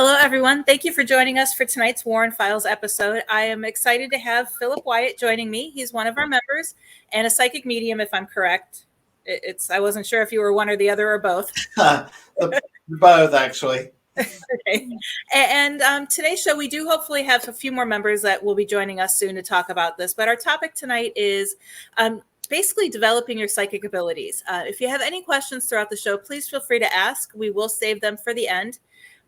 Hello, everyone. Thank you for joining us for tonight's Warren Files episode. I am excited to have Philip Wyatt joining me. He's one of our members and a psychic medium, if I'm correct. I wasn't sure if you were one or the other or both. Both, actually. Okay. And today's show, we do hopefully have a few more members that will be joining us soon to talk about this. But our topic tonight is basically developing your psychic abilities. If you have any questions throughout the show, please feel free to ask. We will save them for the end.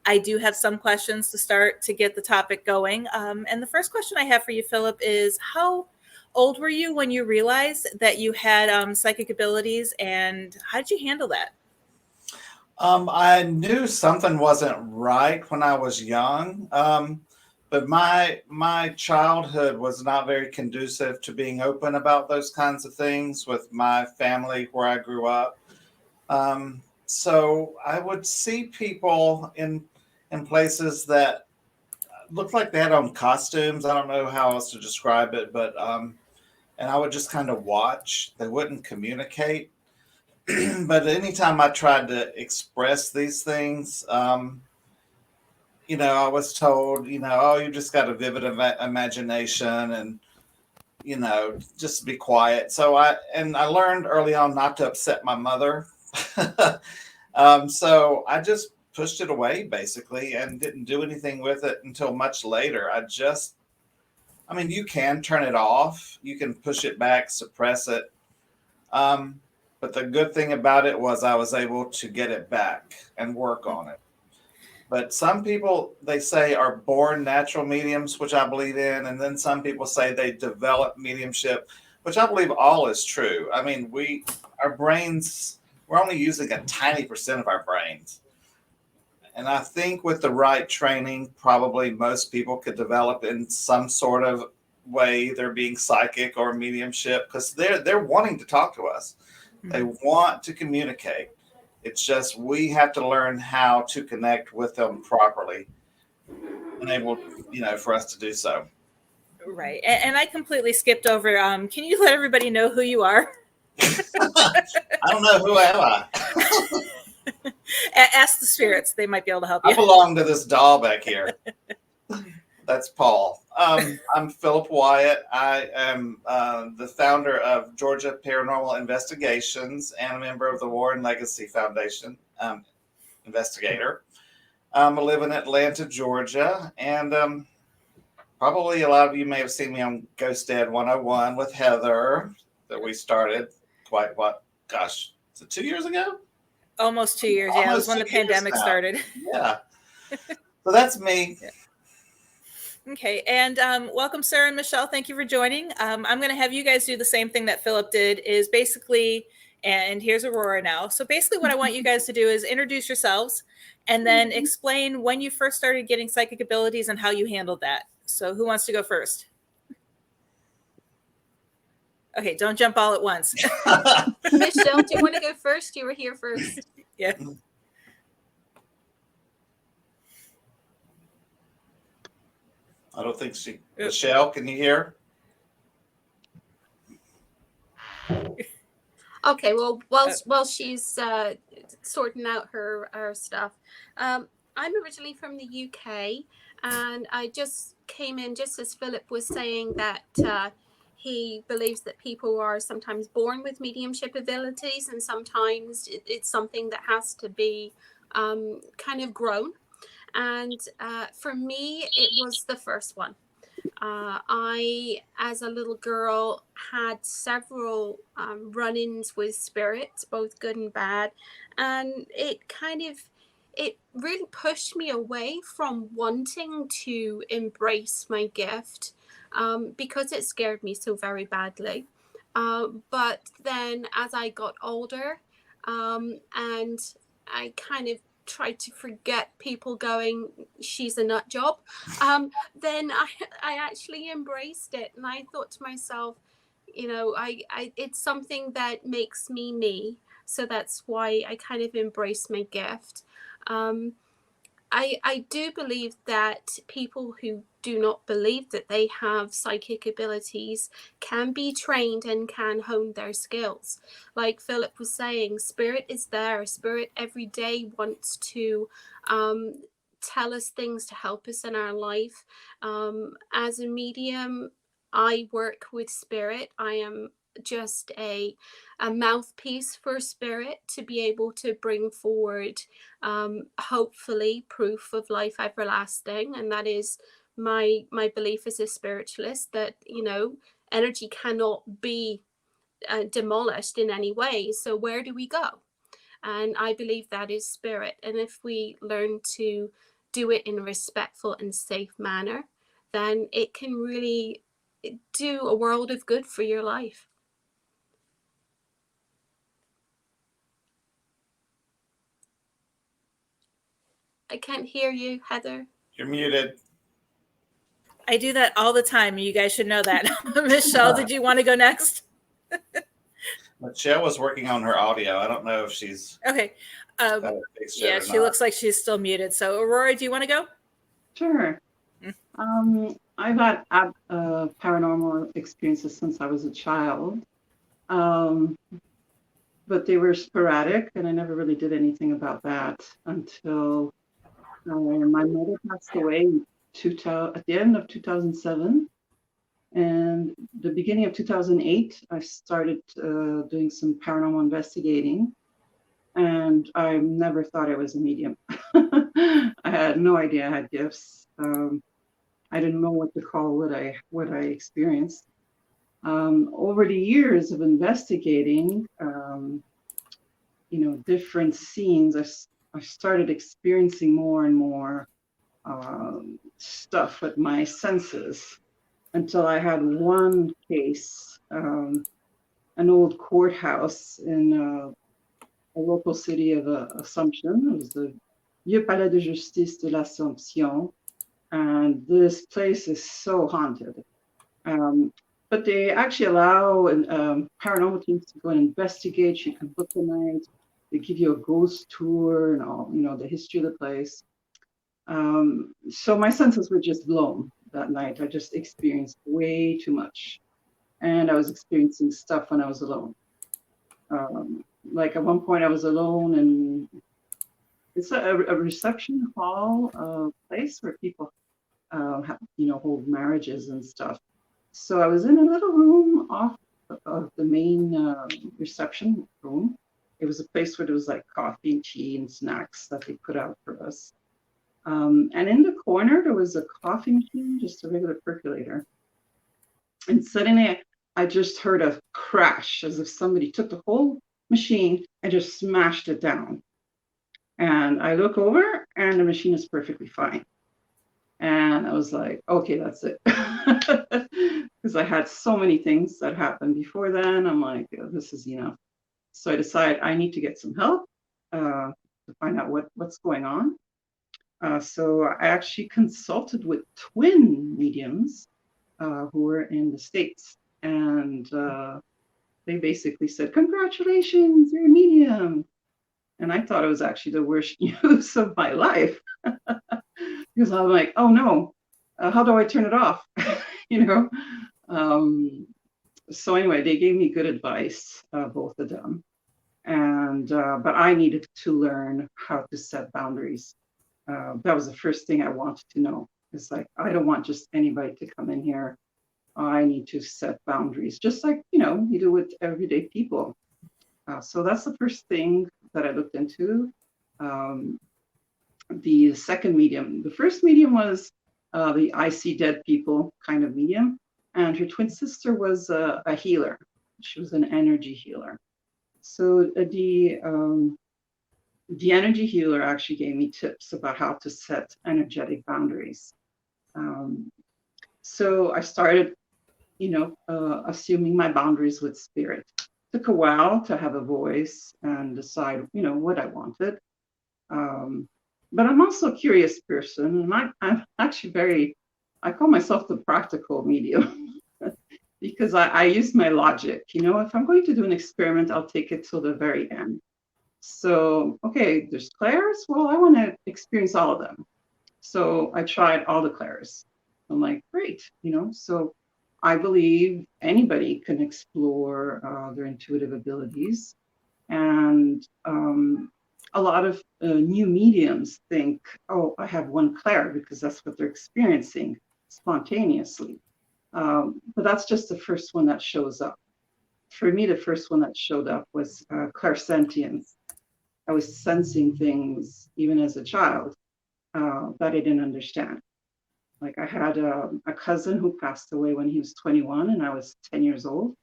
I do have some questions to start to get the topic going. And the first question I have for you, Philip, is how old were you when you realized that you had psychic abilities, and how did you handle that? I knew something wasn't right when I was young, but my childhood was not very conducive to being open about those kinds of things with my family where I grew up. So I would see people in places that looked like they had on costumes. I don't know how else to describe it, but and I would just kind of watch. They wouldn't communicate. But anytime I tried to express these things, I was told, oh, you just got a vivid imagination, and just be quiet. I learned early on not to upset my mother. So I just pushed it away basically and didn't do anything with it until much later. You can turn it off, you can push it back, suppress it. But the good thing about it was I was able to get it back and work on it. But some people, they say, are born natural mediums, which I believe in. And then some people say they develop mediumship, which I believe all is true. Our brains, we're only using a tiny percent of our brains. And I think with the right training, probably most people could develop in some sort of way. They're being psychic or mediumship because they're wanting to talk to us. They want to communicate. It's just we have to learn how to connect with them properly and able, for us to do so. Right. And I completely skipped over. Can you let everybody know who you are? I don't know. Who am I? Ask the spirits. They might be able to help you. I belong to this doll back here. That's Paul. I'm Philip Wyatt. I am the founder of Georgia Paranormal Investigations and a member of the Warren Legacy Foundation, investigator. I live in Atlanta, Georgia, and probably a lot of you may have seen me on Ghost Dad 101 with Heather that we started is it 2 years ago? Almost 2 years. Yeah, it was when the pandemic started. Yeah. So that's me. Yeah. Okay, and welcome, Sarah and Michelle. Thank you for joining. I'm going to have you guys do the same thing that Philip did, is basically, and here's Aurora now. So basically what I want you guys to do is introduce yourselves and then explain when you first started getting psychic abilities and how you handled that. So who wants to go first? Okay, don't jump all at once. Michelle, do you want to go first? You were here first. Yeah. I don't think she. Michelle, can you hear? Okay. Well, while she's sorting out her stuff, I'm originally from the UK, and I just came in just as Philip was saying that he believes that people are sometimes born with mediumship abilities, and sometimes it's something that has to be kind of grown. And for me, it was the first one. I, as a little girl, had several run-ins with spirits, both good and bad. And it really pushed me away from wanting to embrace my gift because it scared me so very badly. But then as I got older and I kind of tried to forget people going, she's a nut job, then I actually embraced it, and I thought to myself, I it's something that makes me, so that's why I kind of embraced my gift. I do believe that people who do not believe that they have psychic abilities can be trained and can hone their skills. Like Philip was saying, spirit is there. Spirit every day wants to tell us things to help us in our life. As a medium, I work with spirit. I am just a mouthpiece for spirit to be able to bring forward, hopefully, proof of life everlasting. And that is my belief as a spiritualist, that, you know, energy cannot be demolished in any way. So where do we go? And I believe that is spirit. And if we learn to do it in a respectful and safe manner, then it can really do a world of good for your life. I can't hear you, Heather. You're muted. I do that all the time. You guys should know that. Michelle, did you want to go next? Michelle was working on her audio. I don't know if she's Okay. Yeah, she looks like she's still muted. So, Aurora, do you want to go? Sure. I've had paranormal experiences since I was a child, but they were sporadic, and I never really did anything about that until my mother passed away at the end of 2007. And the beginning of 2008, I started doing some paranormal investigating, and I never thought I was a medium. I had no idea I had gifts. I didn't know what to call what I experienced. Over the years of investigating, different scenes, I started experiencing more and more stuff with my senses, until I had one case, an old courthouse in a local city of Assumption. It was the Vieux Palais de Justice de l'Assomption. And this place is so haunted. But they actually allow paranormal teams to go and investigate. You can book a night. They give you a ghost tour and all, the history of the place. So my senses were just blown that night. I just experienced way too much. And I was experiencing stuff when I was alone. Like at one point I was alone, and it's a reception hall place where people hold marriages and stuff. So I was in a little room off of the main reception room. It was a place where there was like coffee and tea and snacks that they put out for us. And in the corner, there was a coffee machine, just a regular percolator. And suddenly I just heard a crash, as if somebody took the whole machine and just smashed it down. And I look over and the machine is perfectly fine. And I was like, okay, that's it. Because I had so many things that happened before then. I'm like, this is enough. So I decided I need to get some help to find out what's going on. So I actually consulted with twin mediums who were in the States. And they basically said, congratulations, you're a medium. And I thought it was actually the worst use of my life. Because I'm like, oh no, how do I turn it off? So anyway, they gave me good advice, both of them. And but I needed to learn how to set boundaries. That was the first thing I wanted to know. It's like, I don't want just anybody to come in here. I need to set boundaries, just like, you do with everyday people. So that's the first thing that I looked into. The second medium, the first medium was the I see dead people kind of medium. And her twin sister was a healer. She was an energy healer. So the energy healer actually gave me tips about how to set energetic boundaries. So I started, assuming my boundaries with spirit. Took a while to have a voice and decide, what I wanted. But I'm also a curious person, and I'm actually I call myself the practical medium because I use my logic. If I'm going to do an experiment, I'll take it till the very end. So, okay, there's clairs. Well, I want to experience all of them. So I tried all the clairs. I'm like, great, so I believe anybody can explore their intuitive abilities. And a lot of new mediums think, oh, I have one clair, because that's what they're experiencing spontaneously. But that's just the first one that shows up. For me, the first one that showed up was clairsentience. I was sensing things even as a child that I didn't understand. Like I had a cousin who passed away when he was 21 and I was 10 years old.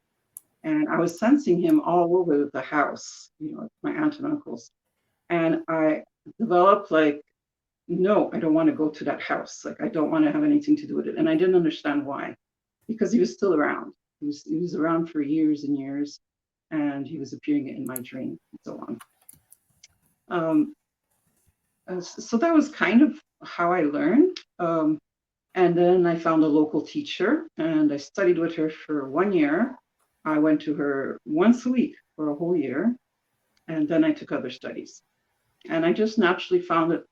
And I was sensing him all over the house, my aunt and uncles. And I developed like, no, I don't want to go to that house. Like, I don't want to have anything to do with it. And I didn't understand why, because he was still around. He was around for years and years, and he was appearing in my dream and so on. So that was kind of how I learned. And then I found a local teacher and I studied with her for 1 year. I went to her once a week for a whole year. And then I took other studies. And I just naturally found it.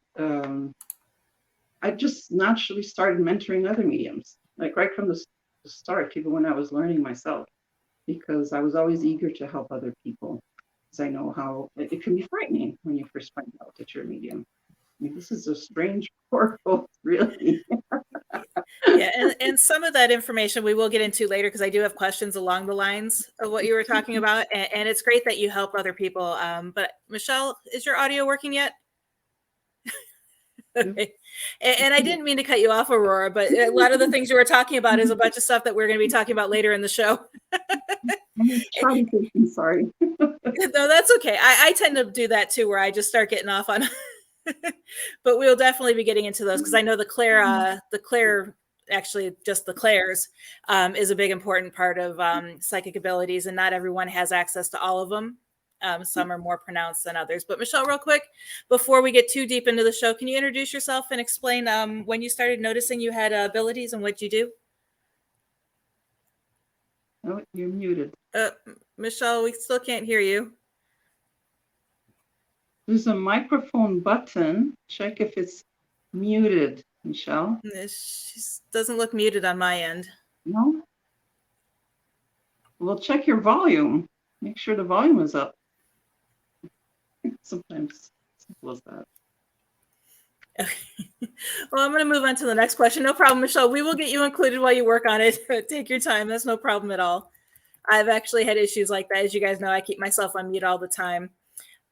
I just naturally started mentoring other mediums, like right from the start, even when I was learning myself, because I was always eager to help other people. Because I know how it can be frightening when you first find out that you're a medium. I mean, this is a strange world, really. Yeah, and some of that information we will get into later because I do have questions along the lines of what you were talking about, and it's great that you help other people. But Michelle, is your audio working yet? Okay. And I didn't mean to cut you off, Aurora, but a lot of the things you were talking about is a bunch of stuff that we're going to be talking about later in the show. I'm sorry. No, that's okay. I tend to do that too, where I just start getting off on. But we'll definitely be getting into those because I know the clair, actually just the clairs, is a big important part of psychic abilities, and not everyone has access to all of them. Some are more pronounced than others. But Michelle, real quick, before we get too deep into the show, can you introduce yourself and explain when you started noticing you had abilities and what you do? Oh, you're muted. Michelle, we still can't hear you. There's a microphone button. Check if it's muted, Michelle. She doesn't look muted on my end. No? Well, check your volume. Make sure the volume is up. Sometimes simple as that. Okay. Well, I'm going to move on to the next question. No problem, Michelle. We will get you included while you work on it. Take your time. That's no problem at all. I've actually had issues like that. As you guys know, I keep myself on mute all the time.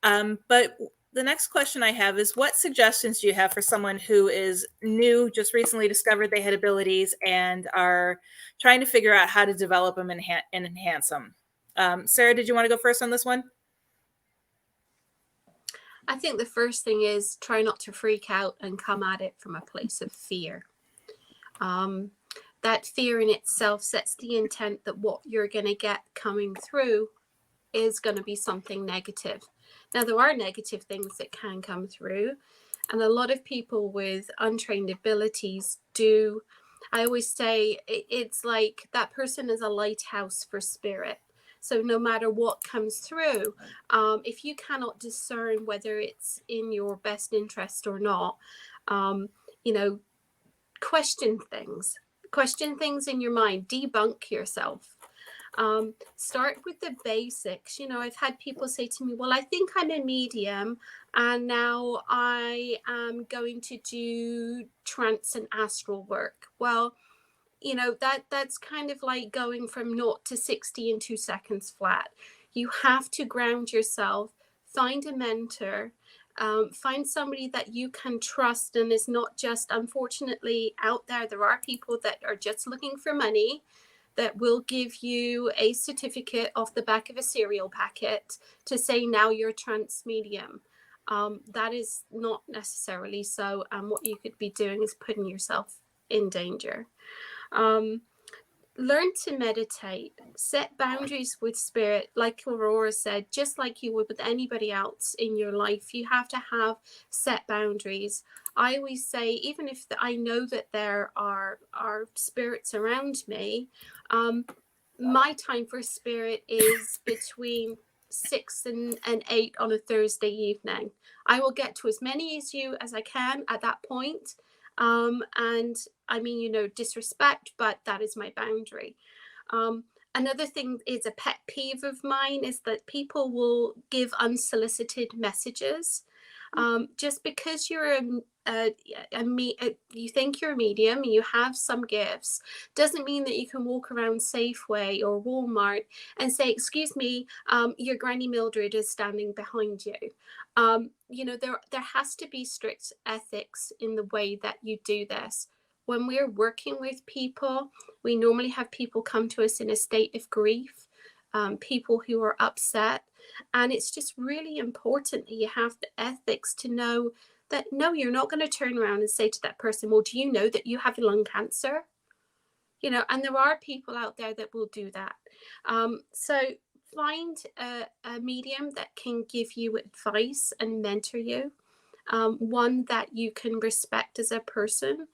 But the next question I have is, what suggestions do you have for someone who is new, just recently discovered they had abilities, and are trying to figure out how to develop them and enhance them? Sarah, did you want to go first on this one? I think the first thing is try not to freak out and come at it from a place of fear. That fear in itself sets the intent that what you're going to get coming through is going to be something negative. Now, there are negative things that can come through, and a lot of people with untrained abilities do. I always say it's like that person is a lighthouse for spirit. So no matter what comes through, if you cannot discern whether it's in your best interest or not, question things in your mind, debunk yourself. Start with the basics. I've had people say to me, well, I think I'm a medium and now I am going to do trance and astral work. Well, that's kind of like going from 0 to 60 in 2 seconds flat. You have to ground yourself, find a mentor, find somebody that you can trust and is not just, unfortunately, out there are people that are just looking for money that will give you a certificate off the back of a cereal packet to say now you're a trance medium. That is not necessarily so. And what you could be doing is putting yourself in danger. Learn to meditate, set boundaries with spirit. Like Aurora said, just like you would with anybody else in your life, you have to have set boundaries. I always say, even if I know that there are spirits around me, my time for spirit is between 6 and 8 on a Thursday evening. I will get to as many as you as I can at that point. And I mean, disrespect, but that is my boundary. Another thing is a pet peeve of mine is that people will give unsolicited messages. Just because you're you think you're a medium, you have some gifts, doesn't mean that you can walk around Safeway or Walmart and say, "Excuse me, your Granny Mildred is standing behind you." There has to be strict ethics in the way that you do this. When we're working with people, we normally have people come to us in a state of grief, people who are upset. And it's just really important that you have the ethics to know that, no, you're not going to turn around and say to that person, "Well, do you know that you have lung cancer?" And there are people out there that will do that. So find a medium that can give you advice and mentor you, one that you can respect as a person,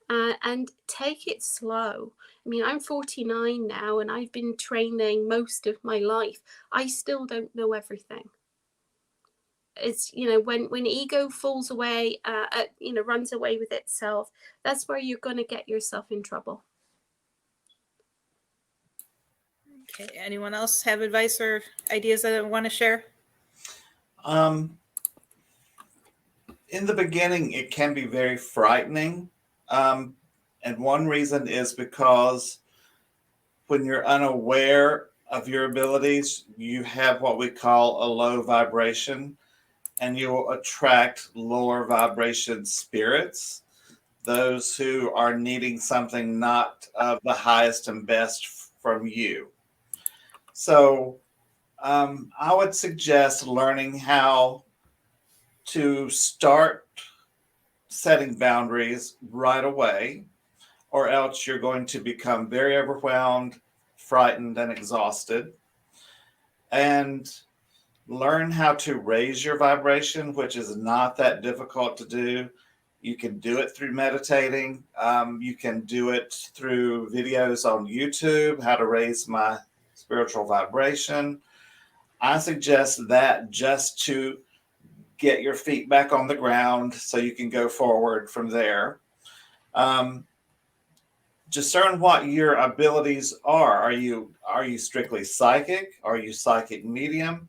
and take it slow. I mean, I'm 49 now and I've been training most of my life. I still don't know everything. It's, when ego falls away, runs away with itself, that's where you're going to get yourself in trouble. Okay. Anyone else have advice or ideas that I want to share? In the beginning, it can be very frightening. And one reason is because when you're unaware of your abilities, you have what we call a low vibration, and you will attract lower vibration spirits, those who are needing something not of the highest and best from you. So I would suggest learning how to start setting boundaries right away, or else you're going to become very overwhelmed, frightened, and exhausted. And learn how to raise your vibration, which is not that difficult to do. You can do it through meditating. You can do it through videos on YouTube, how to raise my spiritual vibration. I suggest that just to get your feet back on the ground so you can go forward from there. Discern what your abilities are. Are you strictly psychic? Are you psychic medium?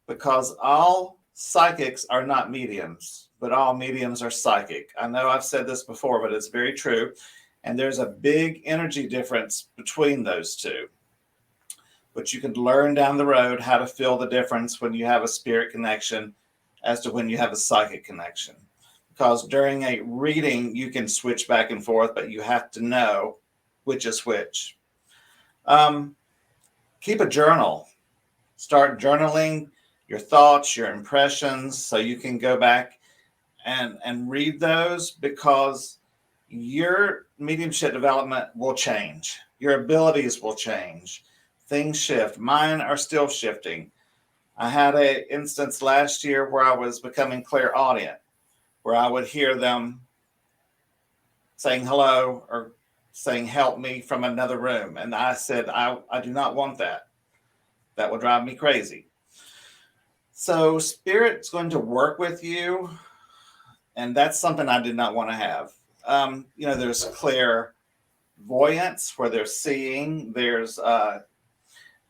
Because all psychics are not mediums, but all mediums are psychic. I know I've said this before, but it's very true. And there's a big energy difference between those two. But you can learn down the road how to feel the difference when you have a spirit connection as to when you have a psychic connection. Because during a reading, you can switch back and forth, but you have to know which is which. Keep a journal. Start journaling your thoughts, your impressions, so you can go back and read those, because your mediumship development will change. Your abilities will change. Things shift. Mine are still shifting. I had an instance last year where I was becoming clairaudient, where I would hear them saying hello or saying help me from another room. And I said, I do not want that. That will drive me crazy. So Spirit's going to work with you, and that's something I did not want to have. There's clairvoyance where they're seeing. There's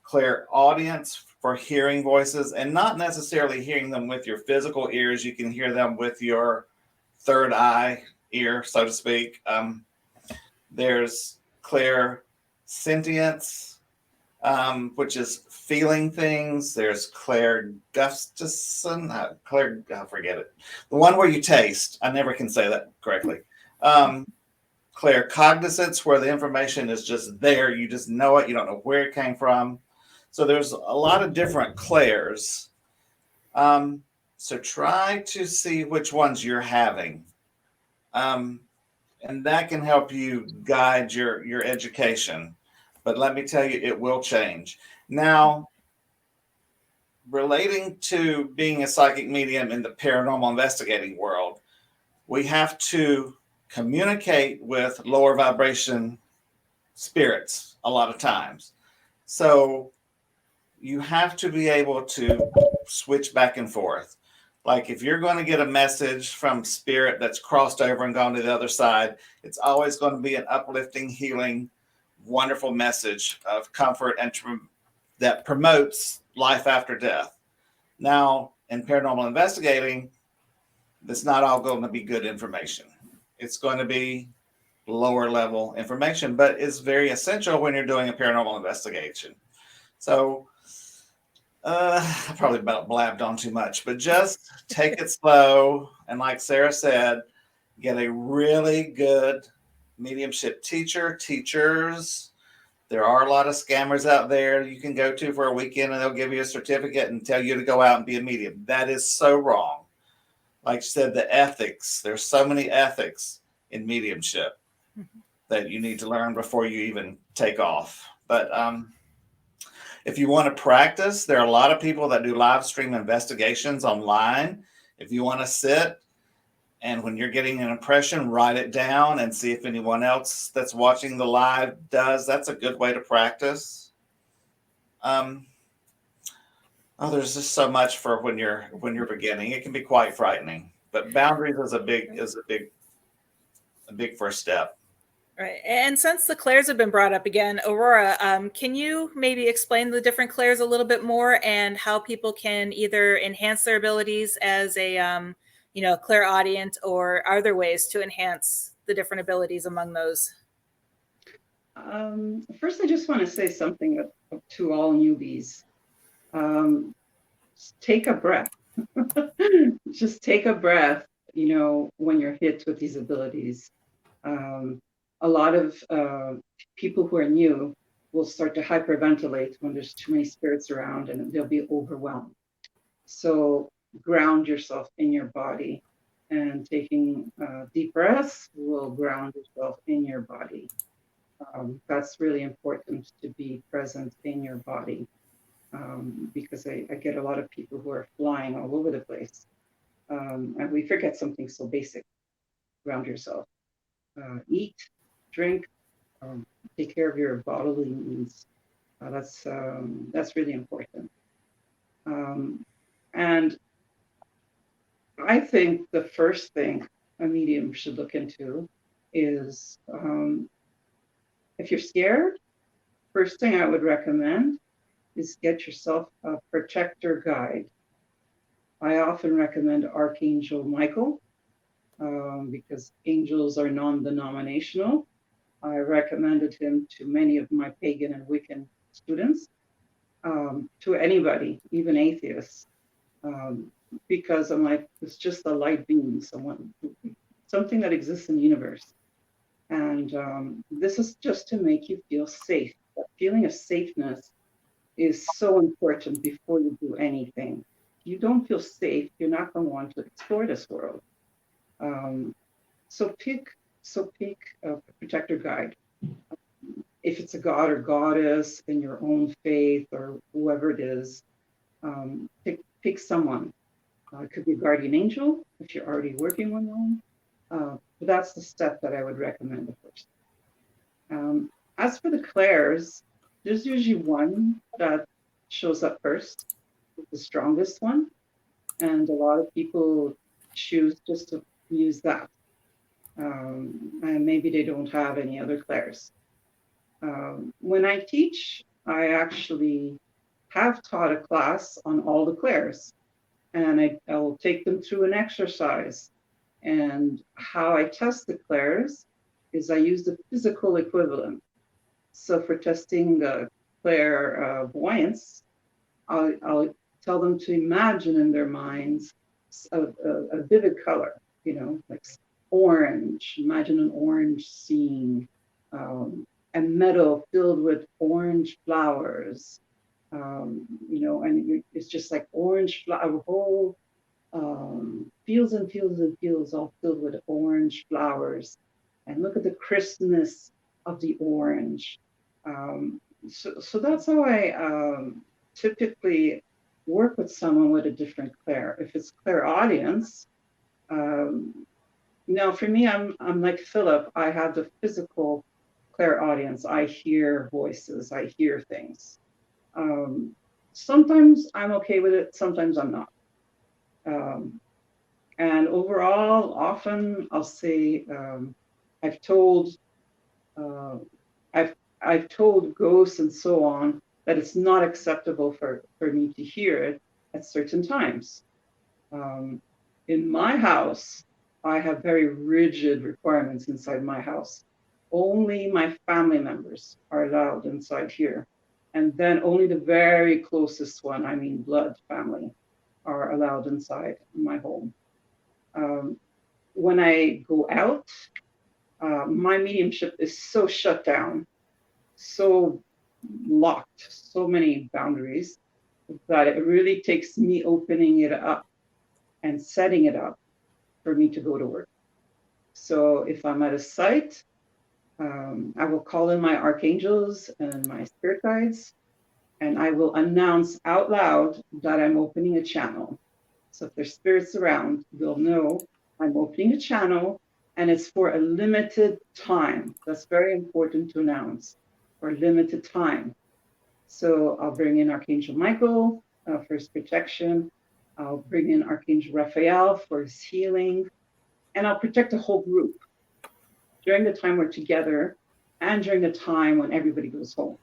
clairaudience for hearing voices, and not necessarily hearing them with your physical ears. You can hear them with your third eye ear, so to speak. There's clairsentience, which is feeling things. There's clairgustation. I forget it. The one where you taste. I never can say that correctly. Claircognizance, where the information is just there. You just know it. You don't know where it came from. So there's a lot of different clairs. So try to see which ones you're having. And that can help you guide your education. But let me tell you, it will change. Now, relating to being a psychic medium in the paranormal investigating world, we have to communicate with lower vibration spirits a lot of times. So you have to be able to switch back and forth. Like if you're going to get a message from spirit that's crossed over and gone to the other side, it's always going to be an uplifting, healing, wonderful message of comfort and that promotes life after death. Now, in paranormal investigating, It's not all going to be good information. It's going to be lower level information, but it's very essential when you're doing a paranormal investigation. So I probably blabbed on too much, but just take it slow. And like Sarah said, get a really good mediumship teachers. There are a lot of scammers out there you can go to for a weekend and they'll give you a certificate and tell you to go out and be a medium. That is so wrong. Like you said, the ethics, there's so many ethics in mediumship that you need to learn before you even take off. But if you want to practice, there are a lot of people that do live stream investigations online. If you want to sit and when you're getting an impression, write it down and see if anyone else that's watching the live does. That's a good way to practice. There's just so much for when you're beginning. It can be quite frightening, but boundaries is a big first step. Right. And since the clairs have been brought up again, Aurora, can you maybe explain the different clairs a little bit more and how people can either enhance their abilities as a, clairaudient, or are there ways to enhance the different abilities among those? First, I just want to say something to all newbies. Take a breath. Just take a breath, when you're hit with these abilities. A lot of people who are new will start to hyperventilate when there's too many spirits around and they'll be overwhelmed. So ground yourself in your body, and taking deep breaths will ground yourself in your body. That's really important, to be present in your body, because I get a lot of people who are flying all over the place. And we forget something so basic. Ground yourself. Eat, drink, take care of your bodily needs. That's really important. And I think the first thing a medium should look into is, if you're scared, first thing I would recommend is get yourself a protector guide. I often recommend Archangel Michael, because angels are non-denominational. I recommended him to many of my pagan and Wiccan students, to anybody, even atheists, because I'm like, it's just a light being, something that exists in the universe. And this is just to make you feel safe. That feeling of safeness is so important before you do anything. If you don't feel safe, you're not going to want to explore this world. So pick a protector guide. If it's a god or goddess in your own faith or whoever it is, pick someone. It could be a guardian angel if you're already working on one. But that's the step that I would recommend first. As for the clairs, there's usually one that shows up first, the strongest one, and a lot of people choose just to use that. And maybe they don't have any other clairs. When I teach, I actually have taught a class on all the clairs, and I will take them through an exercise. And how I test the clairs is I use the physical equivalent. So for testing the clairvoyance, I'll tell them to imagine in their minds a vivid color, like orange. Imagine an orange scene, a meadow filled with orange flowers, and it's just like orange flower, whole fields and fields and fields all filled with orange flowers. And look at the crispness of the orange. So that's how I typically work with someone with a different clair. If it's clairaudience, now for me, I'm like Philip. I have the physical clairaudience. I hear voices. I hear things. Sometimes I'm okay with it. Sometimes I'm not. And overall, often I'll say, I've told ghosts and so on that it's not acceptable for me to hear it at certain times. In my house, I have very rigid requirements inside my house. Only my family members are allowed inside here. And then only the very closest one, I mean blood family, are allowed inside my home. Um, when I go out, my mediumship is so shut down, so locked, so many boundaries, that it really takes me opening it up and setting it up for me to go to work. So if I'm at a site, I will call in my archangels and my spirit guides, and I will announce out loud that I'm opening a channel. So if there's spirits around, they'll know I'm opening a channel, and it's for a limited time. That's very important to announce, for a limited time. So I'll bring in Archangel Michael for his protection. I'll bring in Archangel Raphael for his healing, and I'll protect the whole group during the time we're together and during the time when everybody goes home,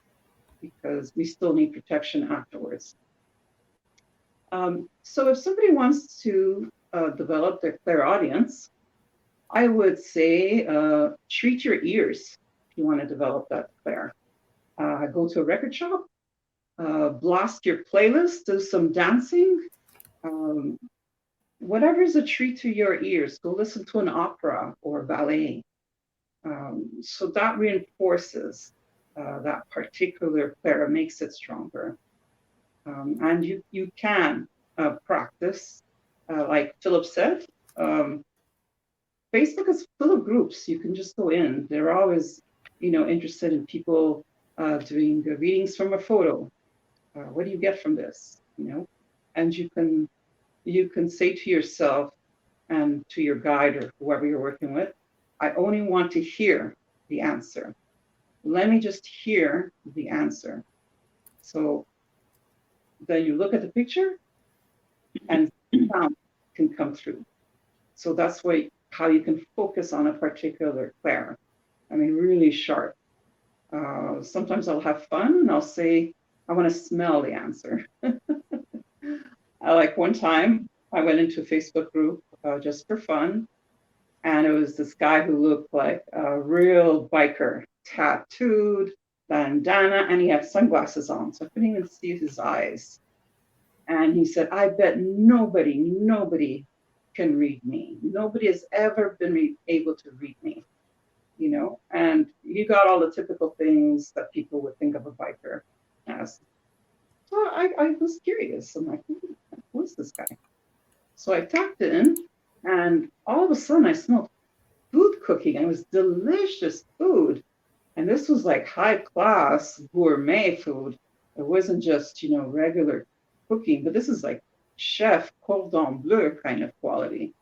because we still need protection afterwards. So if somebody wants to develop their clairaudience, I would say treat your ears if you want to develop that clair. Go to a record shop, blast your playlist, do some dancing, whatever is a treat to your ears. Go listen to an opera or ballet. So that reinforces that particular clair, makes it stronger. And you can practice, like Philip said. Facebook is full of groups. You can just go in. They're always, interested in people doing readings from a photo. What do you get from this? And you can say to yourself and to your guide or whoever you're working with, I only want to hear the answer. Let me just hear the answer. So then you look at the picture and sound can come through. So that's how you can focus on a particular clair. I mean, really sharp. Sometimes I'll have fun and I'll say, I want to smell the answer. Like one time I went into a Facebook group just for fun. And it was this guy who looked like a real biker, tattooed, bandana, and he had sunglasses on. So I couldn't even see his eyes. And he said, I bet nobody can read me. Nobody has ever been able to read me, and he got all the typical things that people would think of a biker as. So I was curious. I'm like, who is this guy? So I tapped in, and all of a sudden I smelled food cooking, and it was delicious food. And this was like high class gourmet food. It wasn't just, regular cooking, but this is like chef cordon bleu kind of quality.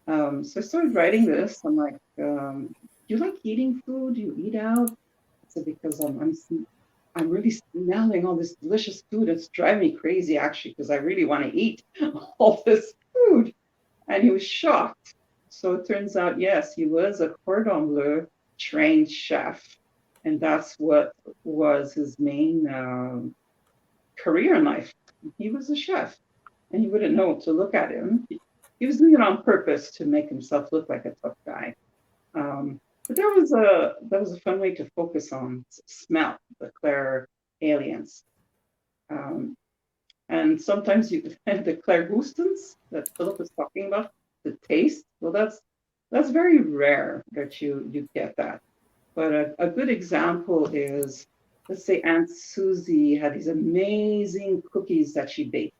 So I started writing this. I'm like, do you like eating food? Do you eat out? I said, because I'm really smelling all this delicious food. It's driving me crazy, actually, because I really want to eat all this food. And he was shocked. So it turns out, yes, he was a cordon bleu trained chef. And that's what was his main career in life. He was a chef, and you wouldn't know to look at him. He was doing it on purpose to make himself look like a tough guy. But that was a fun way to focus on smell, the clair aliens. And sometimes the clairgustance that Philip was talking about, the taste. Well, that's very rare that you get that. But a good example is, let's say Aunt Susie had these amazing cookies that she baked.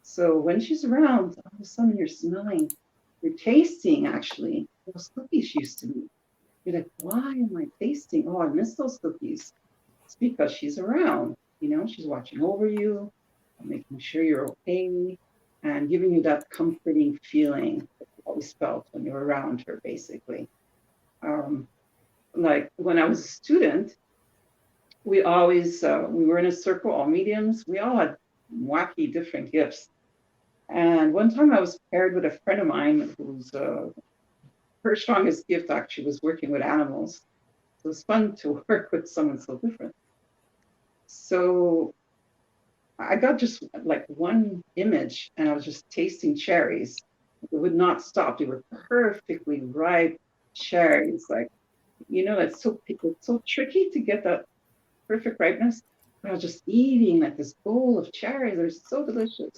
So when she's around, all of a sudden you're tasting actually those cookies she used to make. You're like, why am I tasting? Oh, I miss those cookies. It's because she's around. She's watching over you, making sure you're okay, and giving you that comforting feeling that you always felt when you're around her, basically. Like when I was a student, we always, we were in a circle, all mediums. We all had wacky different gifts. And one time I was paired with a friend of mine whose her strongest gift actually was working with animals. So it was fun to work with someone so different. So I got just like one image, and I was just tasting cherries. It would not stop. They were perfectly ripe cherries. Like, it's so tricky to get that perfect ripeness. But I was just eating like this bowl of cherries. They're so delicious.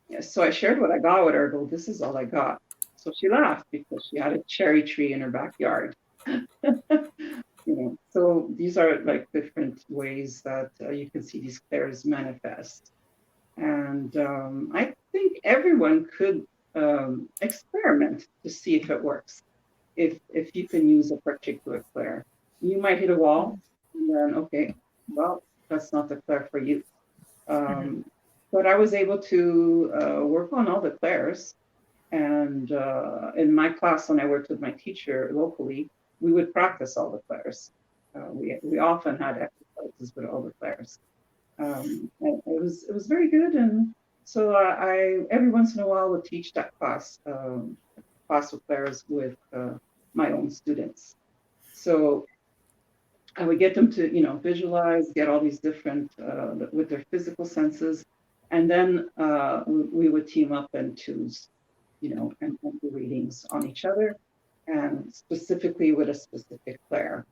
Yeah, so I shared what I got with her. I go, this is all I got. So she laughed because she had a cherry tree in her backyard. So these are like different ways that you can see these clairs manifest. And I think everyone could experiment to see if it works. If you can use a particular clair, you might hit a wall, and then okay, well, that's not the clair for you. But I was able to work on all the clairs. And in my class, when I worked with my teacher locally, we would practice all the clairs. We often had exercises with all the clairs. And it was very good. And so I every once in a while would teach that class of clairs with my own students. So I would get them to visualize, get all these different with their physical senses, and then we would team up and choose and do readings on each other, and specifically with a specific clair.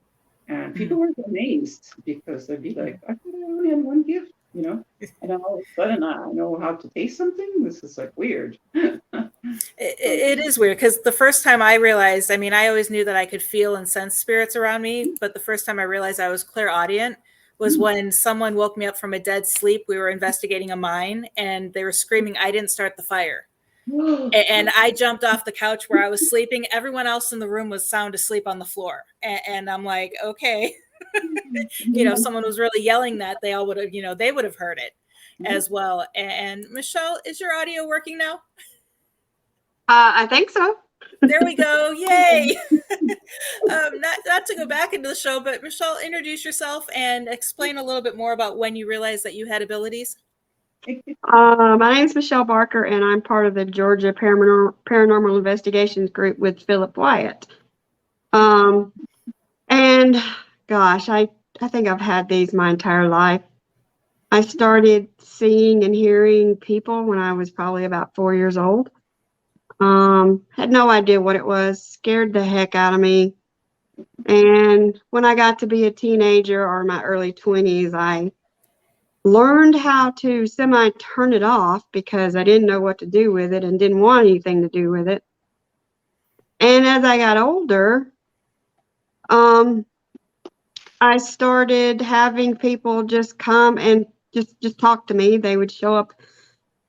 And people were amazed because they'd be like, I thought I only had one gift, and then all of a sudden I know how to taste something. This is like weird. It is weird because the first time I realized, I mean, I always knew that I could feel and sense spirits around me, but the first time I realized I was clairaudient was when someone woke me up from a dead sleep. We were investigating a mine and they were screaming, I didn't start the fire. And I jumped off the couch where I was sleeping. Everyone else in the room was sound asleep on the floor. And I'm like, okay, someone was really yelling that, they all would have, they would have heard it as well. And Michelle, is your audio working now? I think so. There we go. Yay. Not to go back into the show, but Michelle, introduce yourself and explain a little bit more about when you realized that you had abilities. My name is Michelle Barker, and I'm part of the Georgia Paranormal Investigations group with Philip Wyatt. And gosh, I think I've had these my entire life. I started seeing and hearing people when I was probably about 4 years old. Had no idea what it was, scared the heck out of me. And when I got to be a teenager or my early 20s, I learned how to semi-turn it off because I didn't know what to do with it and didn't want anything to do with it. And as I got older, I started having people just come and just talk to me. They would show up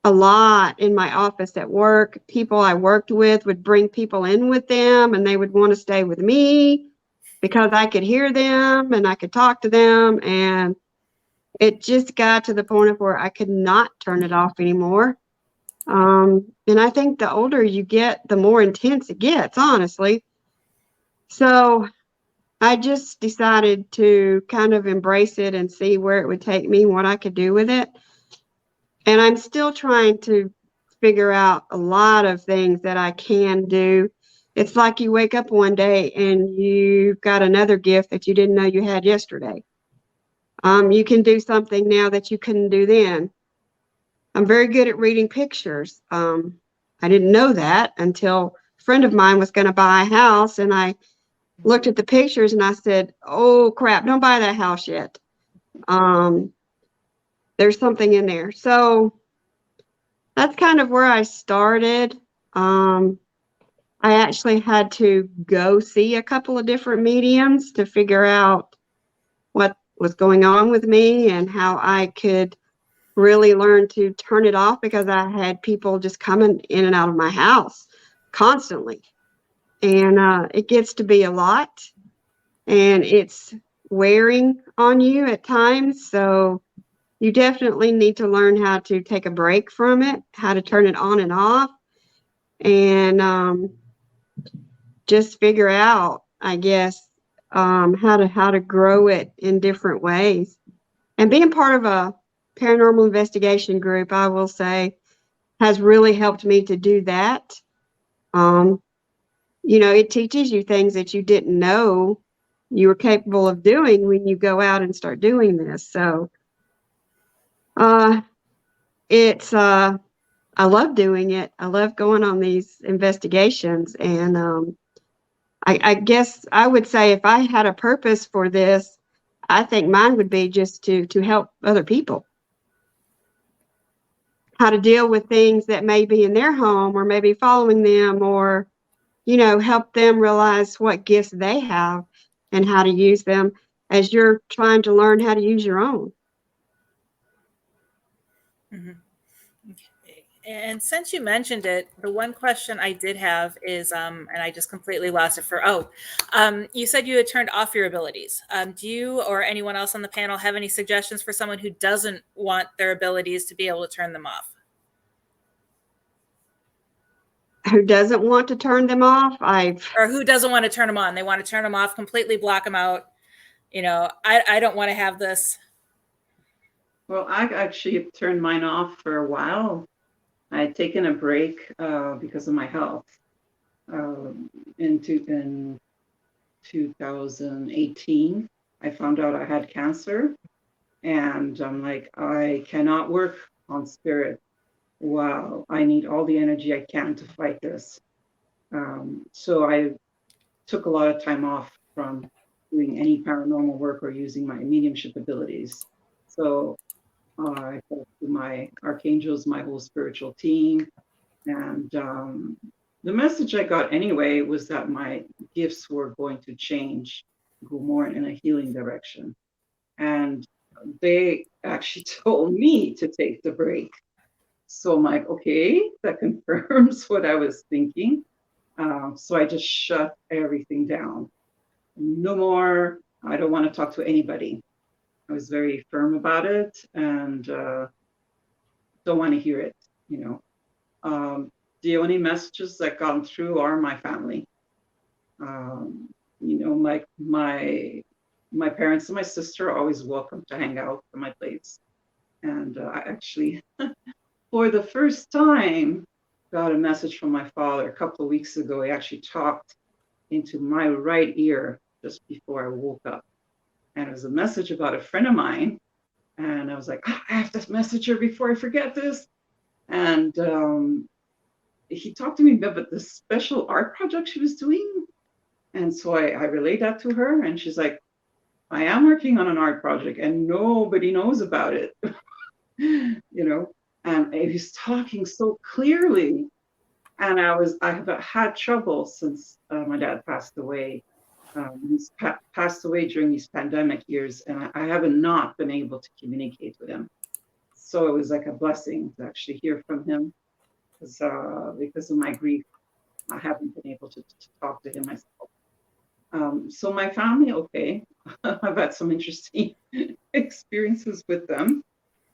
a lot in my office at work. People I worked with would bring people in with them, and they would want to stay with me because I could hear them and I could talk to them. And it just got to the point of where I could not turn it off anymore. And I think the older you get, the more intense it gets, honestly. So I just decided to kind of embrace it and see where it would take me, what I could do with it. And I'm still trying to figure out a lot of things that I can do. It's like you wake up one day and you've got another gift that you didn't know you had yesterday. You can do something now that you couldn't do then. I'm very good at reading pictures. I didn't know that until a friend of mine was going to buy a house, and I looked at the pictures and I said, oh crap, don't buy that house yet. There's something in there. So that's kind of where I started. I actually had to go see a couple of different mediums to figure out what was going on with me and how I could really learn to turn it off, because I had people just coming in and out of my house constantly. And it gets to be a lot, and it's wearing on you at times. So you definitely need to learn how to take a break from it, how to turn it on and off, and just figure out, I guess, how to grow it in different ways. And being part of a paranormal investigation group, I will say, has really helped me to do that. It teaches you things that you didn't know you were capable of doing when you go out and start doing this. So it's a I love doing it. I love going on these investigations. And I guess I would say if I had a purpose for this, I think mine would be just to help other people how to deal with things that may be in their home or maybe following them, or, help them realize what gifts they have and how to use them as you're trying to learn how to use your own. Mhm. Okay. And since you mentioned it, the one question I did have is, and I just completely lost it you said you had turned off your abilities. Do you or anyone else on the panel have any suggestions for someone who doesn't want their abilities to be able to turn them off? Who doesn't want to turn them off? Or who doesn't want to turn them on? They want to turn them off, completely block them out. I don't want to have this. Well, I actually turned mine off for a while. I had taken a break because of my health in 2018. I found out I had cancer, and I'm like, I cannot work on spirit. Wow, I need all the energy I can to fight this. So I took a lot of time off from doing any paranormal work or using my mediumship abilities. So I talked to my archangels, my whole spiritual team, and the message I got anyway was that my gifts were going to change, go more in a healing direction. And they actually told me to take the break. So I'm like, okay, that confirms what I was thinking. So I just shut everything down. No more, I don't want to talk to anybody. I was very firm about it and don't want to hear it, The only messages that gone through are my family. My parents and my sister are always welcome to hang out at my place. And I actually, for the first time, got a message from my father a couple of weeks ago. He actually talked into my right ear just before I woke up. And it was a message about a friend of mine. And I was like, I have to message her before I forget this. And he talked to me about this special art project she was doing. And so I relayed that to her. And she's like, I am working on an art project and nobody knows about it. And he was talking so clearly. And I have had trouble since my dad passed away. He's passed away during these pandemic years, and I haven't not been able to communicate with him. So it was like a blessing to actually hear from him, because of my grief, I haven't been able to talk to him myself. So my family, okay, I've had some interesting experiences with them,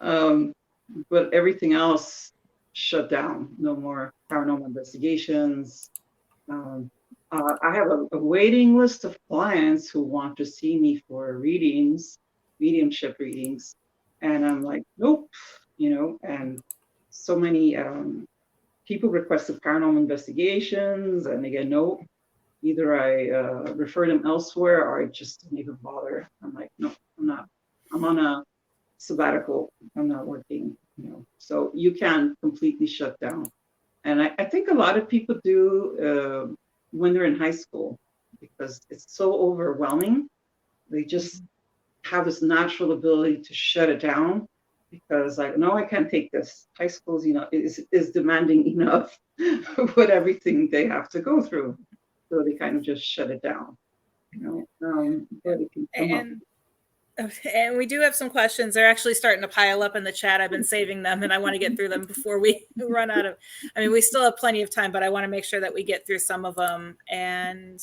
but everything else shut down. No more paranormal investigations. I have a waiting list of clients who want to see me for readings, mediumship readings. And I'm like, nope, and so many people requested paranormal investigations and they get no, either I refer them elsewhere or I just don't even bother. I'm like, no, I'm not. I'm on a sabbatical. I'm not working, So you can completely shut down. And I think a lot of people do when they're in high school, because it's so overwhelming. They just have this natural ability to shut it down because like, no, I can't take this. High school's, is demanding enough with everything they have to go through. So they kind of just shut it down, but it can come up. And we do have some questions. They're actually starting to pile up in the chat. I've been saving them and I want to get through them before we run out of, we still have plenty of time, but I want to make sure that we get through some of them. And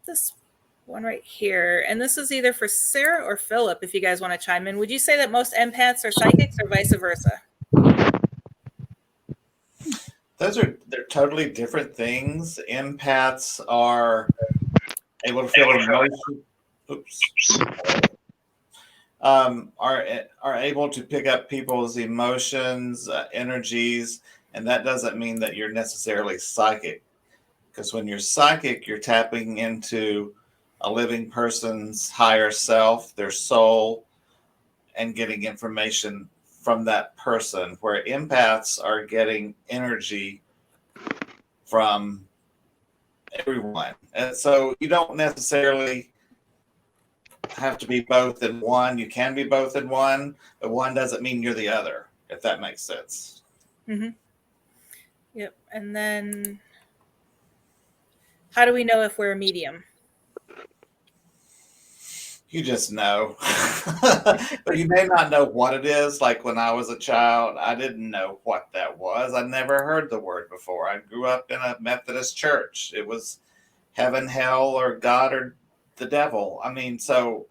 this one right here, and this is either for Sarah or Philip, if you guys want to chime in. Would you say that most empaths are psychics or vice versa? They're totally different things. Empaths are able to feel emotion. Are able to pick up people's emotions, energies, and that doesn't mean that you're necessarily psychic. Because when you're psychic, you're tapping into a living person's higher self, their soul, and getting information from that person, where empaths are getting energy from everyone. And so you don't necessarily have to be both in one. You can be both in one, but one doesn't mean you're the other, if that makes sense. Mm-hmm. Yep. And then how do we know if we're a medium? You just know. But you may not know what it is. Like when I was a child, I didn't know what that was. I never heard the word before. I grew up in a Methodist church. It was heaven, hell, or God, or the devil. I mean, so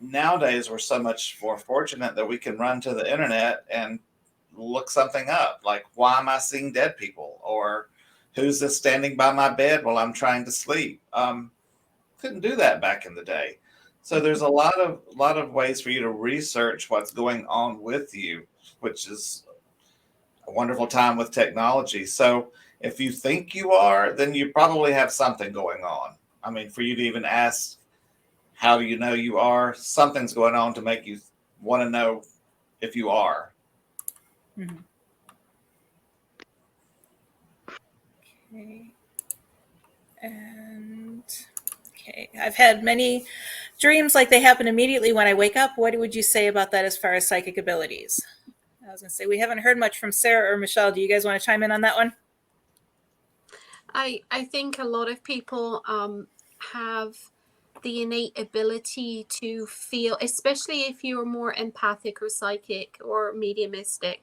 nowadays we're so much more fortunate that we can run to the internet and look something up. Like, why am I seeing dead people? Or who's this standing by my bed while I'm trying to sleep? Couldn't do that back in the day. So there's a lot of ways for you to research what's going on with you, which is a wonderful time with technology. So if you think you are, then you probably have something going on. I mean, for you to even ask, how do you know you are? Something's going on to make you want to know if you are. Mm-hmm. Okay. And okay, I've had many dreams like they happen immediately when I wake up. What would you say about that as far as psychic abilities? I was going to say we haven't heard much from Sarah or Michelle. Do you guys want to chime in on that one? I think a lot of people have the innate ability to feel, especially if you're more empathic or psychic or mediumistic,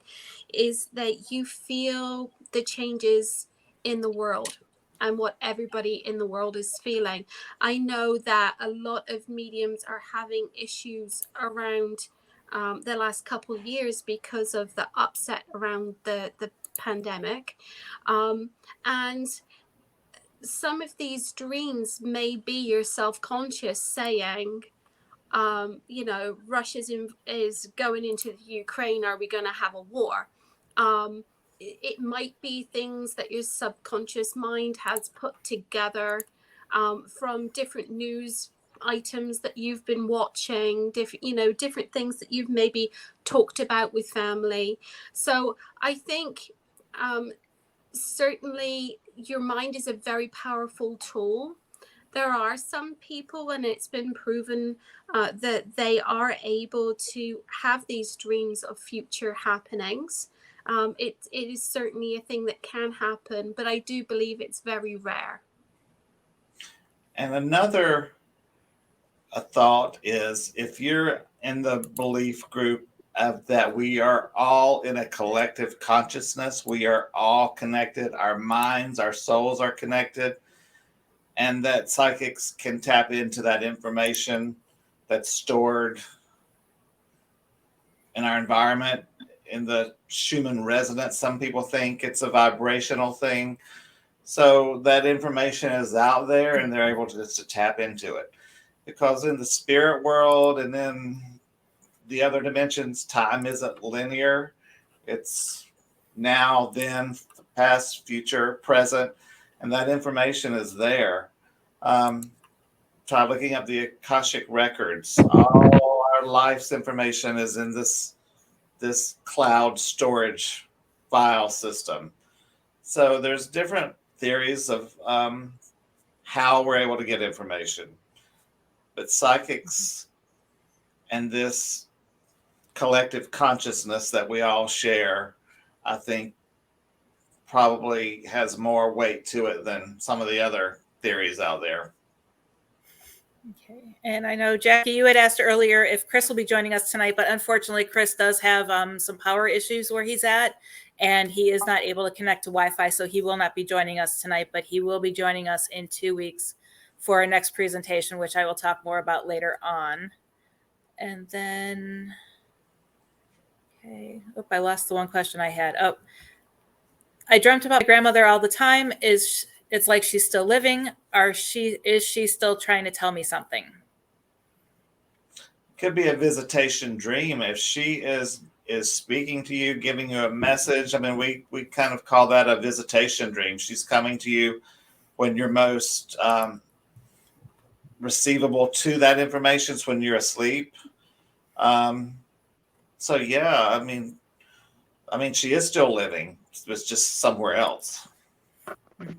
is that you feel the changes in the world and what everybody in the world is feeling. I know that a lot of mediums are having issues around the last couple of years because of the upset around the pandemic. And some of these dreams may be your self-conscious saying, Russia is going into Ukraine. Are we going to have a war? It might be things that your subconscious mind has put together from different news items that you've been watching, different things that you've maybe talked about with family. So I think certainly your mind is a very powerful tool. There are some people, and it's been proven that they are able to have these dreams of future happenings. It is certainly a thing that can happen, but I do believe it's very rare. And another thought is, if you're in the belief group of that we are all in a collective consciousness, we are all connected, our minds, our souls are connected, and that psychics can tap into that information that's stored in our environment, in the Schumann resonance. Some people think it's a vibrational thing. So that information is out there and they're able to just to tap into it. Because in the spirit world and then the other dimensions, time isn't linear. It's now, then, past, future, present, and that information is there. Try looking up the Akashic records. All our life's information is in this cloud storage file system. So there's different theories of how we're able to get information. But psychics and this collective consciousness that we all share, I think, probably has more weight to it than some of the other theories out there. Okay. And I know, Jackie, you had asked earlier if Chris will be joining us tonight, but unfortunately, Chris does have some power issues where he's at, and he is not able to connect to Wi-Fi, so he will not be joining us tonight, but he will be joining us in 2 weeks for our next presentation, which I will talk more about later on. And then, okay, I lost the one question I had. Oh, I dreamt about my grandmother all the time. It's like she's still living, or is she still trying to tell me something? Could be a visitation dream. If she is speaking to you, giving you a message, I mean, we kind of call that a visitation dream. She's coming to you when you're most receivable to that information. It's when you're asleep. So yeah, I mean, she is still living. It's just somewhere else. Okay.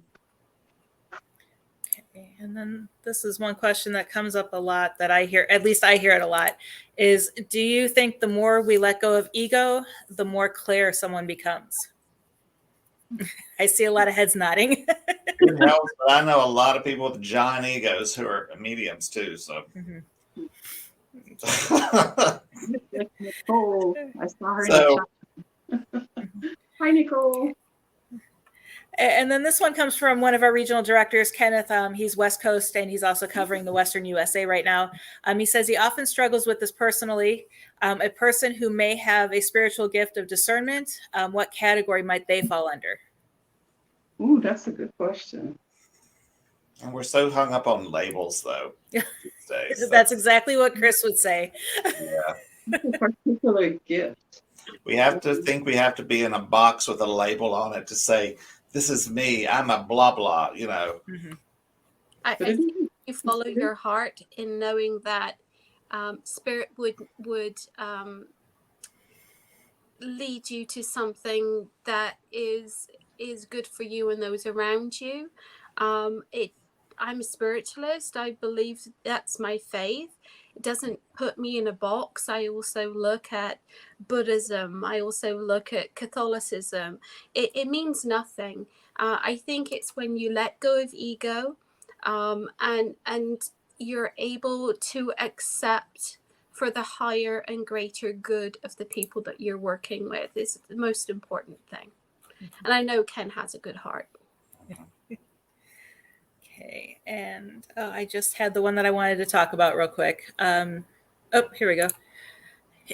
And then this is one question that comes up a lot that I hear, at least I hear it a lot, is do you think the more we let go of ego, the more clear someone becomes? I see a lot of heads nodding. It helps, but I know a lot of people with giant egos who are mediums too. So Mhm. Nicole, I saw her in So- the chat. Hi, Nicole. And then this one comes from one of our regional directors, Kenneth. He's West Coast and he's also covering the Western USA right now. He says he often struggles with this personally. A person who may have a spiritual gift of discernment, what category might they fall under? Ooh, that's a good question. and we're so hung up on labels though these days. That's exactly what Chris would say. Yeah. It's a particular gift. We have to think we have to be in a box with a label on it to say, this is me. I'm a blah, blah, you know. Mm-hmm. I But it think is- you follow your heart in knowing that spirit would lead you to something that is good for you and those around you. I'm a spiritualist. I believe that's my faith. It doesn't put me in a box. I also look at Buddhism. I also look at Catholicism. It means nothing. I think it's when you let go of ego, and you're able to accept for the higher and greater good of the people that you're working with is the most important thing. And I know Ken has a good heart. Okay, and I just had the one that I wanted to talk about real quick. Here we go.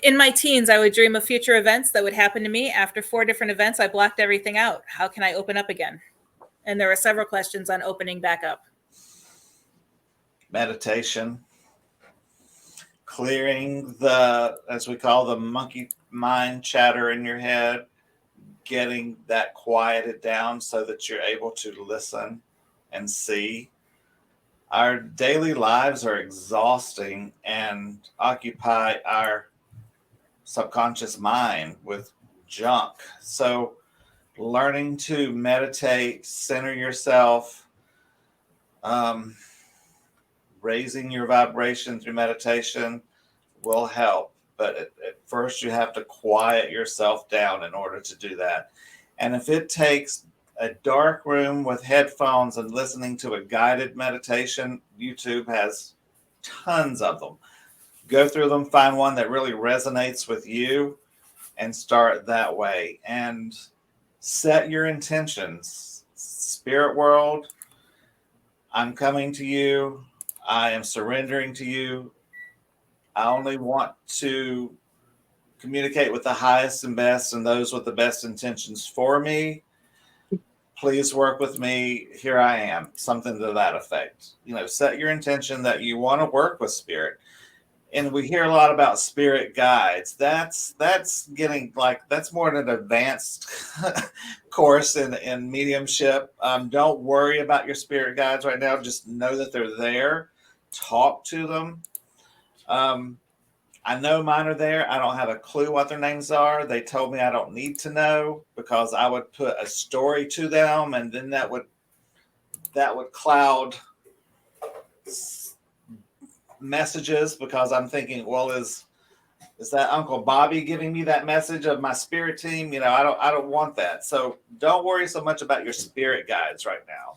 In my teens, I would dream of future events that would happen to me. After 4 different events, I blocked everything out. How can I open up again? And there were several questions on opening back up. Meditation, clearing the, as we call the monkey mind chatter in your head, getting that quieted down so that you're able to listen and see. Our daily lives are exhausting and occupy our subconscious mind with junk. So learning to meditate, center yourself, raising your vibration through meditation will help. But at first, you have to quiet yourself down in order to do that. And if it takes a dark room with headphones and listening to a guided meditation, YouTube has tons of them. Go through them, find one that really resonates with you, and start that way. And set your intentions. Spirit world, I'm coming to you. I am surrendering to you. I only want to communicate with the highest and best and those with the best intentions for me. Please work with me. Here I am. Something to that effect. You know, set your intention that you want to work with spirit. And we hear a lot about spirit guides. That's getting like, that's more an advanced course in mediumship. Don't worry about your spirit guides right now. Just know that they're there. Talk to them. I know mine are there. I don't have a clue what their names are. They told me I don't need to know because I would put a story to them, and then that would cloud messages because I'm thinking, well, is that Uncle Bobby giving me that message of my spirit team? You know, I don't want that. So don't worry so much about your spirit guides right now.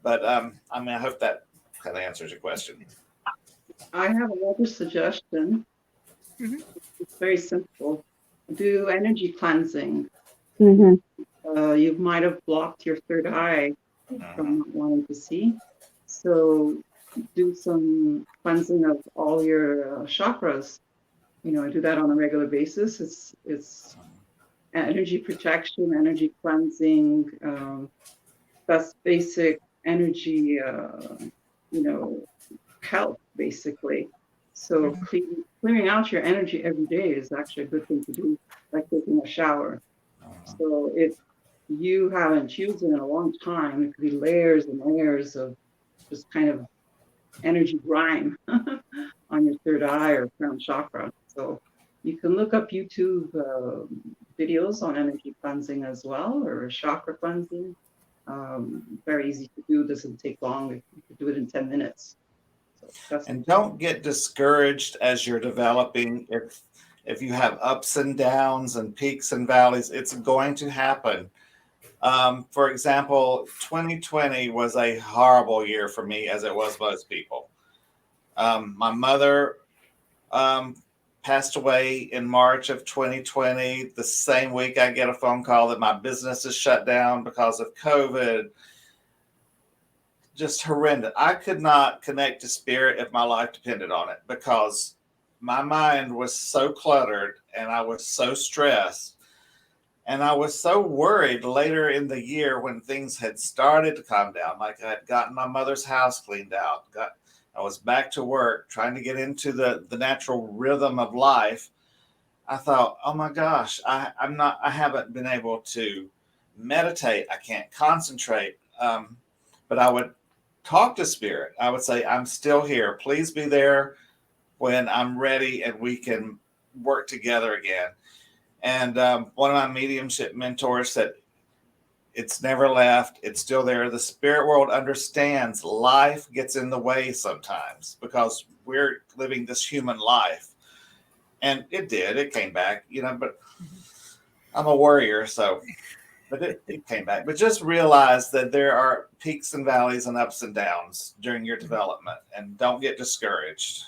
But I mean, I hope that kind of answers your question. I have another suggestion. Mhm. It's very simple. Do energy cleansing. Mm-hmm. You might have blocked your third eye from not wanting to see. So do some cleansing of all your chakras. You know, I do that on a regular basis. It's energy protection, energy cleansing. That's basic energy, health, basically. So clearing out your energy every day is actually a good thing to do, like taking a shower. So if you haven't used it in a long time, it could be layers and layers of just kind of energy grime on your third eye or crown chakra. So You can look up YouTube videos on energy cleansing as well, or chakra cleansing. Very easy to do. Doesn't take long. You can do it in 10 minutes. So that's And don't get discouraged as you're developing. If you have ups and downs and peaks and valleys, it's going to happen. For example, 2020 was a horrible year for me, as it was most people. My mother passed away in March of 2020. The same week, I get a phone call that my business is shut down because of COVID. Just horrendous. I could not connect to spirit if my life depended on it, because my mind was so cluttered and I was so stressed. And I was so worried later in the year when things had started to calm down. Like I had gotten my mother's house cleaned out. I was back to work, trying to get into the natural rhythm of life. I thought, oh my gosh, I haven't been able to meditate. I can't concentrate. But I would talk to spirit. I would say, I'm still here. Please be there when I'm ready and we can work together again. And one of my mediumship mentors said, it's never left. It's still there. The spirit world understands life gets in the way sometimes because we're living this human life. And it did. It came back, but I'm a warrior. But it came back. But just realize that there are peaks and valleys and ups and downs during your development, and don't get discouraged.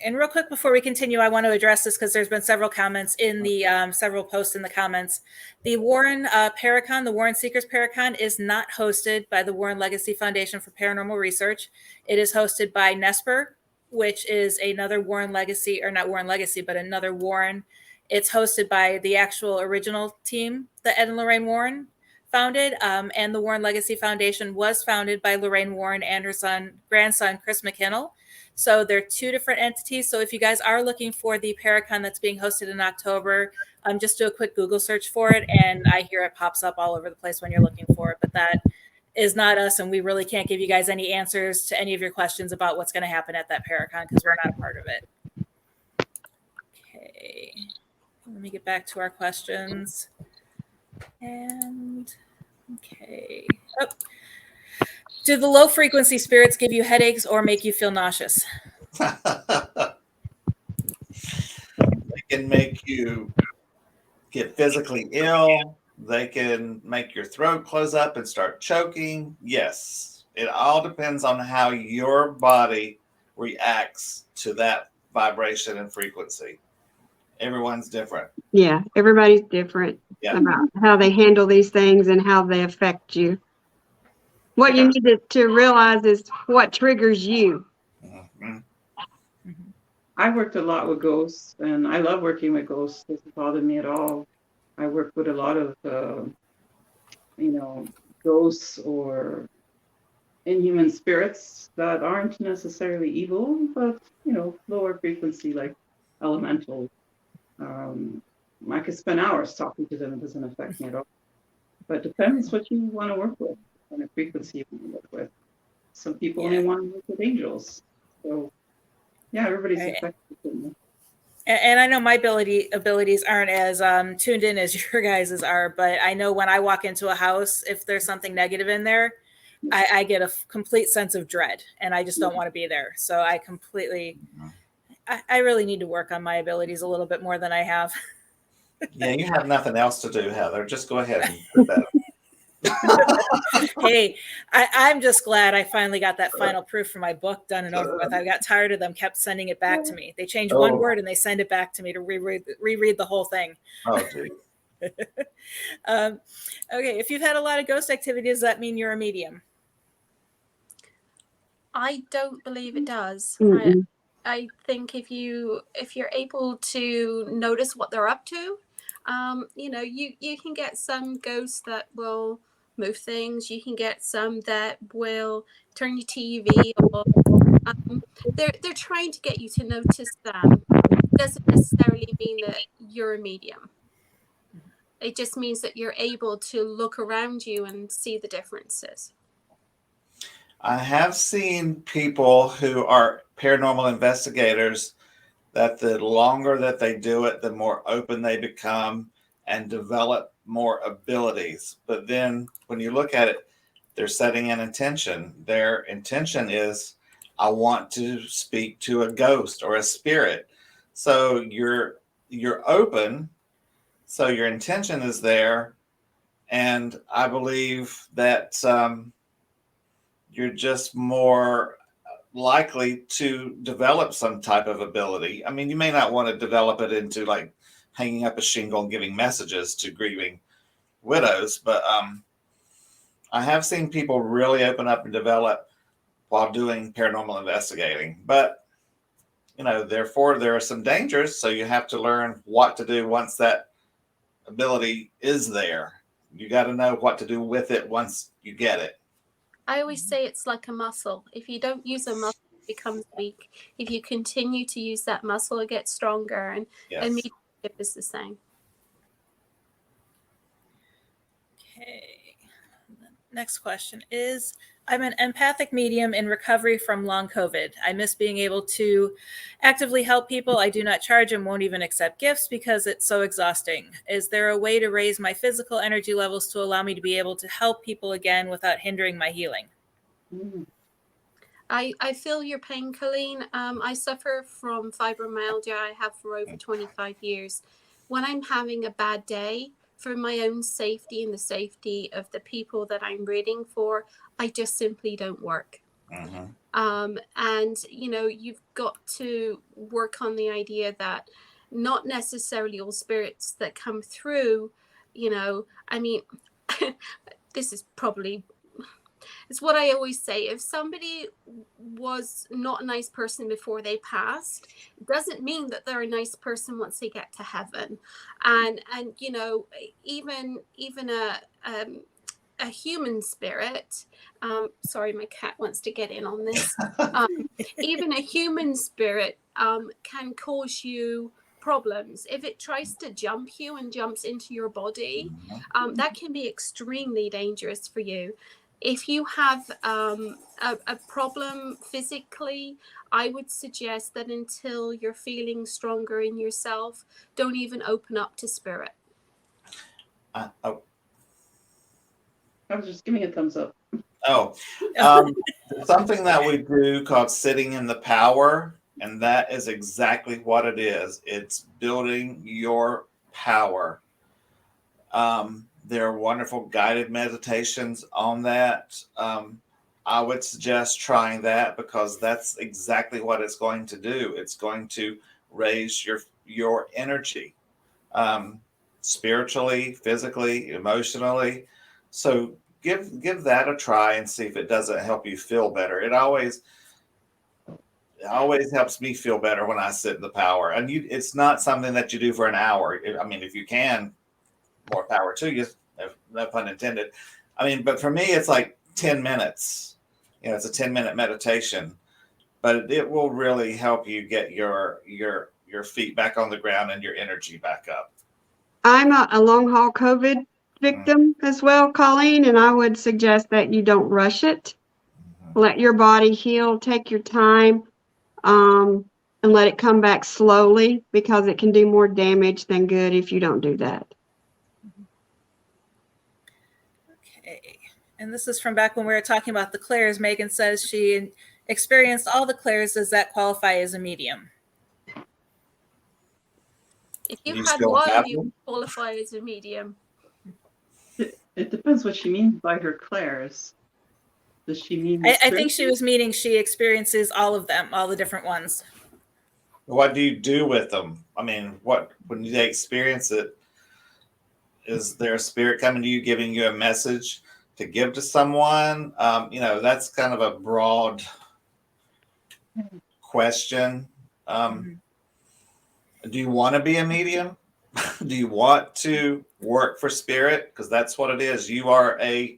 And real quick before we continue, I want to address this because there's been several comments in the several posts in the comments. The Warren Paracon, the Warren Seekers Paracon, is not hosted by the Warren Legacy Foundation for Paranormal Research. It is hosted by Nesper, which is another Warren Legacy, or not Warren Legacy, but another Warren. It's hosted by the actual original team that Ed and Lorraine Warren founded, and the Warren Legacy Foundation was founded by Lorraine Warren and her grandson, Chris McKinnell. So they're two different entities. So if you guys are looking for the Paracon that's being hosted in October, just do a quick Google search for it. And I hear it pops up all over the place when you're looking for it. But that is not us. And we really can't give you guys any answers to any of your questions about what's going to happen at that Paracon because we're not a part of it. Okay. Let me get back to our questions. And okay. Oh. Do the low frequency spirits give you headaches or make you feel nauseous? They can make you get physically ill. They can make your throat close up and start choking. Yes, it all depends on how your body reacts to that vibration and frequency. Everyone's different. Yeah, everybody's different about how they handle these things and how they affect you. What you need to realize is what triggers you. Mm-hmm. I worked a lot with ghosts, and I love working with ghosts. It doesn't bother me at all. I work with a lot of, ghosts or inhuman spirits that aren't necessarily evil, but, lower frequency, like elemental. I could spend hours talking to them. It doesn't affect me at all. But it depends what you want to work with and the frequency you want to work with. Some people only want to work with angels. So, yeah, everybody's affected. And I know my abilities aren't as tuned in as your guys's are, but I know when I walk into a house, if there's something negative in there, I get a complete sense of dread, and I just don't want to be there. So I really need to work on my abilities a little bit more than I have. Yeah, you have nothing else to do, Heather. Just go ahead and put that up. Hey, I'm just glad I finally got that final proof for my book done and over with. I got tired of them kept sending it back to me. They change one word and they send it back to me to reread the whole thing. Oh, geez. Okay, if you've had a lot of ghost activity, does that mean you're a medium? I don't believe it does. Mm-mm. I think if you're able to notice what they're up to, you can get some ghosts that will move things. You can get some that will turn your TV, or they're trying to get you to notice them. It doesn't necessarily mean that you're a medium. It just means that you're able to look around you and see the differences. I have seen people who are paranormal investigators that the longer that they do it, the more open they become and develop more abilities. But then when you look at it, they're setting an intention. Their intention is, I want to speak to a ghost or a spirit. So you're open. So your intention is there. And I believe that you're just more likely to develop some type of ability. I mean, you may not want to develop it into like hanging up a shingle and giving messages to grieving widows, but I have seen people really open up and develop while doing paranormal investigating. But therefore there are some dangers, so you have to learn what to do once that ability is there. You got to know what to do with it once you get it. I always say it's like a muscle. If you don't use a muscle, it becomes weak. If you continue to use that muscle, it gets stronger. And mediumship is the same. Okay. Next question is, I'm an empathic medium in recovery from long COVID. I miss being able to actively help people. I do not charge and won't even accept gifts because it's so exhausting. Is there a way to raise my physical energy levels to allow me to be able to help people again without hindering my healing? I feel your pain, Colleen. I suffer from fibromyalgia. I have for over 25 years. When I'm having a bad day, for my own safety and the safety of the people that I'm reading for, I just simply don't work. And, you've got to work on the idea that not necessarily all spirits that come through, I mean, this is probably, it's what I always say. If somebody was not a nice person before they passed, it doesn't mean that they're a nice person once they get to heaven. And even a human spirit, sorry, my cat wants to get in on this. Even a human spirit can cause you problems. If it tries to jump you and jumps into your body, that can be extremely dangerous for you. If you have a problem physically, I would suggest that until you're feeling stronger in yourself, don't even open up to spirit. I was just giving a thumbs up. Something that we do called sitting in the power, and that is exactly what it is. It's building your power. There are wonderful guided meditations on that. I would suggest trying that because that's exactly what it's going to do. It's going to raise your energy, spiritually, physically, emotionally. So give that a try and see if it doesn't help you feel better. It always helps me feel better when I sit in the power. And it's not something that you do for an hour. I mean, if you can, more power to you, no pun intended. I mean, but for me, it's like 10 minutes. It's a 10-minute meditation, but it will really help you get your feet back on the ground and your energy back up. I'm a long haul COVID victim as well, Colleen, and I would suggest that you don't rush it. Let your body heal, take your time, and let it come back slowly because it can do more damage than good if you don't do that. Okay. And this is from back when we were talking about the clairs. Megan says she experienced all the clairs. Does that qualify as a medium? If you had one, you qualify as a medium. It depends what she means by her clairs. Does she mean? I think she was meaning she experiences all of them, all the different ones. What do you do with them? I mean, when they experience it, is there a spirit coming to you, giving you a message to give to someone? That's kind of a broad question. Do you want to be a medium? Do you want to work for spirit? Because that's what it is. You are a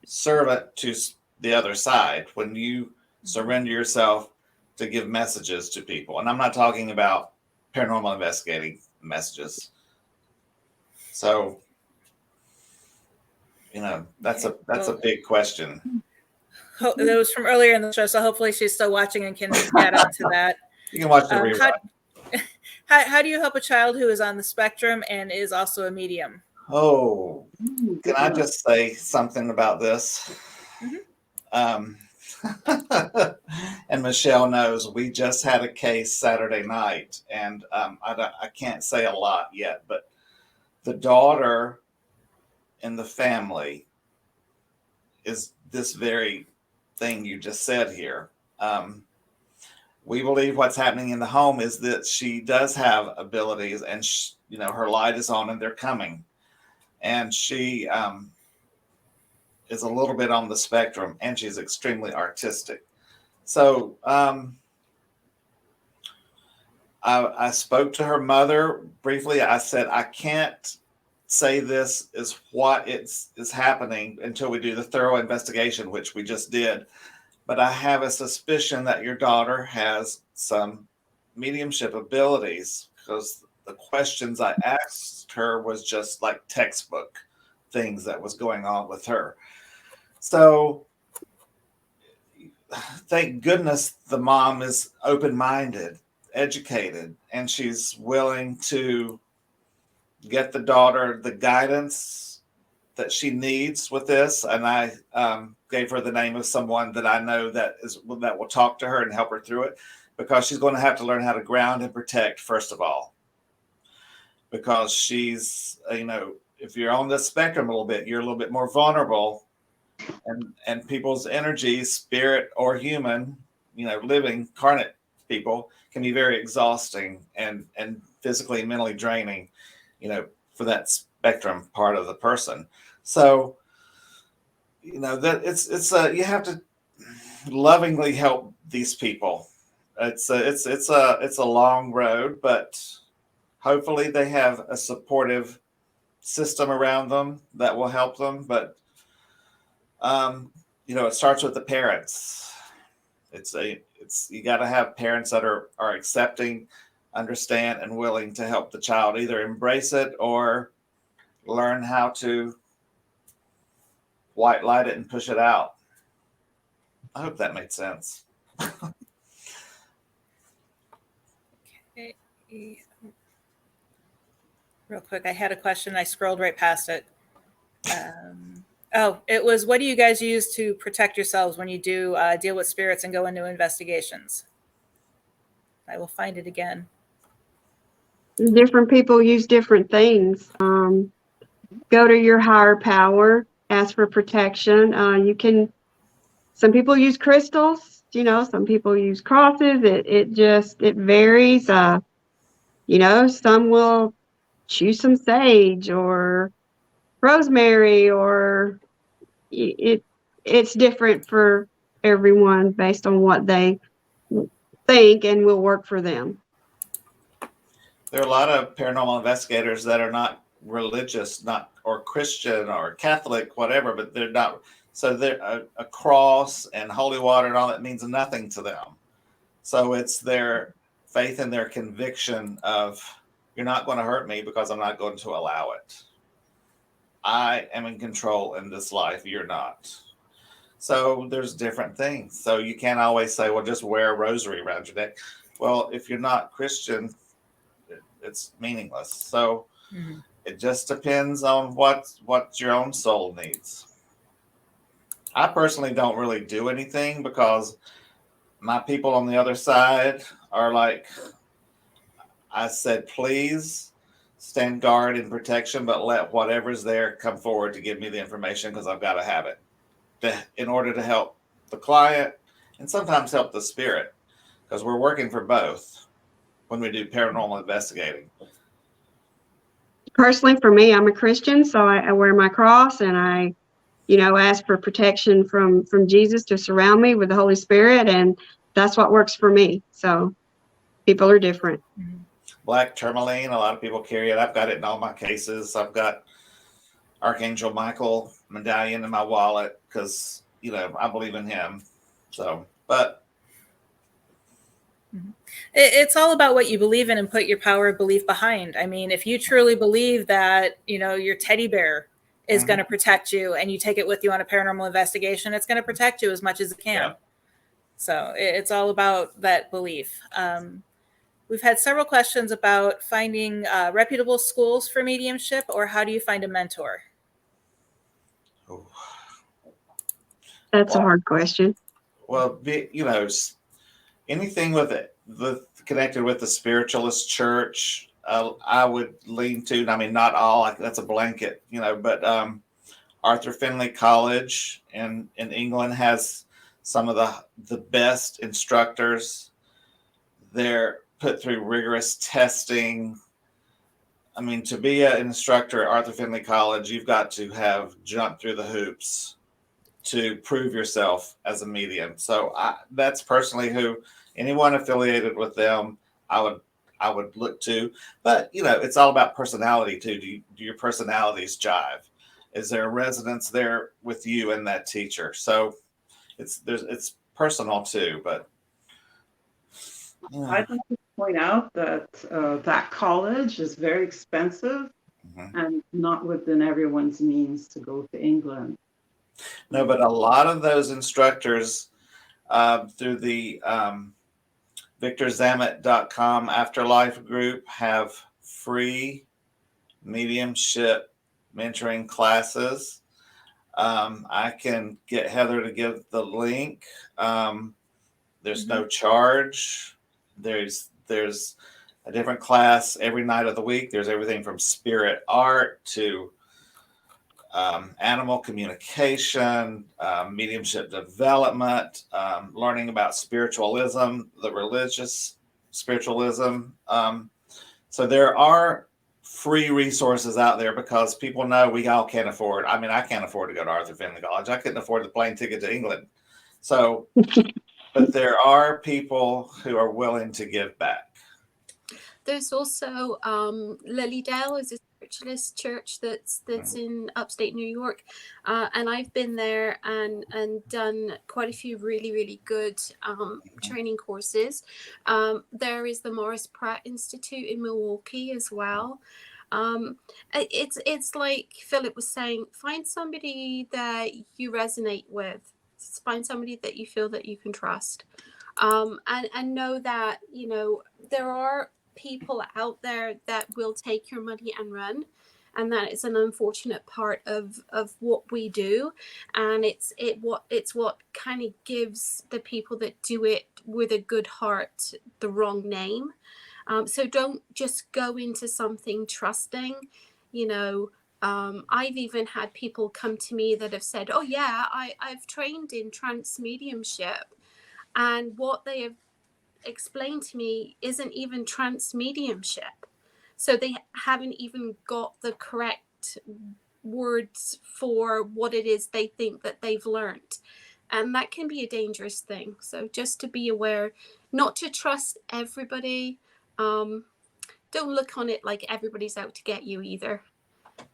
servant to the other side when you surrender yourself to give messages to people. And I'm not talking about paranormal investigating messages. So, that's a big question. That was from earlier in the show, so hopefully she's still watching and can add on to that. You can watch the rerun. How do you help a child who is on the spectrum and is also a medium? Oh, Ooh, can good I one. just say something about this? Um, and Michelle knows we just had a case Saturday night, and I can't say a lot yet, but the daughter in the family is this very thing you just said here. We believe what's happening in the home is that she does have abilities, and her light is on, and they're coming, and she is a little bit on the spectrum, and she's extremely artistic. So I spoke to her mother briefly. I said, I can't say this is what is happening until we do the thorough investigation, which we just did. But I have a suspicion that your daughter has some mediumship abilities, because the questions I asked her was just like textbook things that was going on with her. So thank goodness the mom is open-minded, educated, and she's willing to get the daughter the guidance that she needs with this. And I gave her the name of someone that I know that will talk to her and help her through it, because she's going to have to learn how to ground and protect first of all, because she's if you're on the spectrum a little bit, you're a little bit more vulnerable, and people's energies, spirit or human, living carnate people, can be very exhausting and physically and mentally draining, for that spectrum part of the person. So, that it's you have to lovingly help these people. It's a long road, but hopefully they have a supportive system around them that will help them. But it starts with the parents. You got to have parents that are accepting, understand, and willing to help the child either embrace it or learn how to white light it and push it out. I hope that made sense. Okay. Real quick, I had a question. I scrolled right past it. It was, what do you guys use to protect yourselves when you do deal with spirits and go into investigations? I will find it again. Different people use different things. Go to your higher power, ask for protection. Some people use crystals, some people use crosses. It varies. Some will choose some sage or rosemary, or it's different for everyone based on what they think and will work for them. There are a lot of paranormal investigators that are not religious, or Christian or Catholic, whatever, but they're not. So they're a cross and holy water and all that means nothing to them. So it's their faith and their conviction of, you're not going to hurt me because I'm not going to allow it. I am in control in this life. You're not. So there's different things. So you can't always say, well, just wear a rosary around your neck. Well, if you're not Christian, it's meaningless. So it just depends on what your own soul needs. I personally don't really do anything, because my people on the other side are like, I said, please stand guard and protection, but let whatever's there come forward to give me the information, because I've got to have it in order to help the client and sometimes help the spirit, because we're working for both when we do paranormal investigating. Personally, for me, I'm a Christian, so I wear my cross, and I ask for protection from Jesus to surround me with the Holy Spirit, and that's what works for me. So people are different. Black tourmaline, a lot of people carry it. I've got it in all my cases. I've got Archangel Michael medallion in my wallet, because I believe in him. So, but it's all about what you believe in and put your power of belief behind. I mean, if you truly believe that your teddy bear is going to protect you, and you take it with you on a paranormal investigation, it's going to protect you as much as it can. Yeah. So it's all about that belief. we've had several questions about finding reputable schools for mediumship, or how do you find a mentor? Oh, That's a well, hard question. well, anything with it, connected with the spiritualist church, I would lean to. I mean, not all. That's a blanket, but Arthur Findlay College in England has some of the best instructors. They're put through rigorous testing. I mean, to be an instructor at Arthur Findlay College, you've got to have jumped through the hoops to prove yourself as a medium. So that's personally who anyone affiliated with them, I would look to. But it's all about personality too. Do your personalities jive? Is there a resonance there with you and that teacher? So it's personal too. But I'd like to point out that that college is very expensive and not within everyone's means to go to England. No, but a lot of those instructors through the victorzamet.com afterlife group have free mediumship mentoring classes. I can get Heather to give the link. There's no charge. There's a different class every night of the week. There's everything from spirit art to animal communication, mediumship development, learning about spiritualism, the religious spiritualism. So there are free resources out there because people know we all can't afford. I mean, I can't afford to go to Arthur Findlay College. I couldn't afford the plane ticket to England. So, but there are people who are willing to give back. There's also Lilydale is a spiritualist church that's in upstate New York, and I've been there and done quite a few really good training courses. There is the Morris Pratt Institute in Milwaukee as well. It's like Philip was saying, find somebody that you resonate with, find somebody that you feel that you can trust, and know that there are people out there that will take your money and run, and that is an unfortunate part of what we do, and it's what kind of gives the people that do it with a good heart the wrong name. So don't just go into something trusting. I've even had people come to me that have said, oh yeah, I've trained in trance mediumship, and what they have explained to me isn't even trance mediumship. So they haven't even got the correct words for what it is they think that they've learned. And that can be a dangerous thing. So just to be aware, not to trust everybody. Don't look on it like everybody's out to get you either.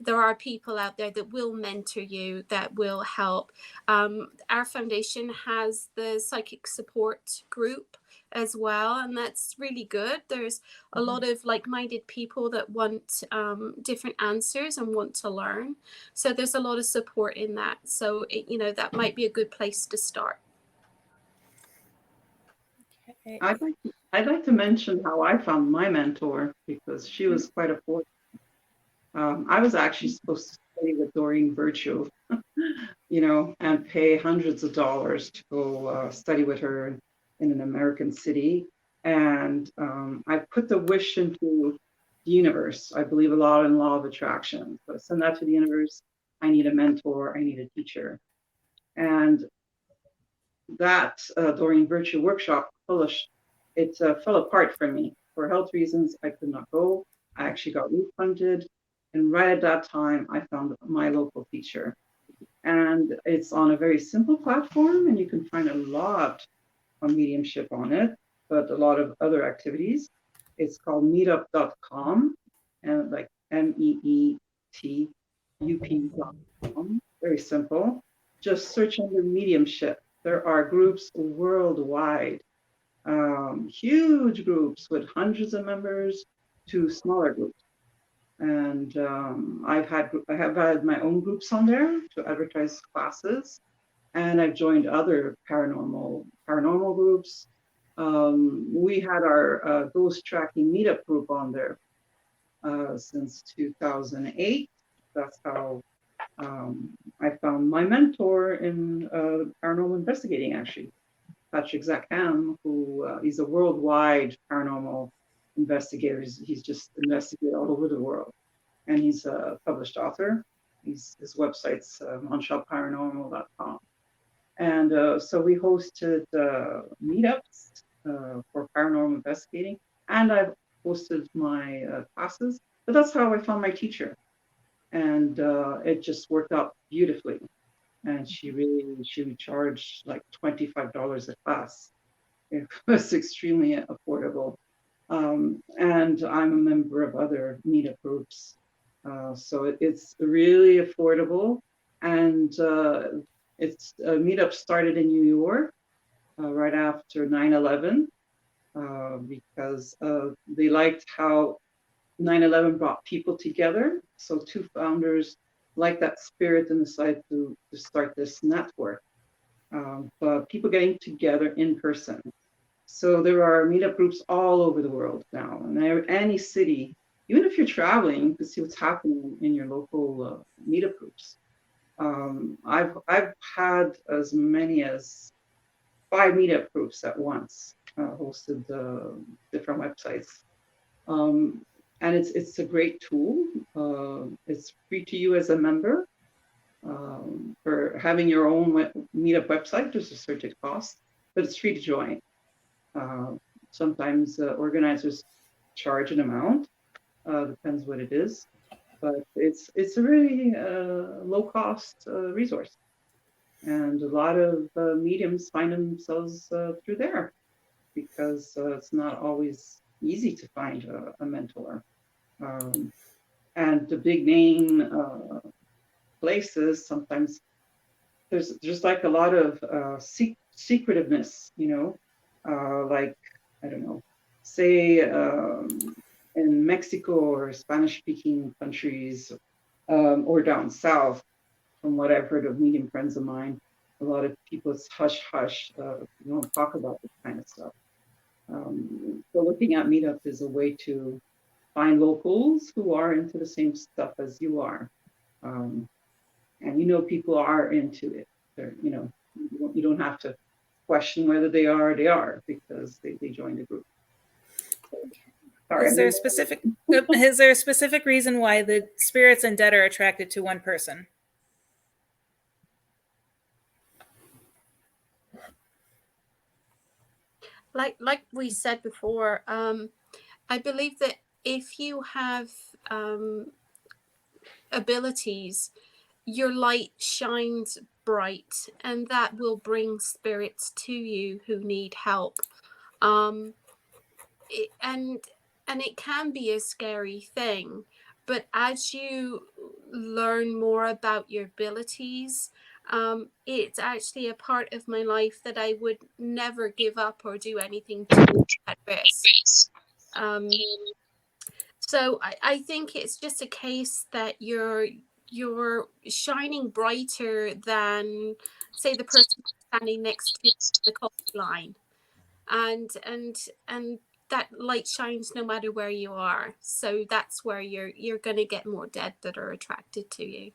There are people out there that will mentor you, that will help. Our foundation has the psychic support group as well, and that's really good. There's a lot of like-minded people that want different answers and want to learn. So there's a lot of support in that. So that might be a good place to start. Okay. I'd like to mention how I found my mentor, because she was quite a force. I was actually supposed to study with Doreen Virtue, and pay hundreds of dollars to go study with her in an American city. And I put the wish into the universe. I believe a lot in law of attraction. So I send that to the universe. I need a mentor. I need a teacher. And that Doreen Virtue workshop it fell apart for me. For health reasons, I could not go. I actually got refunded. And right at that time, I found my local teacher. And it's on a very simple platform, and you can find a lot of mediumship on it, but a lot of other activities. It's called meetup.com, and like meetup.com. Very simple. Just search under mediumship. There are groups worldwide, huge groups with hundreds of members to smaller groups. And I have had my own groups on there to advertise classes, and I've joined other paranormal groups. We had our ghost tracking meetup group on there since 2008. That's how I found my mentor in paranormal investigating, actually, Patrick Zakham, who he's a worldwide paranormal investigator. He's just investigated all over the world, and he's a published author. His website's monshellparanormal.com. And so we hosted meetups for paranormal investigating, and I've hosted my classes. But that's how I found my teacher, and it just worked out beautifully. And she would charge like $25 a class. It was extremely affordable. And I'm a member of other meetup groups. So it's really affordable. And it's meetup started in New York right after 9/11 because they liked how 9/11 brought people together. So two founders liked that spirit and decided to start this network. But people getting together in person. So there are meetup groups all over the world now, and any city, even if you're traveling, you can see what's happening in your local meetup groups. I've had as many as 5 meetup groups at once, hosted different websites, and it's a great tool. It's free to you as a member. For having your own meetup website, there's a certain cost, but it's free to join. Sometimes organizers charge an amount, depends what it is, but it's a really low cost resource. And a lot of mediums find themselves through there because it's not always easy to find a mentor. And the big name places, sometimes there's just like a lot of secretiveness, like, I don't know, say in Mexico or Spanish speaking countries or down south, from what I've heard of medium friends of mine, a lot of people, it's hush hush, don't talk about this kind of stuff. So looking at Meetup is a way to find locals who are into the same stuff as you are. And people are into it. You don't have to question whether they are because they joined the group. So, sorry, Is there a specific reason why the spirits and dead are attracted to one person? Like we said before, I believe that if you have abilities, your light shines bright, and that will bring spirits to you who need help. And it can be a scary thing, but as you learn more about your abilities, it's actually a part of my life that I would never give up or do anything to at risk. So I think it's just a case that you're shining brighter than, say, the person standing next to the coffee line, and that light shines no matter where you are. So that's where you're going to get more dead that are attracted to you.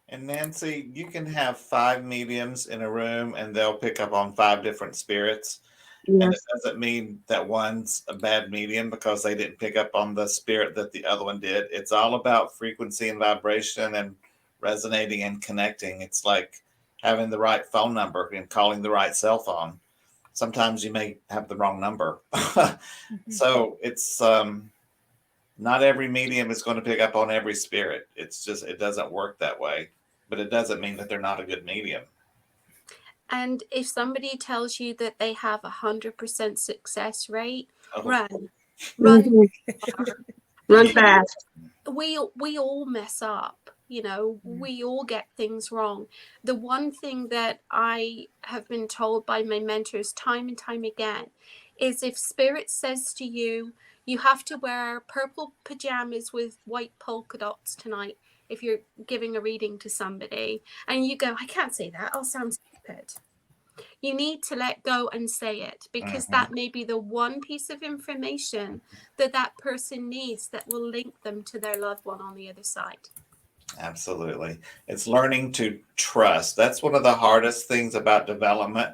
And Nancy, you can have 5 mediums in a room and they'll pick up on 5 different spirits. Yes. And it doesn't mean that one's a bad medium because they didn't pick up on the spirit that the other one did. It's all about frequency and vibration and resonating and connecting. It's like having the right phone number and calling the right cell phone. Sometimes you may have the wrong number. So it's not every medium is going to pick up on every spirit. It's just, it doesn't work that way, but it doesn't mean that they're not a good medium. And if somebody tells you that they have 100% success rate, run. Run fast. We all mess up, we all get things wrong. The one thing that I have been told by my mentors time and time again is if spirit says to you, you have to wear purple pajamas with white polka dots tonight if you're giving a reading to somebody, and you go, I can't say that, I'll sound stupid. You need to let go and say it, because that may be the one piece of information that that person needs that will link them to their loved one on the other side. Absolutely. It's learning to trust. That's one of the hardest things about development,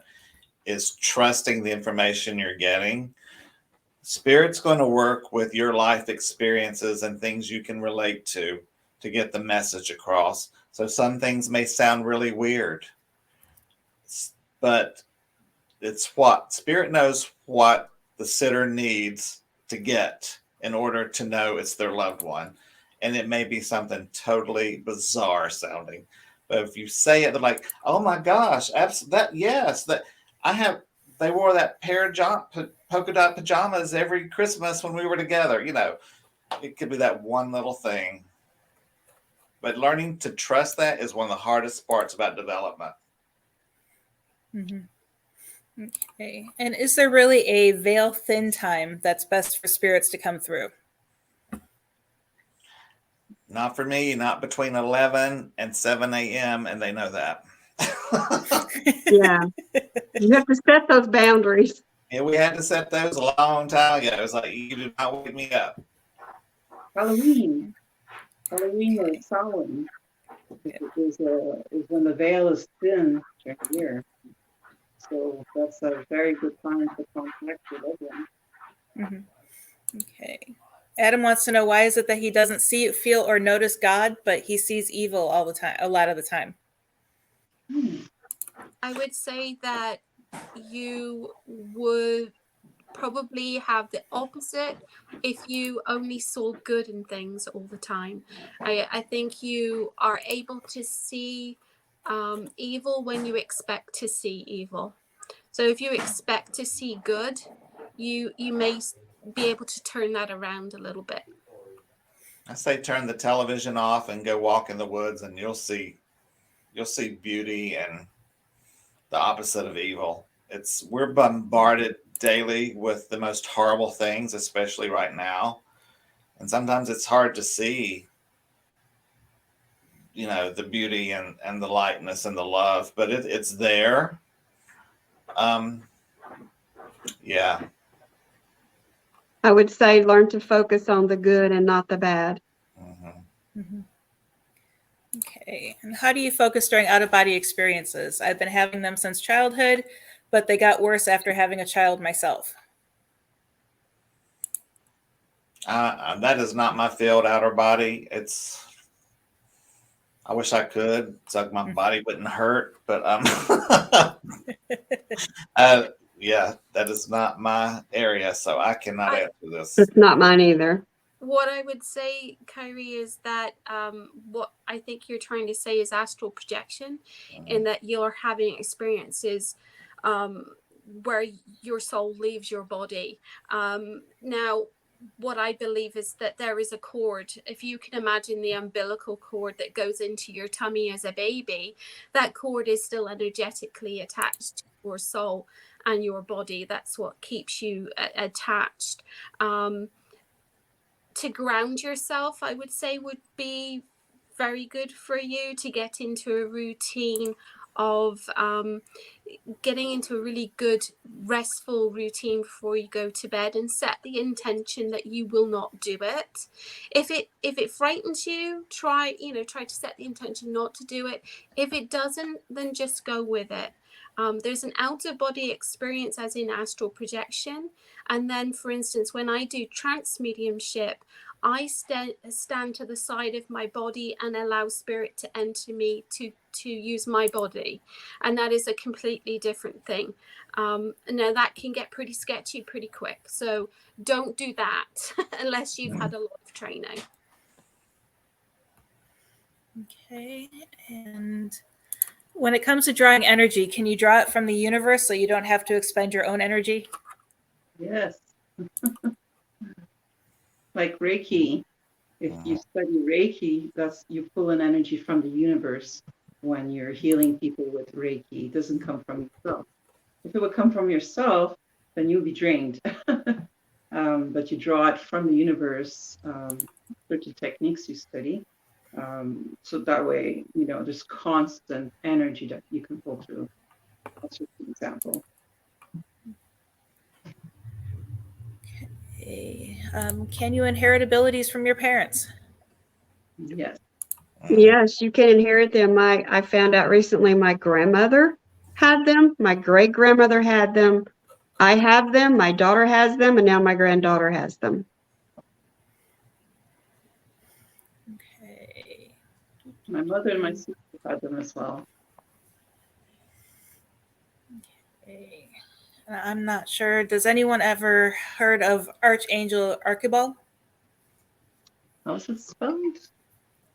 is trusting the information you're getting. Spirit's going to work with your life experiences and things you can relate to get the message across. So some things may sound really weird, but it's what Spirit knows what the sitter needs to get in order to know it's their loved one. And it may be something totally bizarre sounding, but if you say it, they're like, "Oh my gosh, that yes, that I have." They wore that pair of polka dot pajamas every Christmas when we were together. You know, it could be that one little thing. But learning to trust that is one of the hardest parts about development. Mm-hmm. Okay. And is there really a veil thin time that's best for spirits to come through? Not for me, not between 11 and 7 a.m., and they know that. Yeah. You have to set those boundaries. Yeah, we had to set those a long time ago. It was like, you do not wake me up. Halloween or Samhain is when the veil is thin during the year. So that's a very good time to contact your loved one. Mm-hmm. Okay. Adam wants to know, why is it that he doesn't see, feel, or notice God, but he sees evil all the time, a lot of the time? I would say that you would probably have the opposite if you only saw good in things all the time. I think you are able to see evil when you expect to see evil. So if you expect to see good, you may be able to turn that around a little bit. I say turn the television off and go walk in the woods, and you'll see beauty and the opposite of evil. We're bombarded daily with the most horrible things, especially right now. And sometimes it's hard to see, the beauty and the lightness and the love, but it's there. Yeah. I would say learn to focus on the good and not the bad. Mm-hmm. Mm-hmm. Okay. And how do you focus during out-of-body experiences? I've been having them since childhood, but they got worse after having a child myself. That is not my field, outer body. I wish I could, so my body wouldn't hurt, but yeah, that is not my area, so I cannot answer this. It's not mine either. What I would say, Kyrie, is that what I think you're trying to say is astral projection, in that you're having experiences where your soul leaves your body. Now, what I believe is that there is a cord. If you can imagine the umbilical cord that goes into your tummy as a baby, that cord is still energetically attached to your soul and your body. That's what keeps you attached. To ground yourself, I would say, would be very good for you, to get into a routine of getting into a really good restful routine before you go to bed, and set the intention that you will not do it. If it frightens you, try to set the intention not to do it. If it doesn't, then just go with it. There's an out-of-body experience, as in astral projection. And then, for instance, when I do trance mediumship, I stand to the side of my body and allow spirit to enter me to use my body. And that is a completely different thing. Now, that can get pretty sketchy pretty quick. So don't do that unless you've had a lot of training. Okay. And when it comes to drawing energy, can you draw it from the universe so you don't have to expend your own energy? Yes. Like Reiki. If you study Reiki, you pull an energy from the universe when you're healing people with Reiki. It doesn't come from yourself. If it would come from yourself, then you'll be drained. But you draw it from the universe, certain techniques you study. So that way, there's constant energy that you can pull through. That's just an example. Okay. Can you inherit abilities from your parents? Yes. Yes, you can inherit them. I found out recently my grandmother had them, my great grandmother had them. I have them, my daughter has them, and now my granddaughter has them. Okay. My mother and my sister had them as well. Okay. I'm not sure. Does anyone ever heard of Archangel Archibald? How is it spelled?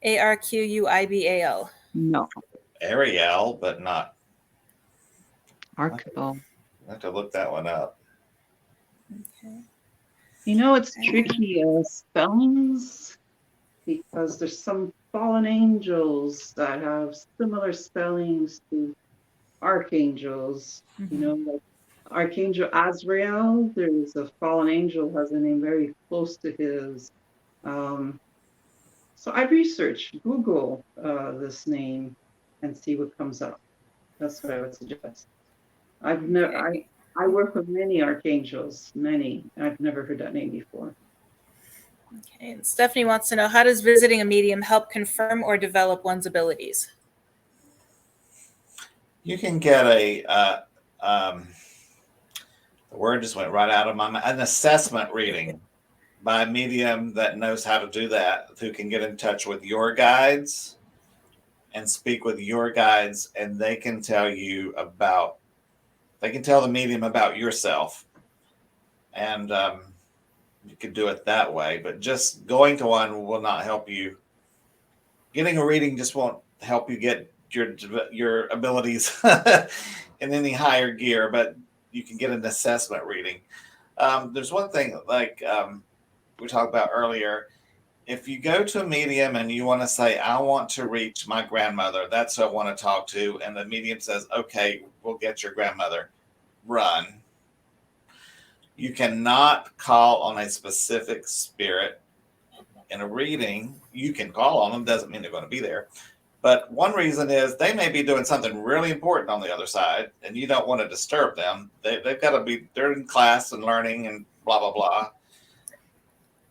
Arquibal. No. Ariel, but not. Archibald. I have to look that one up. Okay. You know, it's tricky spellings because there's some fallen angels that have similar spellings to archangels. You know, like Archangel Azrael, there's a fallen angel has a name very close to his. So I'd research, Google this name and see what comes up. That's what I would suggest. I've never, Okay. I work with many archangels, many. I've never heard that name before. Okay. And Stephanie wants to know, how does visiting a medium help confirm or develop one's abilities? You can get the word just went right out of my mouth, an assessment reading by a medium that knows how to do that, who can get in touch with your guides and speak with your guides, and they can tell the medium about yourself. And you can do it that way, but just going to one will not help you. Getting a reading just won't help you get your abilities in any higher gear, but you can get an assessment reading. There's one thing like we talked about earlier. If you go to a medium and you want to say, I want to reach my grandmother, that's who I want to talk to, and the medium says, okay, we'll get your grandmother, run. You cannot call on a specific spirit in a reading. You can call on them, doesn't mean they're going to be there. But one reason is they may be doing something really important on the other side, and you don't want to disturb them. They've got to be, they're in class and learning and blah, blah, blah.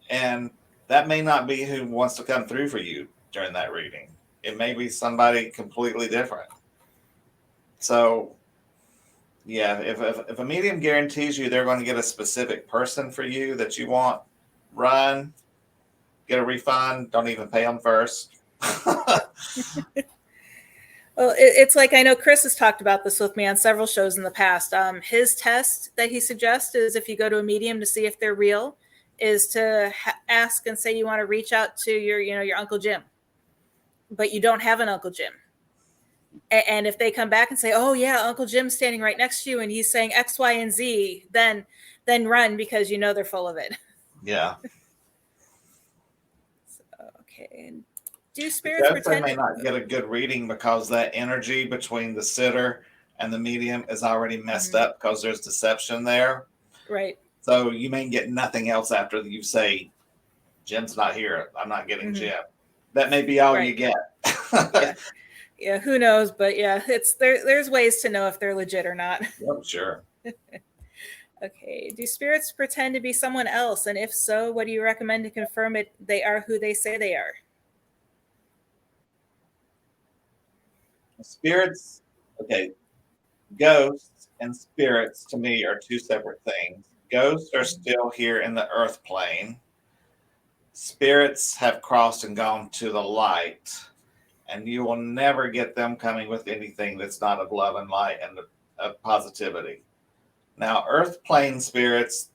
And that may not be who wants to come through for you during that reading. It may be somebody completely different. So, yeah, if a medium guarantees you they're going to get a specific person for you that you want, run, get a refund, don't even pay them first. Well, it's like, I know Chris has talked about this with me on several shows in the past. His test that he suggests is, if you go to a medium to see if they're real, is to ask and say you want to reach out to your Uncle Jim, but you don't have an Uncle Jim. And if they come back and say, oh yeah, Uncle Jim's standing right next to you and he's saying X, Y, and Z, then run, because they're full of it. Yeah. So, okay. And do spirits pretend? They may not get a good reading because that energy between the sitter and the medium is already messed up because there's deception there. Right. So you may get nothing else after you say, Jim's not here, I'm not getting Jim. That may be all you get. Yeah, who knows? But yeah, there's ways to know if they're legit or not. Yep, sure. Okay. Do spirits pretend to be someone else? And if so, what do you recommend to confirm they are who they say they are? Spirits, okay. Ghosts and spirits to me are two separate things. Ghosts are still here in the earth plane. Spirits have crossed and gone to the light, and you will never get them coming with anything that's not of love and light and of positivity. Now, earth plane spirits,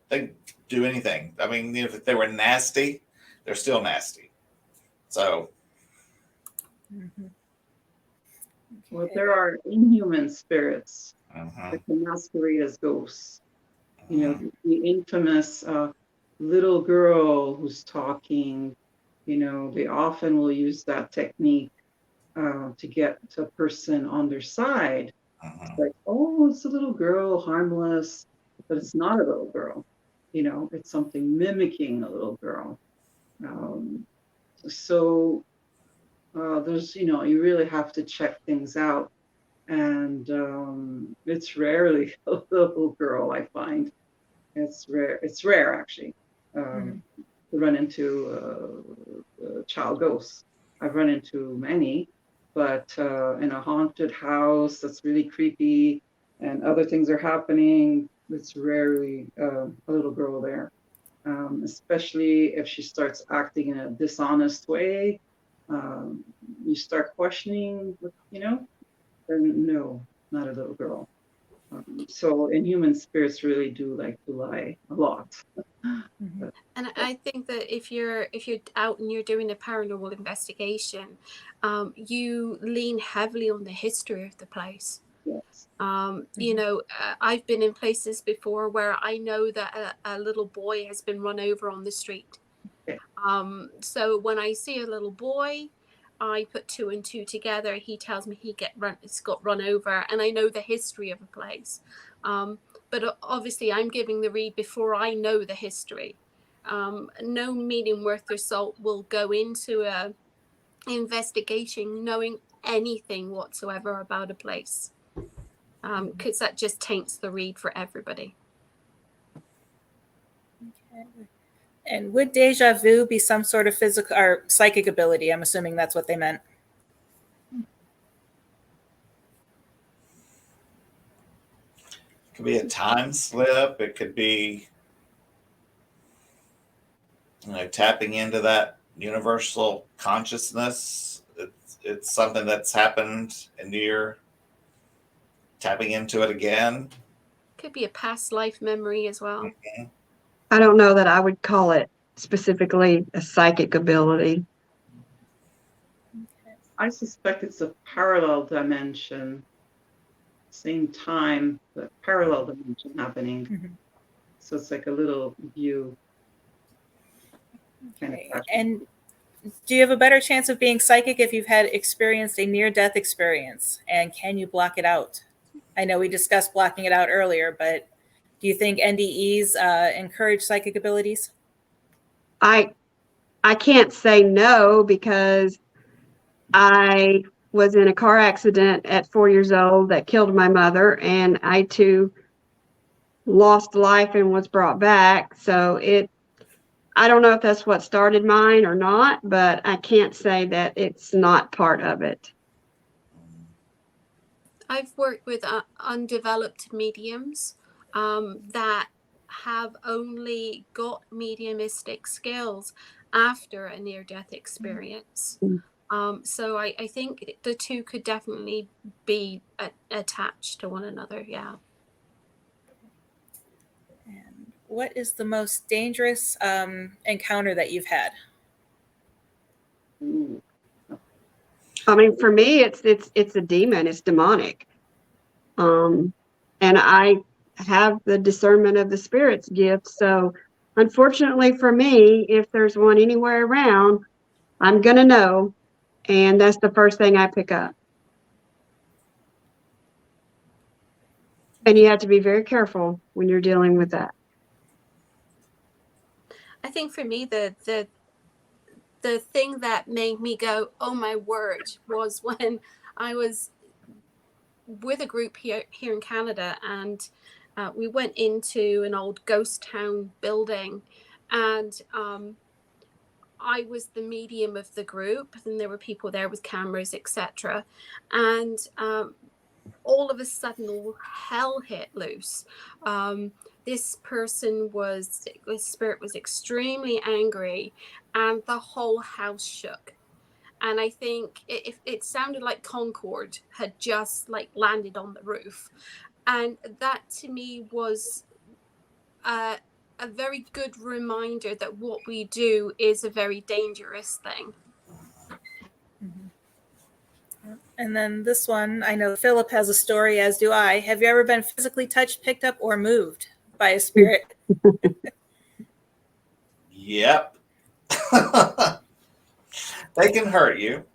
they do anything. I mean, if they were nasty, they're still nasty. So, Well, there are inhuman spirits that can masquerade as ghosts. The infamous little girl who's talking, they often will use that technique to get a person on their side. It's like, oh, it's a little girl, harmless, but it's not a little girl. It's something mimicking a little girl. So there's, you really have to check things out. And it's rarely a little girl, I find. It's rare. It's rare, actually, to run into child ghosts. I've run into many, but in a haunted house that's really creepy and other things are happening, it's rarely a little girl there. Especially if she starts acting in a dishonest way. You start questioning, then no, not a little girl. So inhuman spirits really do like to lie a lot. But And I think that if you're out and you're doing a paranormal investigation, you lean heavily on the history of the place. yes, I've been in places before where I know that a little boy has been run over on the street. okay. So when I see a little boy, I put two and two together. He tells me it's got run over, and I know the history of a place. But obviously, I'm giving the read before I know the history. No medium worth their salt will go into a investigation knowing anything whatsoever about a place, because that just taints the read for everybody. Okay. And would deja vu be some sort of physical or psychic ability? I'm assuming that's what they meant. It could be a time slip. It could be, tapping into that universal consciousness. It's something that's happened and you're tapping into it again. Could be a past life memory as well. Mm-hmm. I don't know that I would call it specifically a psychic ability. I suspect it's a parallel dimension, same time, but parallel dimension happening. So it's like a little view. Kind of Okay. And do you have a better chance of being psychic if you've experienced a near-death experience? And can you block it out? I know we discussed blocking it out earlier, but do you think NDEs encourage psychic abilities? I can't say no because I was in a car accident at 4 years old that killed my mother, and I too lost life and was brought back. So I don't know if that's what started mine or not, but I can't say that it's not part of it. I've worked with undeveloped mediums that have only got mediumistic skills after a near-death experience. So I think the two could definitely be attached to one another. Yeah. And what is the most dangerous encounter that you've had? Ooh. I mean, for me, it's a demon. It's demonic. And I have the discernment of the spirit's gift. So unfortunately for me, if there's one anywhere around, I'm going to know. And that's the first thing I pick up. And you have to be very careful when you're dealing with that. I think for me, the thing that made me go, oh my word, was when I was with a group here in Canada, and we went into an old ghost town building, and I was the medium of the group, and there were people there with cameras, etc. And all of a sudden, all hell hit loose. This spirit was extremely angry, and the whole house shook. And I think it sounded like Concorde had just landed on the roof. And that to me was a very good reminder that what we do is a very dangerous thing. And then this one, I know Philip has a story, as do I. Have you ever been physically touched, picked up, or moved by a spirit? Yep. They can hurt you.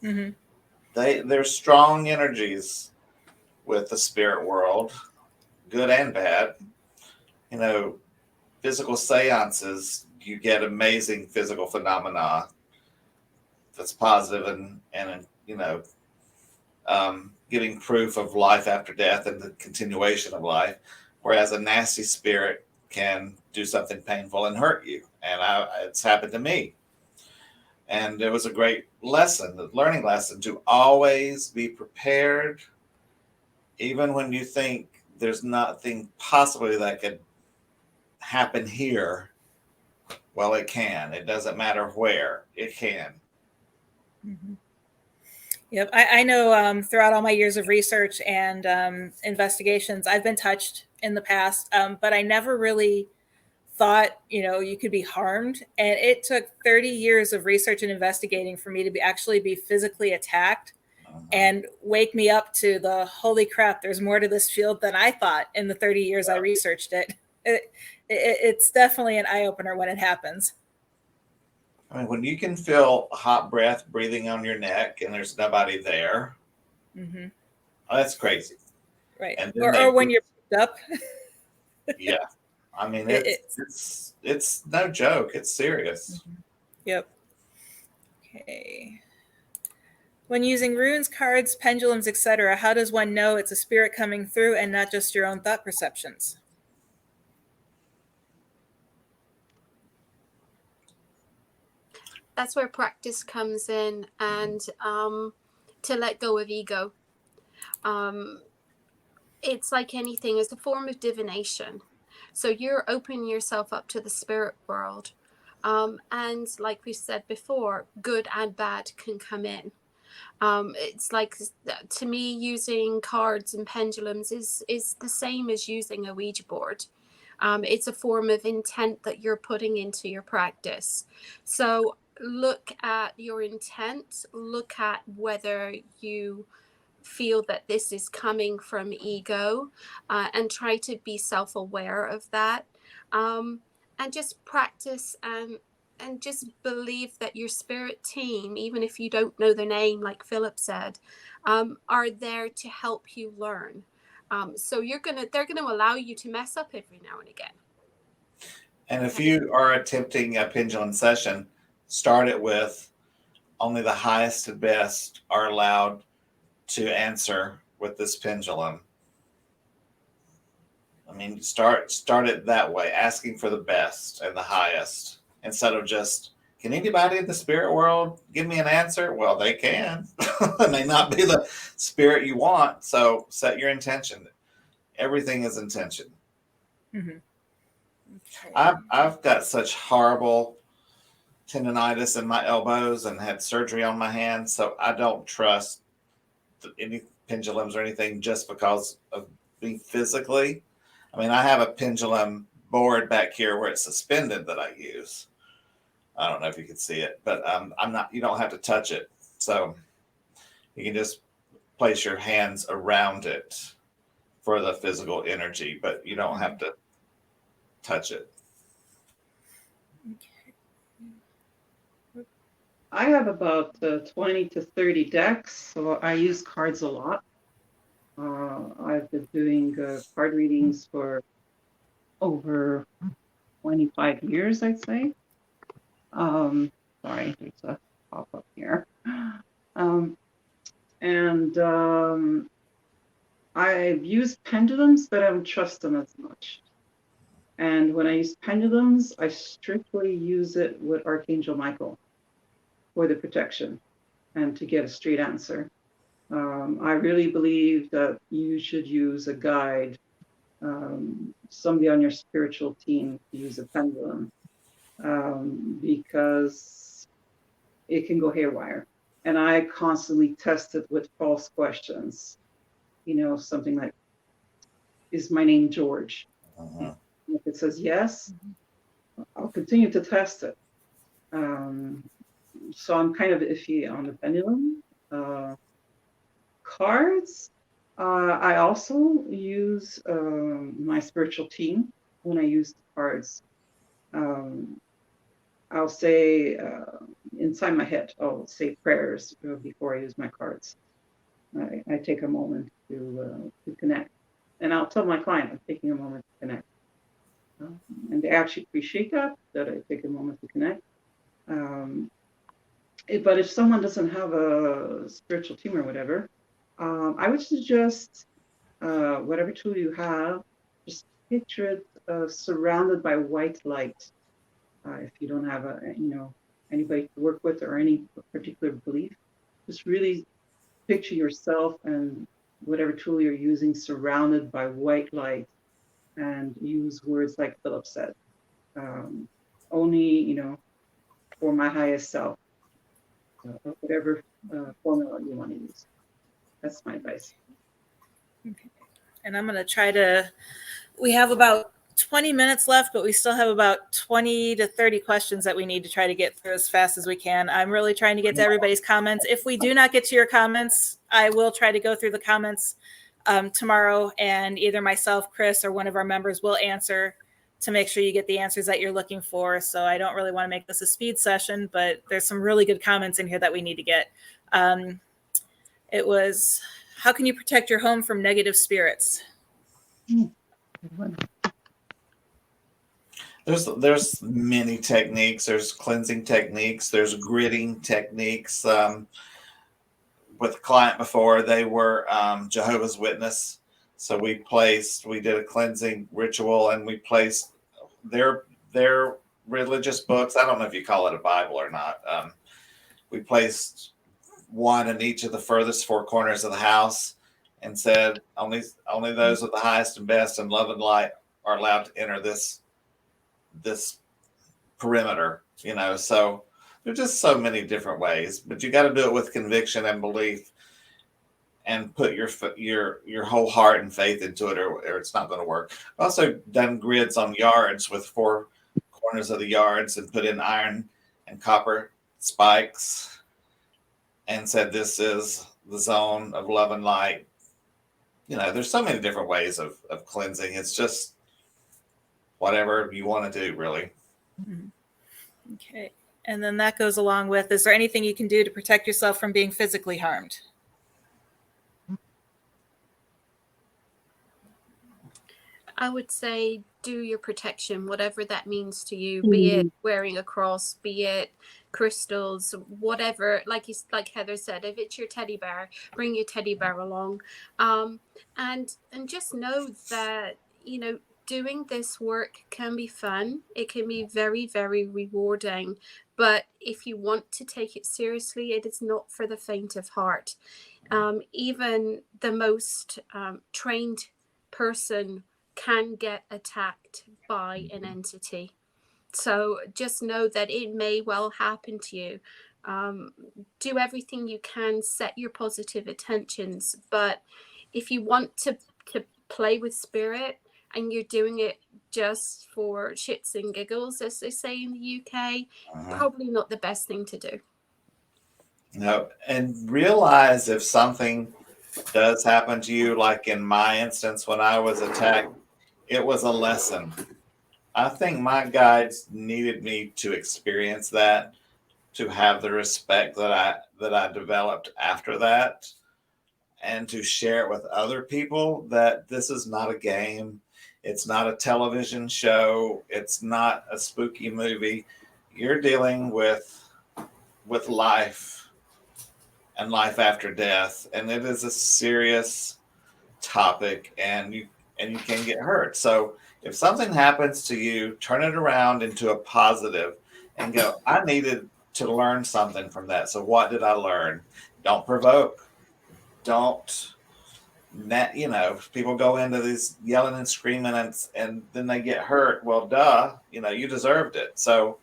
Mm-hmm. There's strong energies with the spirit world, good and bad. Physical seances, you get amazing physical phenomena. that's positive and giving proof of life after death and the continuation of life, whereas a nasty spirit can do something painful and hurt you. And it's happened to me. And it was a great lesson, the learning lesson, to always be prepared, even when you think there's nothing possibly that could happen here. Well, it can. It doesn't matter where, it can. Mm-hmm. Yep. I know throughout all my years of research and investigations, I've been touched in the past, but I never really thought, you could be harmed. And it took 30 years of research and investigating for me to actually be physically attacked and wake me up to the holy crap, there's more to this field than I thought in the 30 years I researched it. It's definitely an eye opener when it happens. I mean, when you can feel hot breath breathing on your neck and there's nobody there, Mm-hmm. oh, that's crazy. Right. And then Or when you're picked up. Yeah. I mean, it's no joke. It's serious. Mm-hmm. Yep. Okay. When using runes, cards, pendulums, etc., how does one know it's a spirit coming through and not just your own thought perceptions? That's where practice comes in, and to let go of ego. It's like anything, it's a form of divination. So you're opening yourself up to the spirit world. And like we said before, good and bad can come in. It's like, to me, using cards and pendulums is the same as using a Ouija board. It's a form of intent that you're putting into your practice. So look at your intent, look at whether you feel that this is coming from ego, and try to be self-aware of that, and just practice and just believe that your spirit team, even if you don't know their name, like Philip said, are there to help you learn. So they're gonna allow you to mess up every now and again. And if you are attempting a pendulum session, start it with only the highest and best are allowed to answer with this pendulum. I mean, start it that way, asking for the best and the highest, instead of just, can anybody in the spirit world give me an answer? Well, they can. It may not be the spirit you want. So set your intention. Everything is intention. Mm-hmm. Okay. I've got such horrible tendonitis in my elbows and had surgery on my hands, so I don't trust any pendulums or anything just because of being physically. I mean, I have a pendulum board back here where it's suspended that I use. I don't know if you can see it, but I'm not. You don't have to touch it, so you can just place your hands around it for the physical energy, but you don't have to touch it. I have about 20 to 30 decks, so I use cards a lot. I've been doing card readings for over 25 years, I'd say. Sorry, there's a pop-up here. I've used pendulums, but I don't trust them as much. And when I use pendulums, I strictly use it with Archangel Michael for the protection and to get a straight answer. I really believe that you should use a guide, somebody on your spiritual team to use a pendulum, because it can go haywire. And I constantly test it with false questions. Something like, is my name George? If it says yes, I'll continue to test it. So I'm kind of iffy on the pendulum. Cards, I also use my spiritual team when I use the cards. I'll say inside my head, I'll say prayers before I use my cards. I take a moment to connect. And I'll tell my client I'm taking a moment to connect. And they actually appreciate that I take a moment to connect. But if someone doesn't have a spiritual team or whatever, I would suggest whatever tool you have, just picture it surrounded by white light. If you don't have anybody to work with or any particular belief, just really picture yourself and whatever tool you're using surrounded by white light, and use words like Philip said. Only, for my highest self, or whatever formula you want to use. That's my advice. Okay. And I'm going to try to, we have about 20 minutes left, but we still have about 20 to 30 questions that we need to try to get through as fast as we can. I'm really trying to get to everybody's comments. If we do not get to your comments, I will try to go through the comments tomorrow, and either myself, Chris, or one of our members will answer to make sure you get the answers that you're looking for. So I don't really want to make this a speed session, but there's some really good comments in here that we need to get. It was, how can you protect your home from negative spirits? There's many techniques. There's cleansing techniques. There's gridding techniques. With a client before, they were Jehovah's Witness, so we did a cleansing ritual, and we placed their religious books. I don't know if you call it a Bible or not. We placed one in each of the furthest four corners of the house, and said only those with the highest and best and love and light are allowed to enter this perimeter. So there's just so many different ways, but you got to do it with conviction and belief, and put your whole heart and faith into it, or it's not going to work. I've also done grids on yards with four corners of the yards, and put in iron and copper spikes, and said, this is the zone of love and light. There's so many different ways of cleansing. It's just whatever you want to do, really. Okay. And then that goes along with, is there anything you can do to protect yourself from being physically harmed? I would say do your protection, whatever that means to you, be it wearing a cross, be it crystals, whatever. Like Heather said, if it's your teddy bear, bring your teddy bear along. And just know that, doing this work can be fun. It can be very, very rewarding. But if you want to take it seriously, it is not for the faint of heart. Even the most trained person can get attacked by an entity. So just know that it may well happen to you. Do everything you can, set your positive intentions. But if you want to play with spirit, and you're doing it just for shits and giggles, as they say in the UK, probably not the best thing to do. No, and realize if something does happen to you, like in my instance, when I was attacked, it was a lesson. I think my guides needed me to experience that, to have the respect that I developed after that, and to share it with other people that this is not a game. It's not a television show. It's not a spooky movie. You're dealing with life and life after death, and it is a serious topic, and you can get hurt. So if something happens to you, turn it around into a positive and go, I needed to learn something from that. So what did I learn? Don't provoke. Don't. People go into these yelling and screaming, and then they get hurt. Well, duh, you deserved it. So,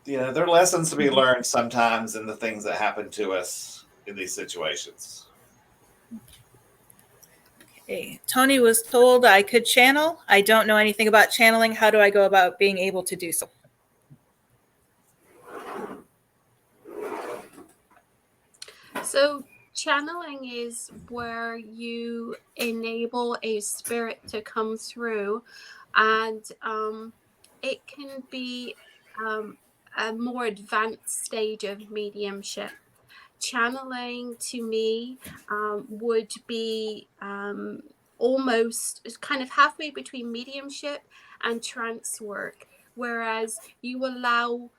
there are lessons to be learned sometimes in the things that happen to us in these situations. Okay. Tony was told I could channel. I don't know anything about channeling. How do I go about being able to do so? So channeling is where you enable a spirit to come through, and it can be a more advanced stage of mediumship. Channeling to me would be almost kind of halfway between mediumship and trance work, whereas you allow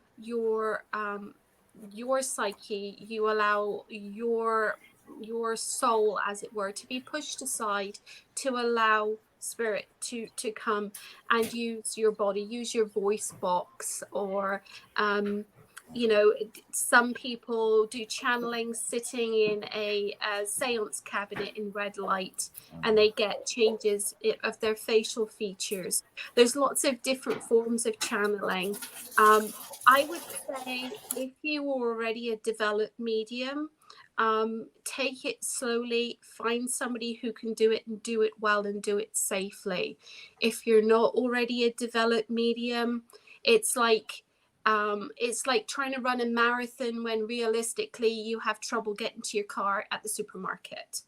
your psyche, you allow your soul, as it were, to be pushed aside to allow spirit to come and use your body, use your voice box, or you know, some people do channeling sitting in a seance cabinet in red light, and they get changes of their facial features. There's lots of different forms of channeling. I would say if you were already a developed medium, take it slowly, find somebody who can do it and do it well and do it safely. If you're not already a developed medium, it's like trying to run a marathon when realistically you have trouble getting to your car at the supermarket.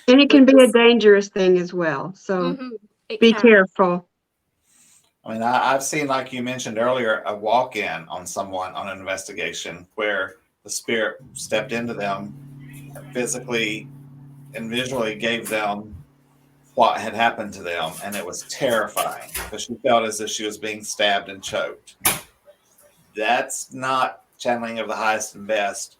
And it can be a dangerous thing as well. So be careful. I mean, I've seen, like you mentioned earlier, a walk-in on someone on an investigation where the spirit stepped into them, physically and visually gave them what had happened to them, and it was terrifying because she felt as if she was being stabbed and choked. That's not channeling of the highest and best,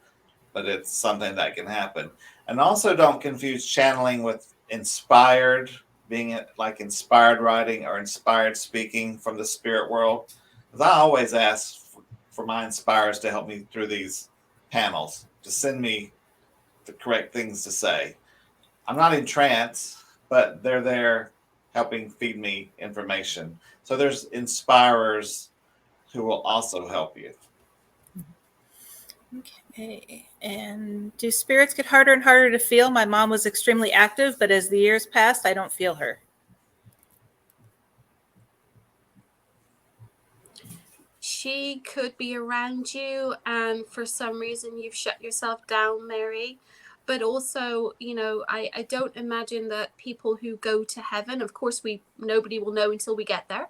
but it's something that can happen. And also, don't confuse channeling with inspired, being like inspired writing or inspired speaking from the spirit world. Because I always ask for my inspirers to help me through these panels, to send me the correct things to say. I'm not in trance, but they're there helping feed me information. So there's inspirers who will also help you. Okay. And do spirits get harder and harder to feel? My mom was extremely active, but as the years passed, I don't feel her. She could be around you, and for some reason you've shut yourself down, Mary. But also, you know, I don't imagine that people who go to heaven, of course, nobody will know until we get there,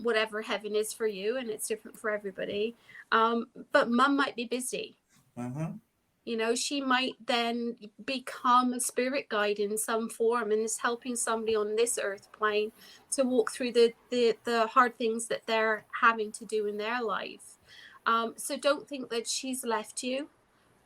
whatever heaven is for you, and it's different for everybody. But mum might be busy. Mm-hmm. You know, she might then become a spirit guide in some form and is helping somebody on this earth plane to walk through the hard things that they're having to do in their life. So don't think that she's left you.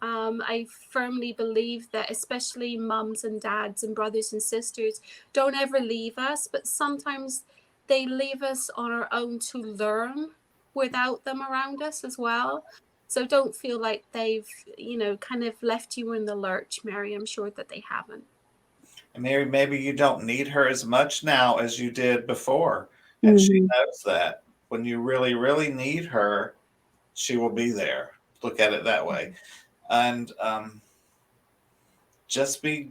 I firmly believe that especially mums and dads and brothers and sisters don't ever leave us, but sometimes they leave us on our own to learn without them around us as well. So don't feel like they've, you know, kind of left you in the lurch, Mary. I'm sure that they haven't. And Mary, maybe you don't need her as much now as you did before. And she knows that. When you really, really need her, she will be there. Look at it that way. And just be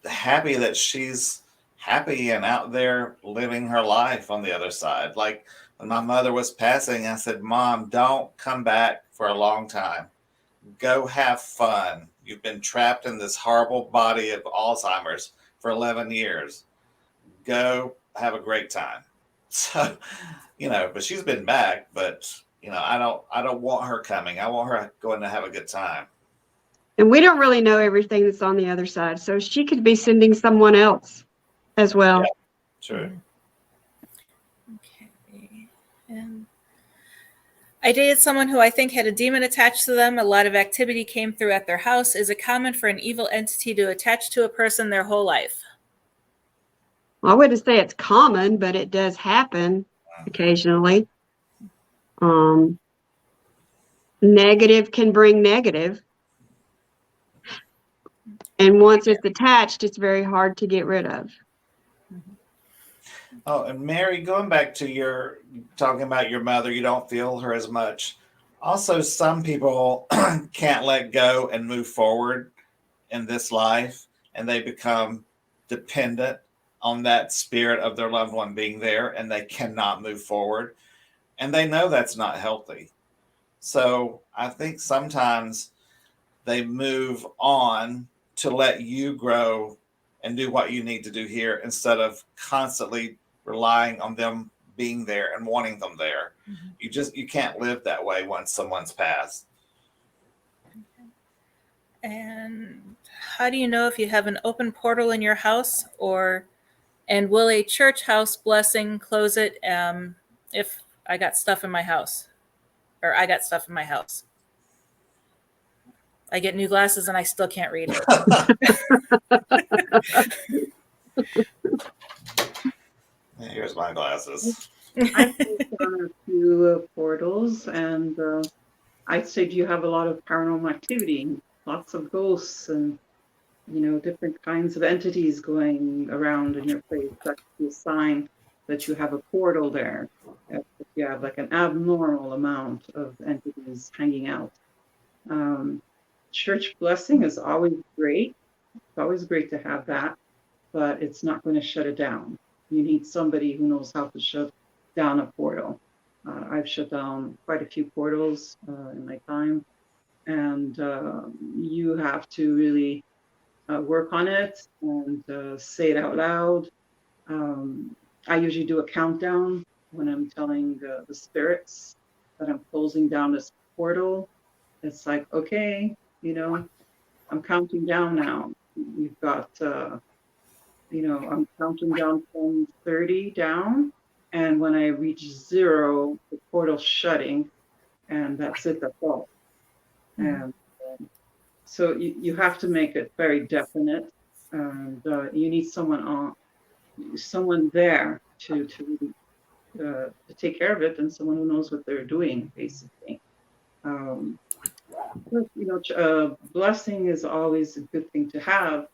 happy that she's happy and out there living her life on the other side. Like when my mother was passing, I said, Mom, don't come back for a long time. Go have fun. You've been trapped in this horrible body of Alzheimer's for 11 years. Go have a great time. So, you know, but she's been back, but you know, I don't want her coming. I want her going to have a good time. And we don't really know everything that's on the other side. So she could be sending someone else as well. Yeah, true. Okay. And I dated someone who I think had a demon attached to them. A lot of activity came through at their house. Is it common for an evil entity to attach to a person their whole life? I wouldn't say it's common, but it does happen occasionally. Negative can bring negative. And once it's attached, it's very hard to get rid of. Oh, and Mary, going back to your talking about your mother, you don't feel her as much. Also, some people can't let go and move forward in this life, and they become dependent on that spirit of their loved one being there, and they cannot move forward. And they know that's not healthy. So I think sometimes they move on to let you grow and do what you need to do here instead of constantly relying on them being there and wanting them there. Mm-hmm. You can't live that way once someone's passed. And how do you know if you have an open portal in your house, and will a church house blessing close it if I got stuff in my house? or I got stuff in my house. I get new glasses and I still can't read. Here's my glasses. I've done a few portals, and I'd say, do you have a lot of paranormal activity? Lots of ghosts and, different kinds of entities going around in your place. That could be a sign that you have a portal there. If you have like an abnormal amount of entities hanging out. Church blessing is always great. It's always great to have that, but it's not going to shut it down. You need somebody who knows how to shut down a portal. I've shut down quite a few portals in my time, and you have to really work on it and say it out loud. I usually do a countdown when I'm telling the spirits that I'm closing down this portal. It's like, okay, I'm counting down now. You've got, I'm counting down from 30 down. And when I reach 0, the portal's shutting, and that's it, that's all. And so you have to make it very definite, and you need someone there to take care of it, and someone who knows what they're doing, basically. Blessing is always a good thing to have,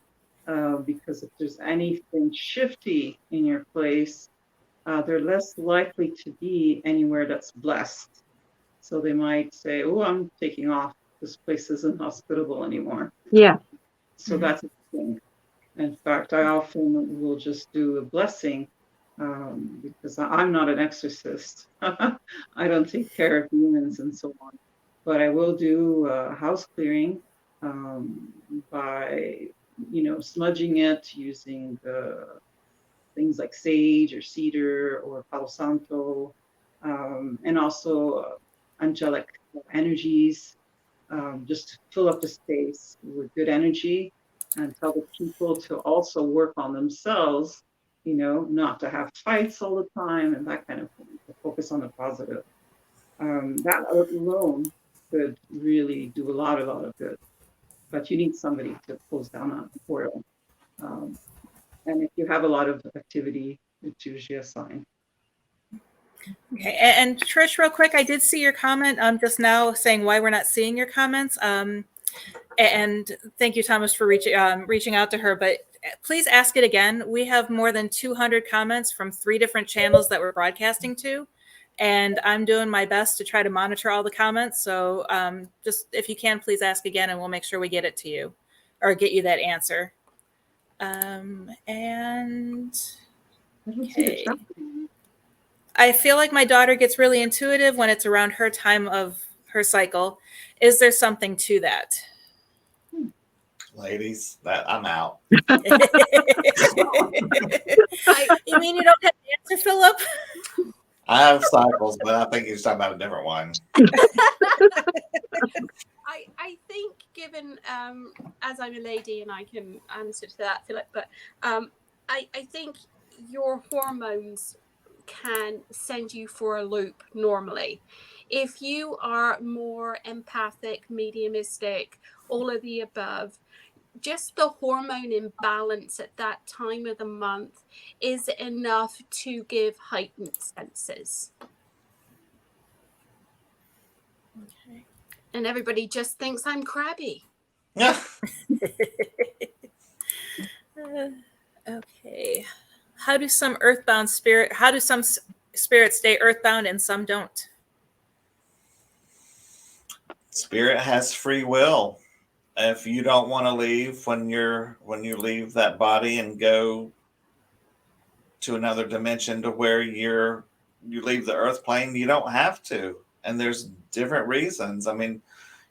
because if there's anything shifty in your place, they're less likely to be anywhere that's blessed. So they might say, oh, I'm taking off. This place isn't hospitable anymore. Yeah. So that's a thing. In fact, I often will just do a blessing, because I'm not an exorcist. I don't take care of demons and so on. But I will do house clearing by, smudging it using things like sage or cedar or Palo Santo, and also angelic energies, just to fill up the space with good energy, and tell the people to also work on themselves, not to have fights all the time and that kind of thing, to focus on the positive. That alone could really do a lot of good. But you need somebody to close down a portal. And if you have a lot of activity, it's usually a sign. Okay, and Trish, real quick, I did see your comment just now saying why we're not seeing your comments. And thank you, Thomas, for reaching out to her. But please ask it again. We have more than 200 comments from 3 different channels that we're broadcasting to. And I'm doing my best to try to monitor all the comments. So just if you can, please ask again, and we'll make sure we get it to you or get you that answer. And okay. I feel like my daughter gets really intuitive when it's around her time of her cycle. Is there something to that? Ladies, that I'm out. You mean you don't have the answer, Philip? I have cycles, but I think he's talking about a different one. I think, given as I'm a lady and I can answer to that, Philip, but I think your hormones can send you for a loop normally. If you are more empathic, mediumistic, all of the above, just the hormone imbalance at that time of the month is enough to give heightened senses. Okay. And everybody just thinks I'm crabby. Yeah. Okay. How do some spirits stay earthbound and some don't? Spirit has free will. If you don't want to leave when you leave that body and go to another dimension to where you leave the earth plane, you don't have to. And there's different reasons. I mean,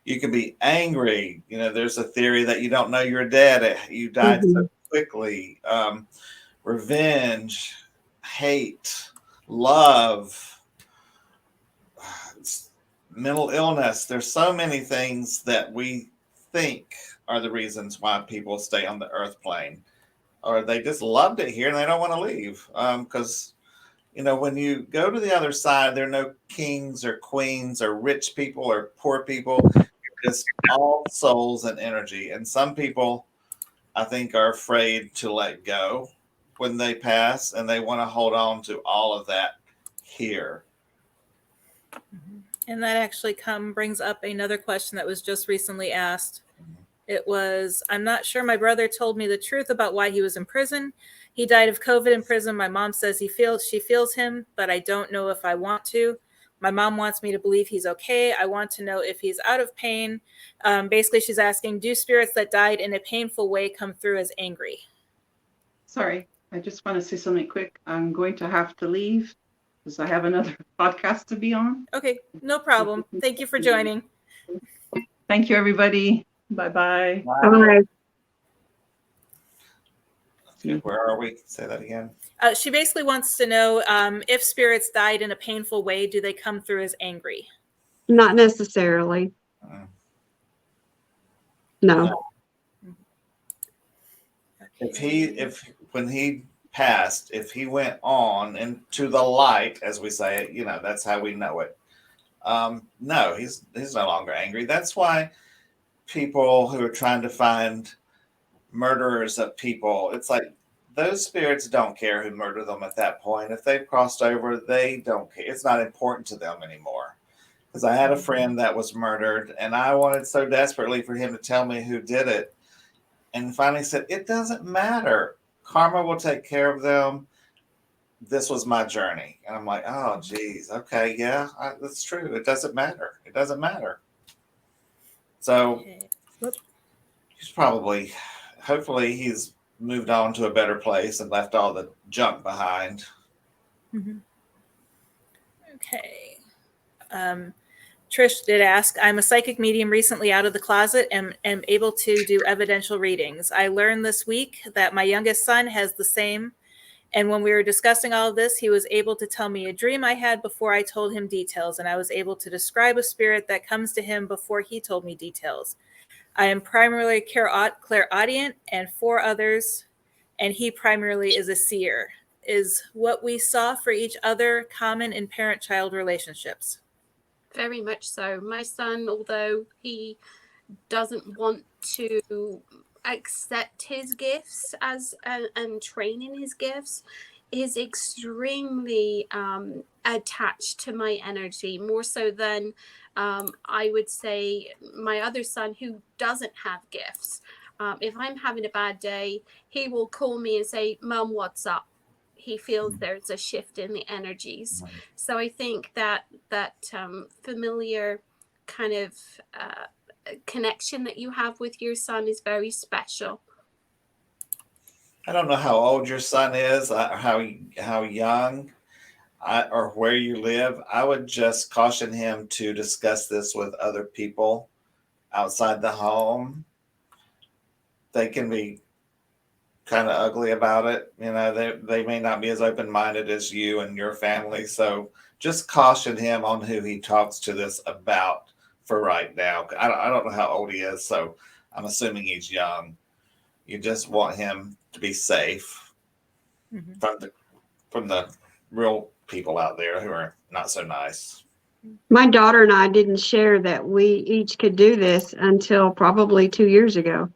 you could be angry. There's a theory that you don't know you're dead. You died so quickly. Revenge, hate, love, mental illness. There's so many things that we think are the reasons why people stay on the earth plane, or they just loved it here and they don't want to leave, because when you go to the other side, there are no kings or queens or rich people or poor people. Just all souls and energy. And some people, I think, are afraid to let go when they pass, and they want to hold on to all of that here. And that actually brings up another question that was just recently asked. It was, I'm not sure my brother told me the truth about why he was in prison. He died of COVID in prison. My mom says she feels him, but I don't know if I want to. My mom wants me to believe he's okay. I want to know if he's out of pain. Basically, she's asking, do spirits that died in a painful way come through as angry? Sorry, I just want to say something quick. I'm going to have to leave because I have another podcast to be on. Okay, no problem. Thank you for joining. Thank you, everybody. Bye-bye. All right. Where are we? Say that again. She basically wants to know if spirits died in a painful way, do they come through as angry? Not necessarily. No. When he passed, if he went on into the light, as we say it, that's how we know it. No, he's no longer angry. That's why people who are trying to find murderers of people, it's like those spirits don't care who murdered them at that point. If they've crossed over, they don't care. It's not important to them anymore. Because I had a friend that was murdered, and I wanted so desperately for him to tell me who did it. And finally said, it doesn't matter. Karma will take care of them. This was my journey. And I'm like, oh, geez. Okay, yeah, that's true. It doesn't matter. It doesn't matter. So he's hopefully he's moved on to a better place and left all the junk behind. Mm-hmm. Okay. Trish did ask, I'm a psychic medium recently out of the closet and am able to do evidential readings. I learned this week that my youngest son has the same. And when we were discussing all of this, he was able to tell me a dream I had before I told him details. And I was able to describe a spirit that comes to him before he told me details. I am primarily clairaudient and 4 others, and he primarily is a seer. Is what we saw for each other common in parent-child relationships? Very much so. My son, although he doesn't want to accept his gifts and train in his gifts, is extremely attached to my energy, more so than I would say my other son who doesn't have gifts. If I'm having a bad day, he will call me and say, Mom, what's up? He feels there's a shift in the energies. So I think that familiar kind of connection that you have with your son is very special. I don't know how old your son is, how young, or where you live. I would just caution him to discuss this with other people outside the home. They can be kind of ugly about it. They may not be as open-minded as you and your family. So just caution him on who he talks to this about for right now. I don't know how old he is, so I'm assuming he's young. You just want him to be safe from the real people out there who are not so nice. My daughter and I didn't share that we each could do this until probably 2 years ago.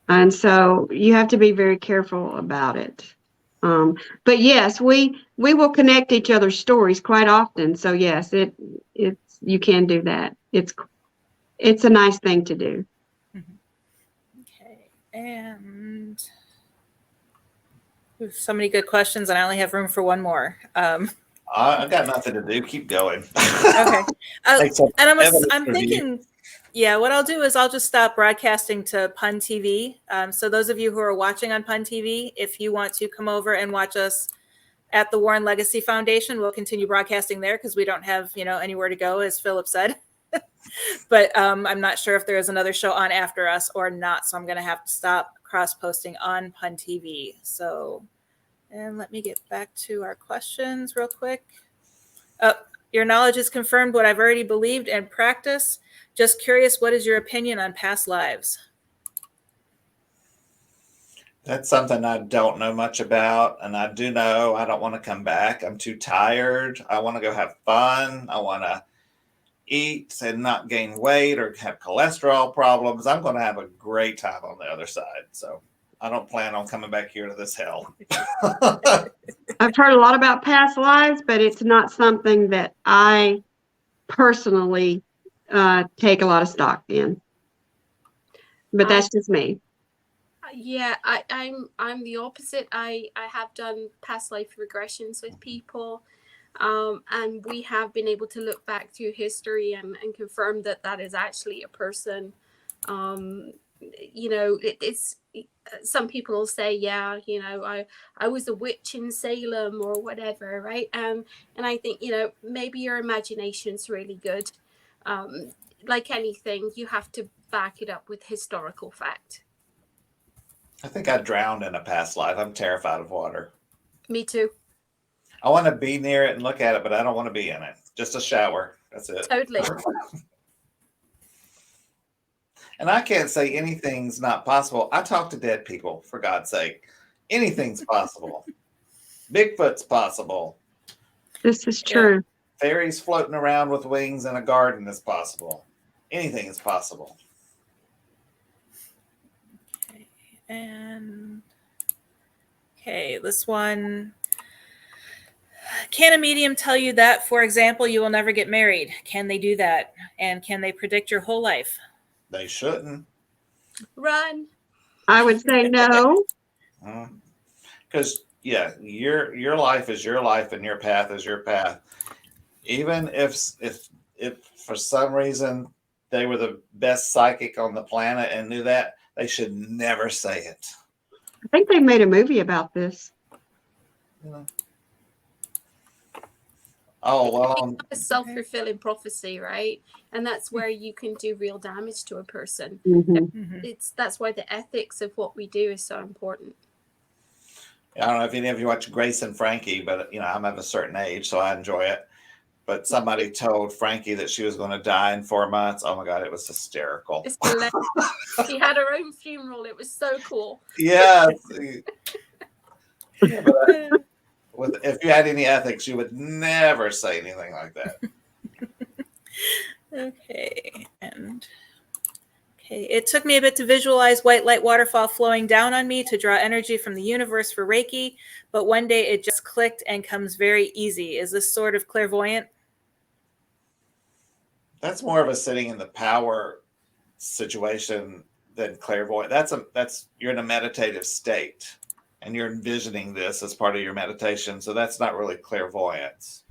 And so you have to be very careful about it. But yes, we will connect each other's stories quite often. So yes, it's you can do that. It's a nice thing to do. Okay, and so many good questions, and I only have room for one more. I got nothing to do. Keep going. Okay, and I'm review. thinking. Yeah, what I'll do is I'll just stop broadcasting to Pun TV. So those of you who are watching on Pun TV, if you want to come over and watch us at the Warren Legacy Foundation, we'll continue broadcasting there because we don't have, anywhere to go, as Philip said. But I'm not sure if there is another show on after us or not. So I'm going to have to stop cross-posting on Pun TV. So, and let me get back to our questions real quick. Your knowledge has confirmed what I've already believed and practiced. Just curious, what is your opinion on past lives? That's something I don't know much about. And I do know I don't want to come back. I'm too tired. I want to go have fun. I want to eat and not gain weight or have cholesterol problems. I'm going to have a great time on the other side. So I don't plan on coming back here to this hell. I've heard a lot about past lives, but it's not something that I personally take a lot of stock in. But that's just me. Yeah, I'm the opposite. I have done past life regressions with people, and we have been able to look back through history and confirm that that is actually a person. You know, it's some people will say, yeah, you know, I was a witch in Salem or whatever, right? And I think, you know, maybe your imagination's really good. Like anything, you have to back it up with historical fact. I think I drowned in a past life. I'm terrified of water. Me too. I want to be near it and look at it, but I don't want to be in it. Just a shower. That's it. Totally. And I can't say anything's not possible. I talk to dead people, for God's sake. Anything's possible. Bigfoot's possible. This is true. Fairies floating around with wings in a garden is possible. Anything is possible. Okay. And okay, this one. Can a medium tell you that, for example, you will never get married? Can they do that? And can they predict your whole life? They shouldn't. Run. I would say no. Because your life is your life and your path is your path. Even if for some reason they were the best psychic on the planet and knew that, they should never say it. I think they made a movie about this. You know? Oh, well, A self-fulfilling prophecy, right? And that's where you can do real damage to a person. That's why the ethics of what we do is so important. I don't know if any of you watch Grace and Frankie, but I'm of a certain age, so I enjoy it. But somebody told Frankie that she was going to die in 4 months. Oh my God, it was hysterical. It's hilarious. She had her own funeral. It was so cool. Yeah. But if you had any ethics, you would never say anything like that. Okay. It took me a bit to visualize white light waterfall flowing down on me to draw energy from the universe for Reiki, but one day it just clicked and comes very easy. Is this sort of clairvoyant? That's more of a sitting in the power situation than clairvoyant. That's you're in a meditative state and you're envisioning this as part of your meditation. So that's not really clairvoyance.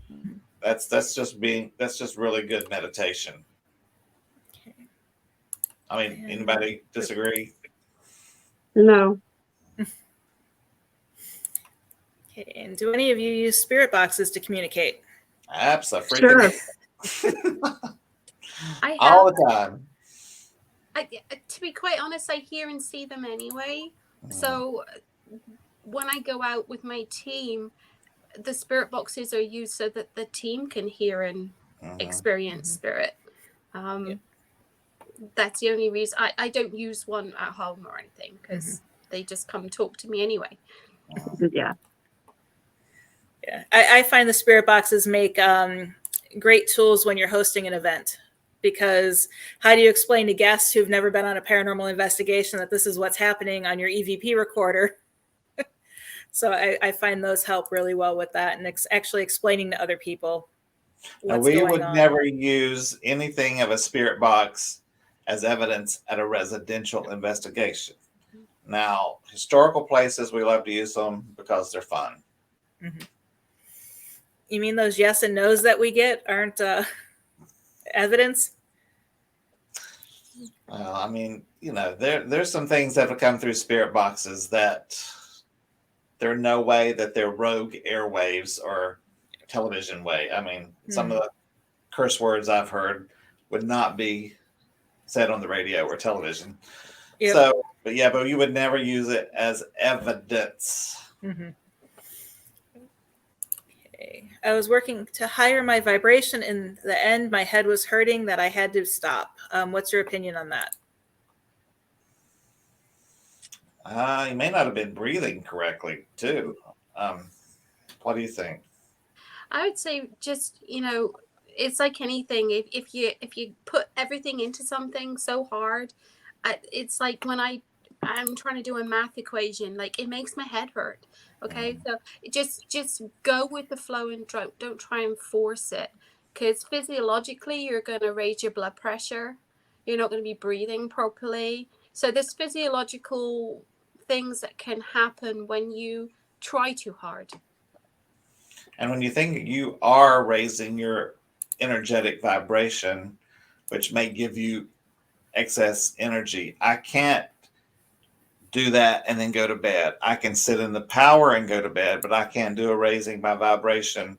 That's just really good meditation. Okay. I mean, anybody disagree? No. Okay. And do any of you use spirit boxes to communicate? Absolutely. Sure. All the time. To be quite honest, I hear and see them anyway. So when I go out with my team, the spirit boxes are used so that the team can hear and experience spirit. That's the only reason. I don't use one at home or anything because they just come talk to me anyway. Yeah. Yeah. I find the spirit boxes make great tools when you're hosting an event, because how do you explain to guests who've never been on a paranormal investigation that this is what's happening on your EVP recorder? So I find those help really well with that, and actually explaining to other people what's we going would on. never use anything of a spirit box as evidence at a residential investigation. Now, historical places, we love to use them because they're fun. You mean those yes and no's that we get aren't evidence? Well, I mean, there's some things that have come through spirit boxes that there's no way that they're rogue airwaves or television way. I mean, some of the curse words I've heard would not be said on the radio or television. Yep. So, but you would never use it as evidence. Okay. I was working to higher my vibration. In the end, my head was hurting that I had to stop. What's your opinion on that? You may not have been breathing correctly too. What do you think? I would say just, it's like anything. If you put everything into something so hard, it's like when I'm trying to do a math equation, like it makes my head hurt. Okay, so just go with the flow and don't try and force it, because physiologically you're going to raise your blood pressure. You're not going to be breathing properly. So there's physiological things that can happen when you try too hard. And when you think you are raising your energetic vibration, which may give you excess energy, I can't do that and then go to bed. I can sit in the power and go to bed, but I can't do a raising my vibration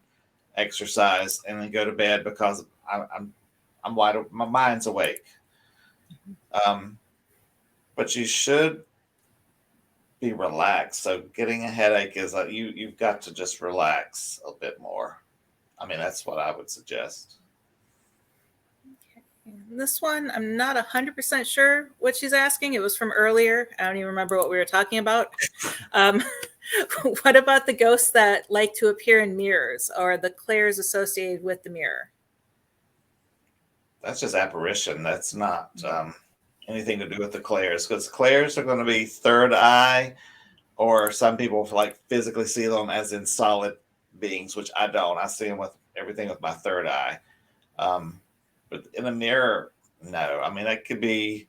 exercise and then go to bed because I'm wide. My mind's awake. But you should be relaxed. So getting a headache is you've got to just relax a bit more. I mean, that's what I would suggest. This one, I'm not 100% sure what she's asking. It was from earlier. I don't even remember what we were talking about. What about the ghosts that like to appear in mirrors or the clairs associated with the mirror? That's just apparition. That's not anything to do with the clairs, because clairs are going to be third eye, or some people like physically see them as in solid beings, which I don't. I see them with everything with my third eye. But in a mirror, no. I mean, that could be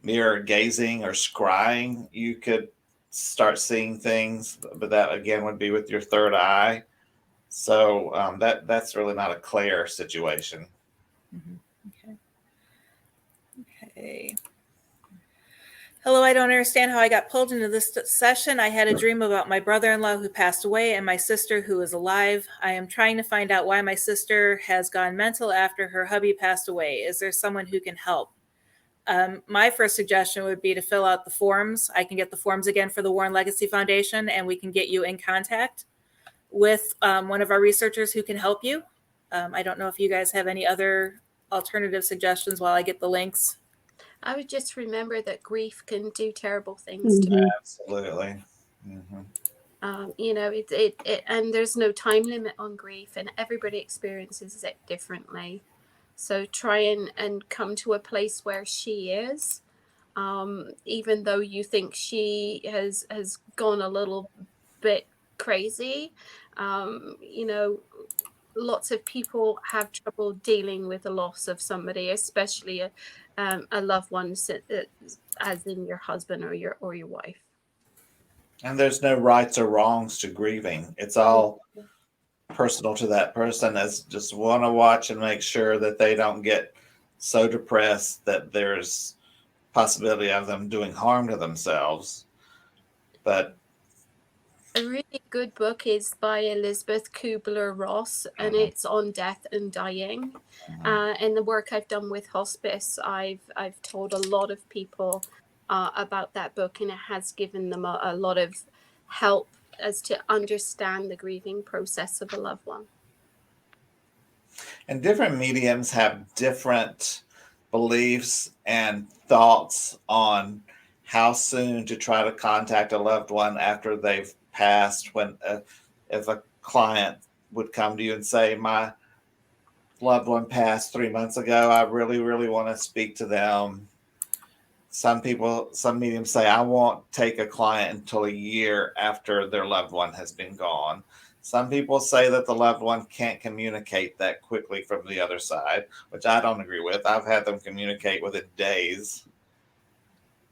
mirror gazing or scrying. You could start seeing things, but that again would be with your third eye. So that's really not a clair situation. Okay. Okay. Hello, I don't understand how I got pulled into this session. I had a dream about my brother-in-law who passed away and my sister who is alive. I am trying to find out why my sister has gone mental after her hubby passed away. Is there someone who can help? My first suggestion would be to fill out the forms. I can get the forms again for the Warren Legacy Foundation, and we can get you in contact with one of our researchers who can help you. I don't know if you guys have any other alternative suggestions while I get the links. I would just remember that grief can do terrible things to Mhm. Absolutely. Mm-hmm. and there's no time limit on grief, and everybody experiences it differently. So try and come to a place where she is, even though you think she has gone a little bit crazy. Lots of people have trouble dealing with the loss of somebody, especially a loved one, as in your husband or your wife. And there's no rights or wrongs to grieving. It's all personal to that person. As just want to watch and make sure that they don't get so depressed that there's possibility of them doing harm to themselves. But A really good book is by Elizabeth Kubler-Ross, and it's on death and dying. In the work I've done with hospice, I've told a lot of people about that book, and it has given them a lot of help as to understand the grieving process of a loved one. and different mediums have different beliefs and thoughts on how soon to try to contact a loved one after they've passed. When if a client would come to you and say, my loved one passed 3 months ago, I really, really want to speak to them. Some mediums say, I won't take a client until a year after their loved one has been gone. Some people say that the loved one can't communicate that quickly from the other side, which I don't agree with. I've had them communicate within days,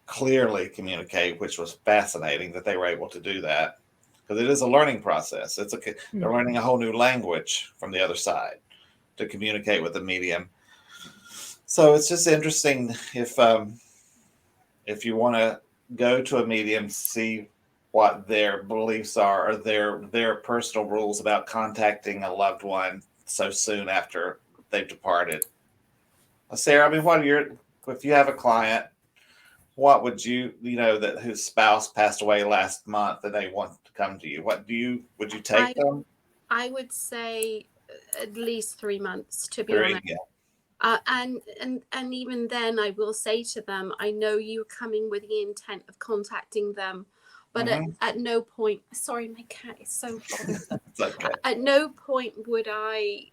clearly communicate, which was fascinating that they were able to do that, because it is a learning process. They're learning a whole new language from the other side to communicate with the medium. So it's just interesting if you want to go to a medium, see what their beliefs are or their personal rules about contacting a loved one so soon after they've departed. Sarah, I mean, if you have a client, what would that whose spouse passed away last month and they want to come to you, would you take them? I would say at least 3 months, to be 3, honest. yeah. And even then, I will say to them, I know you're coming with the intent of contacting them, but at no point, sorry, my cat is so bothersome. It's okay. At no point would I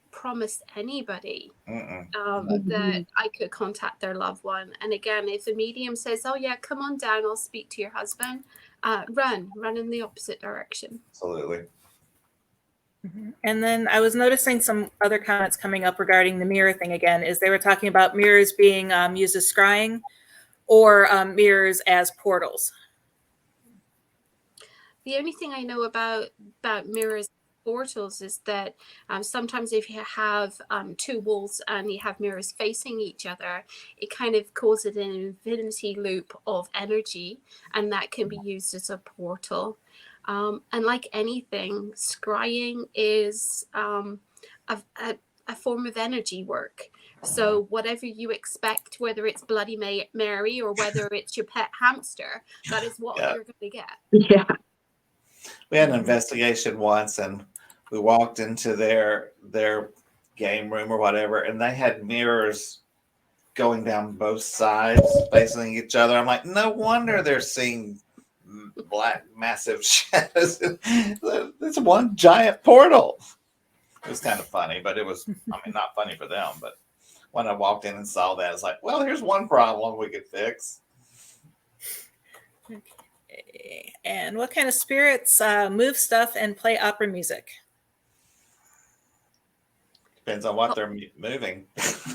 promise anybody that I could contact their loved one. And again, if the medium says, "Oh yeah, come on down, I'll speak to your husband," run in the opposite direction. Absolutely. And then I was noticing some other comments coming up regarding the mirror thing again, is they were talking about mirrors being used as scrying or mirrors as portals. The only thing I know about mirrors portals is that sometimes if you have two walls and you have mirrors facing each other, it kind of causes an infinity loop of energy, and that can be used as a portal. And like anything, scrying is a form of energy work. So whatever you expect, whether it's Bloody Mary or whether it's your pet hamster, that is what you're going to get. Yeah. We had an investigation once, and we walked into their game room or whatever, and they had mirrors going down both sides facing each other. I'm like, no wonder they're seeing black massive shadows. It's one giant portal. It was kind of funny, but it was, I mean, not funny for them, but when I walked in and saw that, it's like, well, here's one problem we could fix. Okay. And what kind of spirits move stuff and play opera music? Depends on what they're moving.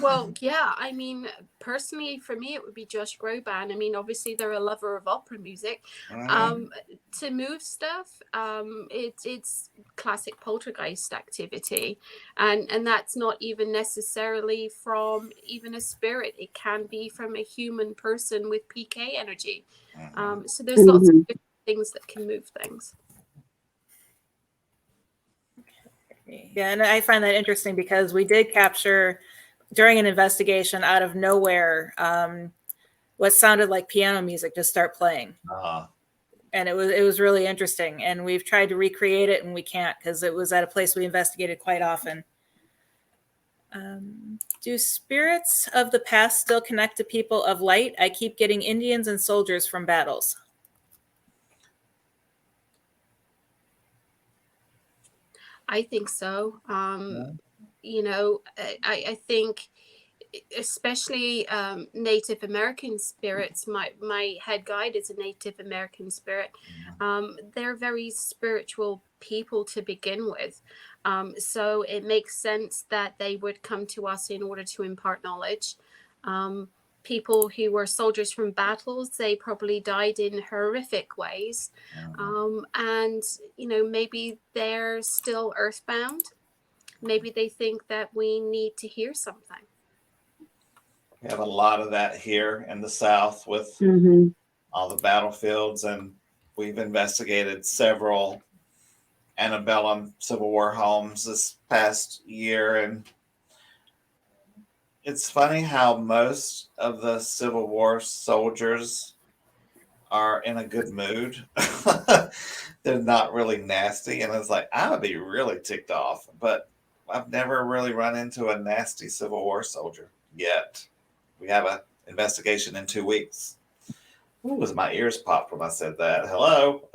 Well, yeah, I mean, personally, for me, it would be Josh Groban. I mean, obviously, they're a lover of opera music. To move stuff, it's classic poltergeist activity, and that's not even necessarily from even a spirit. It can be from a human person with PK energy. So there's lots of different things that can move things. Yeah, and I find that interesting because we did capture during an investigation out of nowhere what sounded like piano music just start playing. And it was really interesting. And we've tried to recreate it and we can't because it was at a place we investigated quite often. Do spirits of the past still connect to people of light? I keep getting Indians and soldiers from battles. I think so. You know, I think especially Native American spirits. My head guide is a Native American spirit. They're very spiritual people to begin with. So it makes sense that they would come to us in order to impart knowledge. People who were soldiers from battles, they probably died in horrific ways. And, you know, maybe they're still earthbound. Maybe they think that we need to hear something. We have a lot of that here in the South with all the battlefields, and we've investigated several antebellum Civil War homes this past year, and it's funny how most of the Civil War soldiers are in a good mood. They're not really nasty, and it's like, I would be really ticked off, but I've never really run into a nasty Civil War soldier yet. We have an investigation in 2 weeks. Ooh, was my ears popped when I said that. Hello.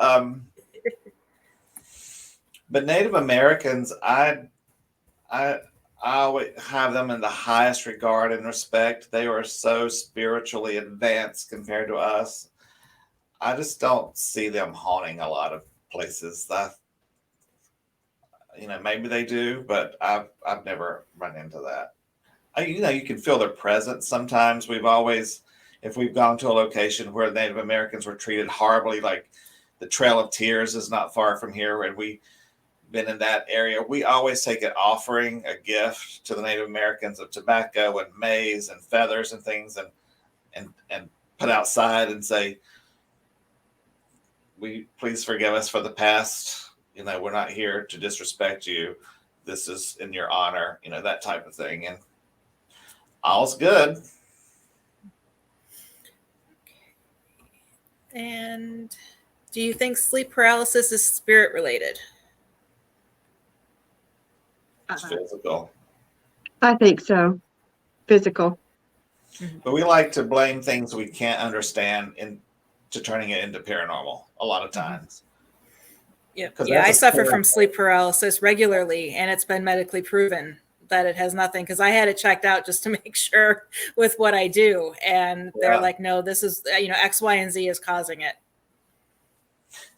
But Native Americans, I always have them in the highest regard and respect. They are so spiritually advanced compared to us. I just don't see them haunting a lot of places. You know, maybe they do, but I've never run into that. You know, you can feel their presence sometimes. If we've gone to a location where Native Americans were treated horribly, like the Trail of Tears is not far from here, and we've been in that area, we always take an offering, a gift to the Native Americans of tobacco and maize and feathers and things, and put outside and say, please forgive us for the past. You know, we're not here to disrespect you. This is in your honor, you know, that type of thing. And all's good. And do you think sleep paralysis is spirit related? It's physical. I think so. Physical. But we like to blame things we can't understand into turning it into paranormal a lot of times. Yeah, 'Cause yeah. I that's a suffer fair- from sleep paralysis regularly, and it's been medically proven that it has nothing, because I had it checked out just to make sure with what I do, and they're Yeah. like, no, this is X, Y, and Z is causing it.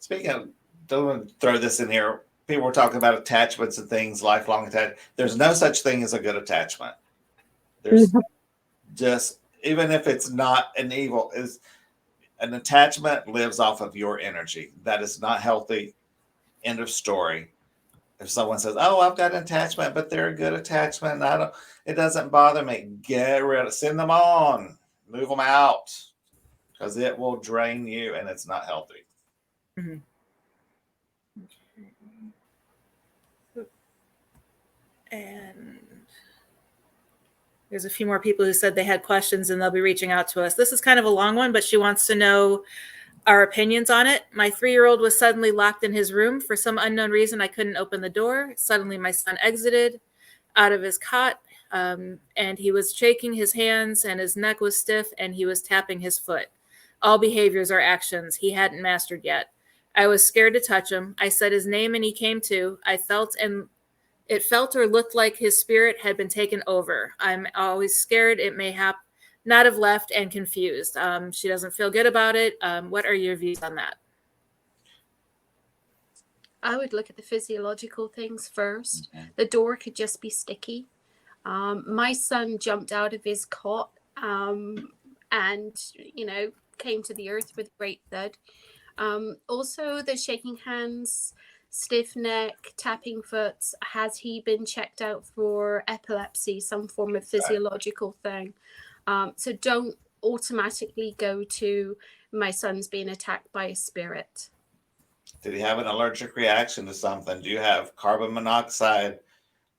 Speaking of, don't want to throw this in here. People were talking about attachments and things, lifelong attachment. There's no such thing as a good attachment. There's just, even if it's not an evil, is an attachment lives off of your energy. That is not healthy. End of story. If someone says, "Oh, I've got an attachment, but they're a good attachment, it doesn't bother me," get rid of, send them on, move them out, because it will drain you and it's not healthy. Mhm. And there's a few more people who said they had questions and they'll be reaching out to us. This is kind of a long one, but she wants to know our opinions on it. My 3-year-old was suddenly locked in his room. For some unknown reason, I couldn't open the door. Suddenly, my son exited out of his cot, and he was shaking his hands, and his neck was stiff, and he was tapping his foot. All behaviors are actions he hadn't mastered yet. I was scared to touch him. I said his name, and he came to. It felt or looked like his spirit had been taken over. I'm always scared it may not have left, and confused. She doesn't feel good about it. What are your views on that? I would look at the physiological things first. Okay. The door could just be sticky. My son jumped out of his cot and, came to the earth with a great thud. Also, the shaking hands, stiff neck, tapping foot. Has he been checked out for epilepsy, some form of physiological thing? So don't automatically go to my son's being attacked by a spirit. Did he have an allergic reaction to something? Do you have carbon monoxide?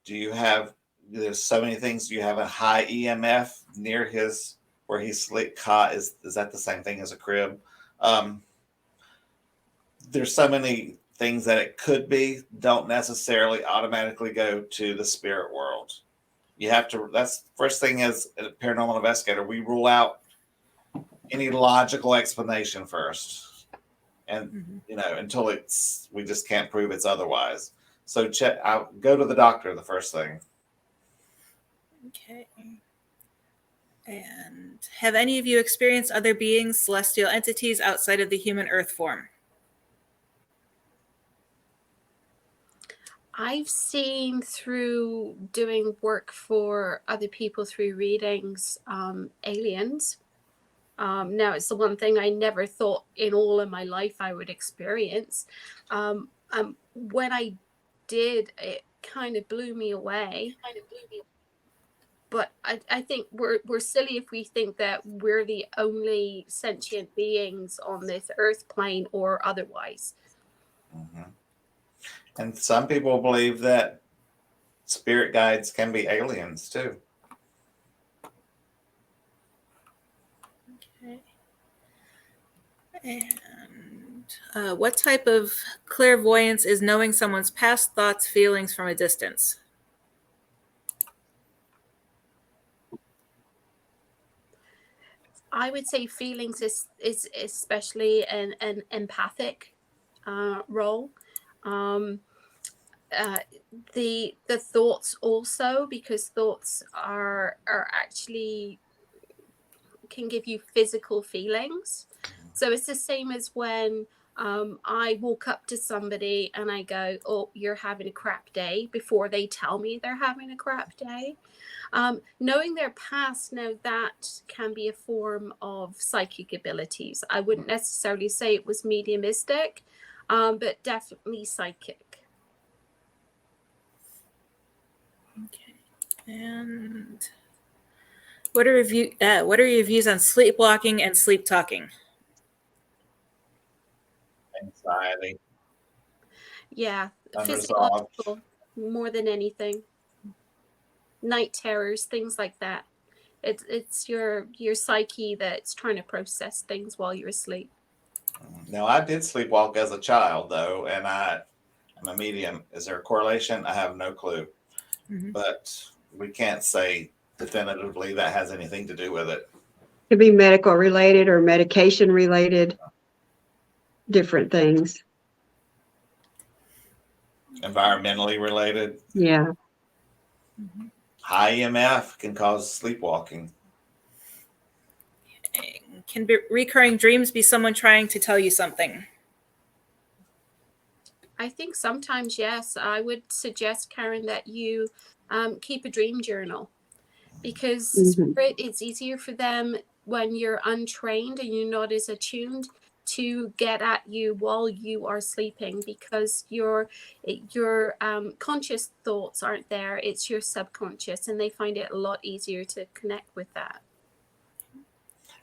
Do you have, there's so many things. Do you have a high EMF near his, where he's sleep cot? Is that the same thing as a crib? There's so many things that it could be. Don't necessarily automatically go to the spirit world. You have to, that's first thing as a paranormal investigator, we rule out any logical explanation first. And, until we just can't prove it's otherwise. So go to the doctor, the first thing. Okay. And have any of you experienced other beings, celestial entities outside of the human earth form? I've seen, through doing work for other people through readings, aliens. Now, it's the one thing I never thought in all of my life I would experience. When I did, it kind of blew me away. But I think we're silly if we think that we're the only sentient beings on this earth plane or otherwise. Mm-hmm. And some people believe that spirit guides can be aliens too. Okay. And what type of clairvoyance is knowing someone's past thoughts, feelings from a distance? I would say feelings is especially an empathic role. The thoughts also, because thoughts are actually can give you physical feelings. So it's the same as when I walk up to somebody and I go, "Oh, you're having a crap day," before they tell me they're having a crap day. Knowing their past, now that can be a form of psychic abilities. I wouldn't necessarily say it was mediumistic, but definitely psychic. Okay. And what are your views on sleepwalking and sleep talking? Anxiety. Yeah, Unresolved. physiological more than anything. Night terrors, things like that. It's your psyche that's trying to process things while you're asleep. Now, I did sleepwalk as a child, though, and I'm a medium. Is there a correlation? I have no clue. Mhm. But we can't say definitively that has anything to do with it. Could be medical related or medication related, different things. Environmentally related. Yeah. High EMF can cause sleepwalking. Can be recurring dreams be someone trying to tell you something? I think sometimes, yes. I would suggest, Karen, that you keep a dream journal, because spirit, it's easier for them when you're untrained and you're not as attuned to get at you while you are sleeping, because your conscious thoughts aren't there. It's your subconscious, and they find it a lot easier to connect with that.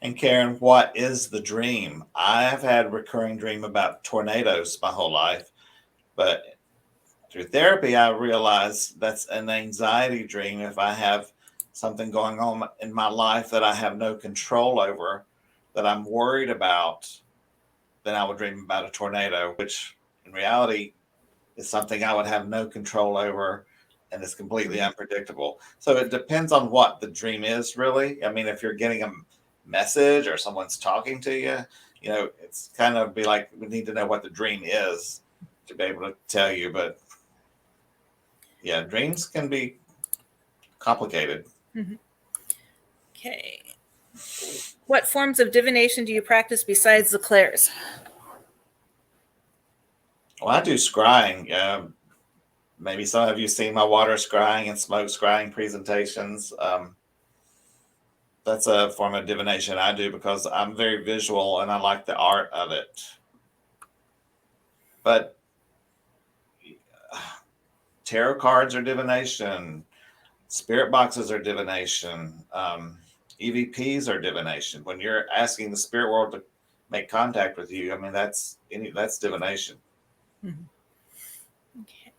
And Karen, what is the dream? I've had recurring dream about tornadoes my whole life, but through therapy, I realized that's an anxiety dream. If I have something going on in my life that I have no control over, that I'm worried about, then I would dream about a tornado, which in reality is something I would have no control over and is completely unpredictable. So it depends on what the dream is, really. I mean, if you're getting a message or someone's talking to you, you know, it's kind of be like, we need to know what the dream is to be able to tell you. But yeah, dreams can be complicated. Okay. What forms of divination do you practice besides the clairs? Well, I do scrying. Maybe some of you seen my water scrying and smoke scrying presentations. That's a form of divination I do because I'm very visual and I like the art of it. But tarot cards are divination. Spirit boxes are divination. EVPs are divination. When you're asking the spirit world to make contact with you, I mean, that's divination.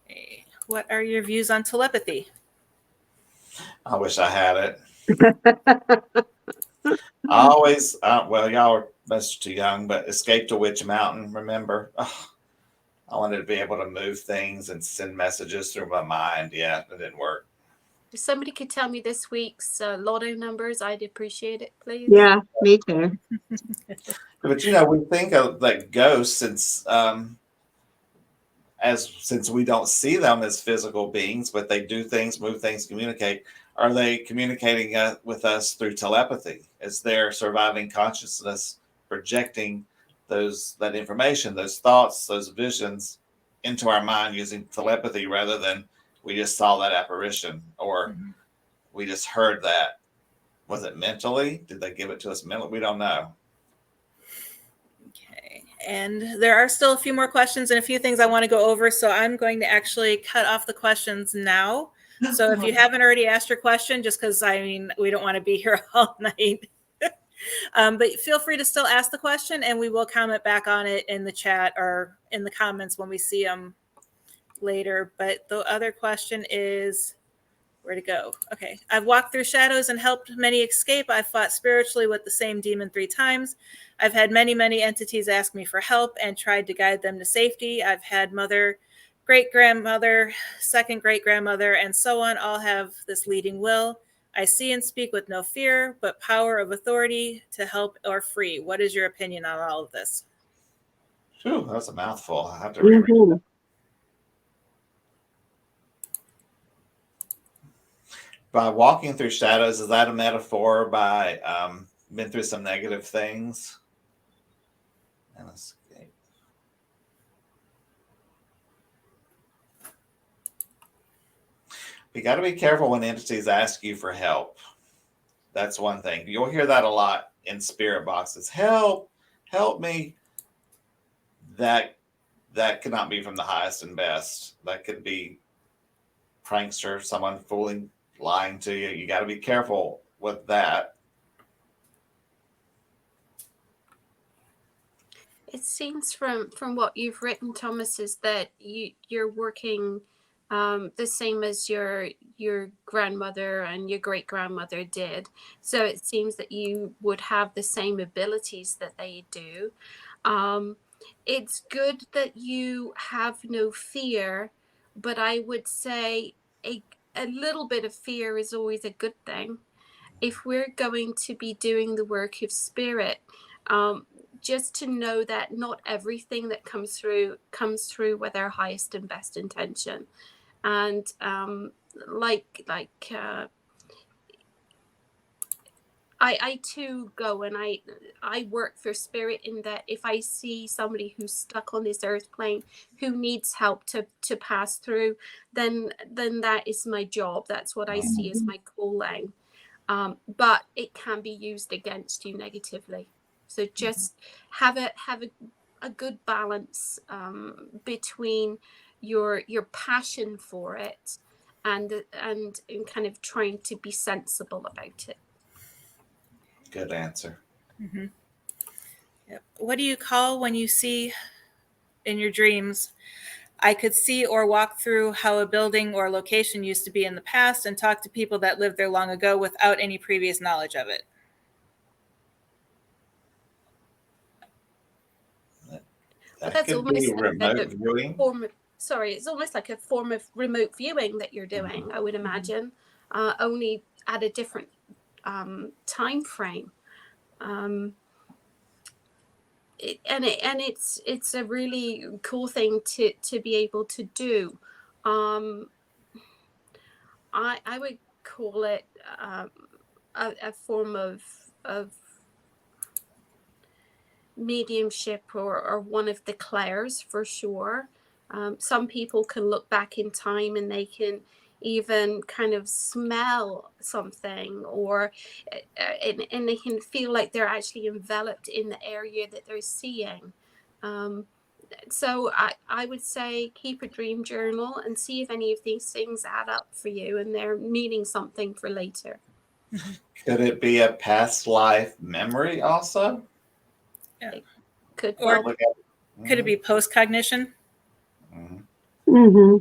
Okay. What are your views on telepathy? I wish I had it. I always, well, y'all are much too young, but Escape to Witch Mountain, remember? Oh, I wanted to be able to move things and send messages through my mind. Yeah, it didn't work. If somebody could tell me this week's lotto numbers, I'd appreciate it, please. Yeah, me too. But you know, we think of like ghosts since we don't see them as physical beings, but they do things, move things, communicate. Are they communicating with us through telepathy? Is their surviving consciousness projecting that information, those thoughts, those visions into our mind using telepathy rather than we just saw that apparition or we just heard that? Was it mentally? Did they give it to us mentally? We don't know. Okay. And there are still a few more questions and a few things I want to go over. So I'm going to actually cut off the questions now. So if you haven't already asked your question, just because we don't want to be here all night. But feel free to still ask the question and we will comment back on it in the chat or in the comments when we see them later. But the other question is, where to go? Okay. I've walked through shadows and helped many escape. I've fought spiritually with the same demon 3 times. I've had many, many entities ask me for help and tried to guide them to safety. I've had mother, great-grandmother, second great-grandmother, and so on all have this leading will. I see and speak with no fear, but power of authority to help or free. What is your opinion on all of this? Whew, that's a mouthful. I have to reread it. By walking through shadows, is that a metaphor by been through some negative things and escape? You got to be careful when entities ask you for help. That's one thing. You'll hear that a lot in spirit boxes. Help me. That cannot be from the highest and best. That could be prankster, someone fooling, lying to you. You got to be careful with that. It seems from what you've written, Thomas, is that you're working the same as your grandmother and your great grandmother did. So it seems that you would have the same abilities that they do. It's good that you have no fear, but I would say a little bit of fear is always a good thing. If we're going to be doing the work of spirit, just to know that not everything that comes through with our highest and best intention. And I too go and I work for spirit, in that if I see somebody who's stuck on this earth plane who needs help to pass through, then that is my job. That's what I see as my calling. But it can be used against you negatively. So just have a good balance between your passion for it and kind of trying to be sensible about it. Good answer. Mm-hmm. Yep. What do you call when you see in your dreams, I could see or walk through how a building or location used to be in the past and talk to people that lived there long ago without any previous knowledge of it? That could be remote viewing. It's almost like a form of remote viewing that you're doing, I would imagine, only at a different time frame. It's a really cool thing to be able to do. I would call it a form of mediumship, or one of the clairs, for sure. Some people can look back in time and they can even kind of smell something, or and they can feel like they're actually enveloped in the area that they're seeing. So I would say keep a dream journal and see if any of these things add up for you and they're meaning something for later. Could it be a past life memory also? Yeah. It could, or could it be post-cognition? Mm-hmm.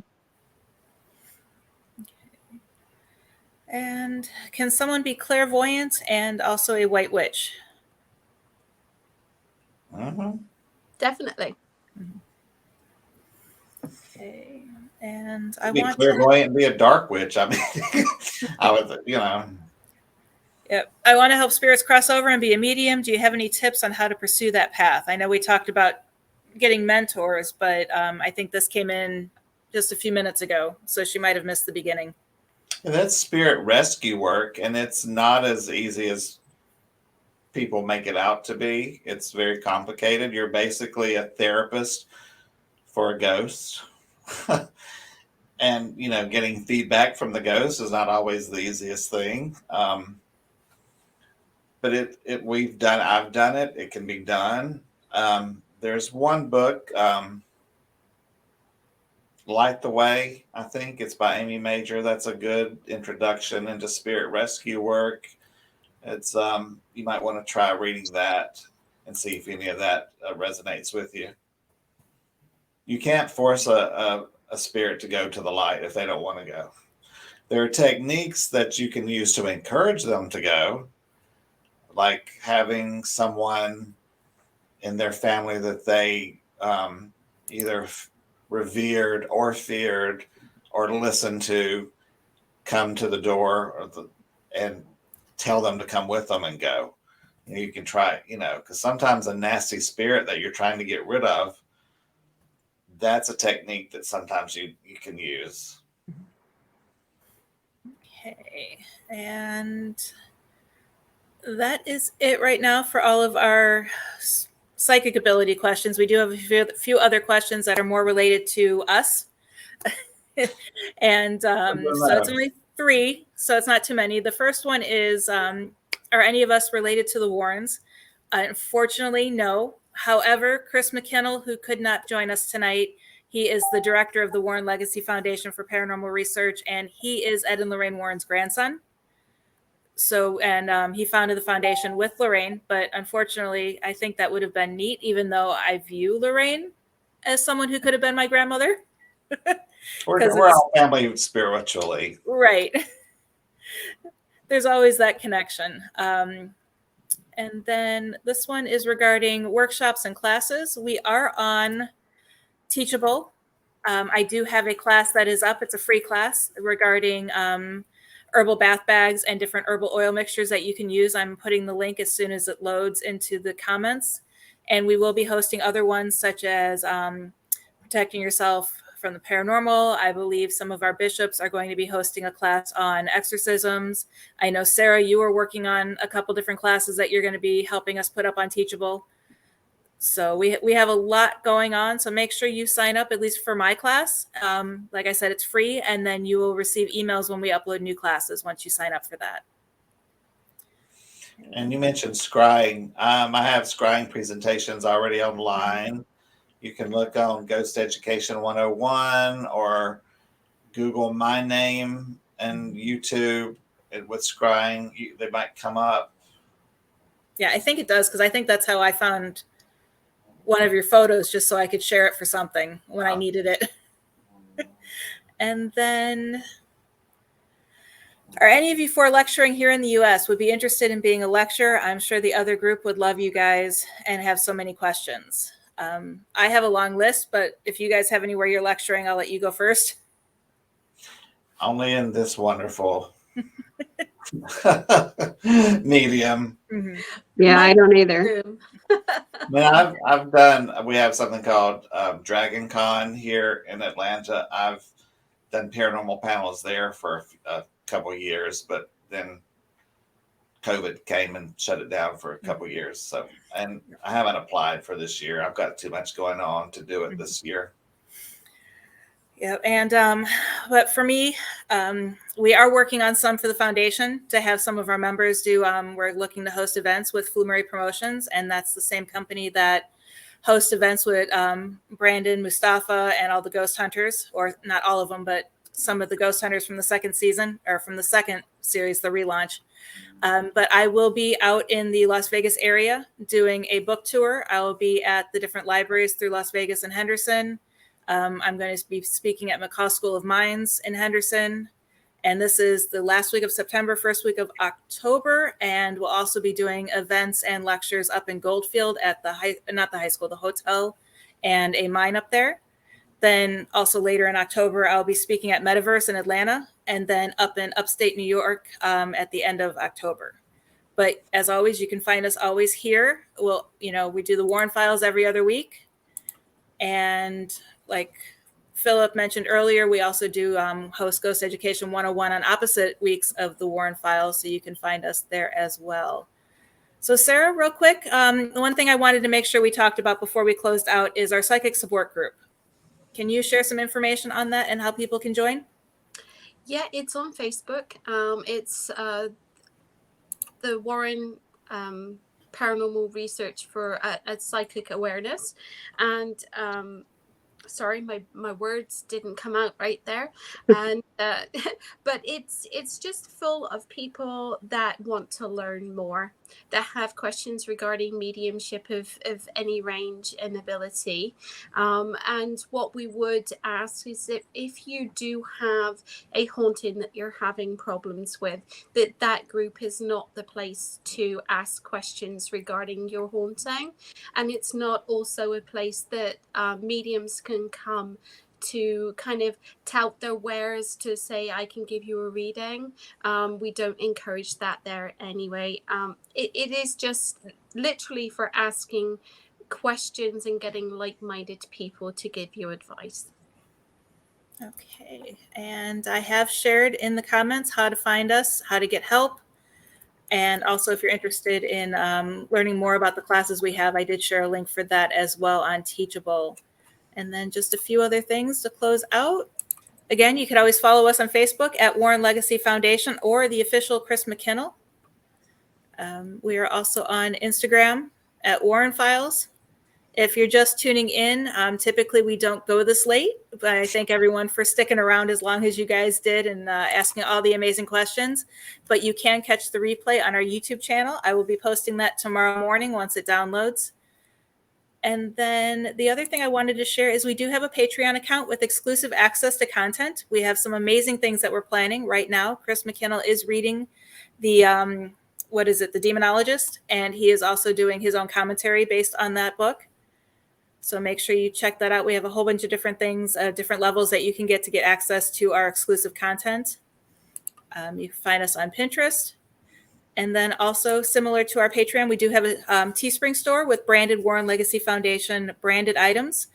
And can someone be clairvoyant and also a white witch? Definitely. Okay. And I be want clairvoyant and be a dark witch. I mean, I would, Yep. I want to help spirits cross over and be a medium. Do you have any tips on how to pursue that path? I know we talked about getting mentors, but I think this came in just a few minutes ago, so she might have missed the beginning. And that's spirit rescue work, and it's not as easy as people make it out to be. It's very complicated. You're basically a therapist for a ghost. And, getting feedback from the ghost is not always the easiest thing. But I've done it. It can be done. There's one book, Light the Way, I think it's by Amy Major. That's a good introduction into spirit rescue work. It's you might want to try reading that and see if any of that resonates with you. You can't force a spirit to go to the light if they don't want to go. There are techniques that you can use to encourage them to go, like having someone in their family that they either revered or feared or listened to come to the door and tell them to come with them and go. You can try, because sometimes a nasty spirit that you're trying to get rid of, that's a technique that sometimes you can use. Okay. And that is it right now for all of our psychic ability questions. We do have a few other questions that are more related to us. And so it's only 3, so it's not too many. The first one is, are any of us related to the Warrens? Unfortunately, no. However, Chris McKinnell, who could not join us tonight, he is the director of the Warren Legacy Foundation for Paranormal Research, and he is Ed and Lorraine Warren's grandson. So, and he founded the foundation with Lorraine, but unfortunately, I think that would have been neat, even though I view Lorraine as someone who could have been my grandmother. We're all family spiritually. Right. There's always that connection. And then this one is regarding workshops and classes. We are on Teachable, I do have a class that is up. It's a free class regarding herbal bath bags and different herbal oil mixtures that you can use. I'm putting the link as soon as it loads into the comments. And we will be hosting other ones such as protecting yourself from the paranormal. I believe some of our bishops are going to be hosting a class on exorcisms. I know, Sarah, you are working on a couple different classes that you're going to be helping us put up on Teachable. So we have a lot going on. So make sure you sign up, at least for my class. Like I said, it's free, and then you will receive emails when we upload new classes once you sign up for that. And you mentioned scrying. I have scrying presentations already online. You can look on Ghost Education 101 or Google my name and YouTube with scrying. They might come up. Yeah, I think it does, because I think that's how I found one of your photos, just so I could share it for something when I needed it. And then, are any of you for lecturing here in the US would be interested in being a lecturer? I'm sure the other group would love you guys and have so many questions. I have a long list, but if you guys have anywhere you're lecturing, I'll let you go first. Only in this wonderful medium. Mm-hmm. Yeah, I don't either. I've done, we have something called Dragon Con here in Atlanta. I've done paranormal panels there for a couple of years, but then COVID came and shut it down for a couple of years. So, and I haven't applied for this year. I've got too much going on to do it this year. Yeah, and but for me, we are working on some for the foundation to have some of our members do. We're looking to host events with Flumery Promotions, and that's the same company that hosts events with Brandon, Mustafa, and all the ghost hunters, or not all of them, but some of the ghost hunters from the second season, or from the second series, the relaunch. But I will be out in the Las Vegas area doing a book tour. I will be at the different libraries through Las Vegas and Henderson. I'm going to be speaking at McCaw School of Mines in Henderson. And this is the last week of September, first week of October. And we'll also be doing events and lectures up in Goldfield at the the hotel, and a mine up there. Then also later in October, I'll be speaking at Metaverse in Atlanta, and then up in upstate New York at the end of October. But as always, you can find us always here. We do the Warren Files every other week. And like Philip mentioned earlier, we also do host Ghost Education 101 on opposite weeks of the Warren Files, so you can find us there as well. So Sarah, real quick, the one thing I wanted to make sure we talked about before we closed out is our psychic support group. Can you share some information on that and how people can join? Yeah, it's on Facebook. It's the Warren Paranormal Research for a psychic awareness, and sorry, my words didn't come out right there, and but it's just full of people that want to learn more, that have questions regarding mediumship of any range and ability, and what we would ask is that if you do have a haunting that you're having problems with, that group is not the place to ask questions regarding your haunting, and it's not also a place that mediums can come to kind of tout their wares to say, I can give you a reading. We don't encourage that there anyway. It is just literally for asking questions and getting like-minded people to give you advice. Okay, and I have shared in the comments how to find us, how to get help. And also, if you're interested in learning more about the classes we have, I did share a link for that as well on Teachable. And then just a few other things to close out. Again, you could always follow us on Facebook at Warren Legacy Foundation or the official Chris McKinnell. We are also on Instagram at Warren Files. If you're just tuning in, typically we don't go this late, but I thank everyone for sticking around as long as you guys did and asking all the amazing questions. But you can catch the replay on our YouTube channel. I will be posting that tomorrow morning once it downloads. And then the other thing I wanted to share is we do have a Patreon account with exclusive access to content. We have some amazing things that we're planning right now. Chris McKinnell is reading the, The Demonologist, and he is also doing his own commentary based on that book. So make sure you check that out. We have a whole bunch of different things, different levels that you can get access to our exclusive content. You can find us on Pinterest. And then also similar to our Patreon, we do have a Teespring store with branded Warren Legacy Foundation branded items.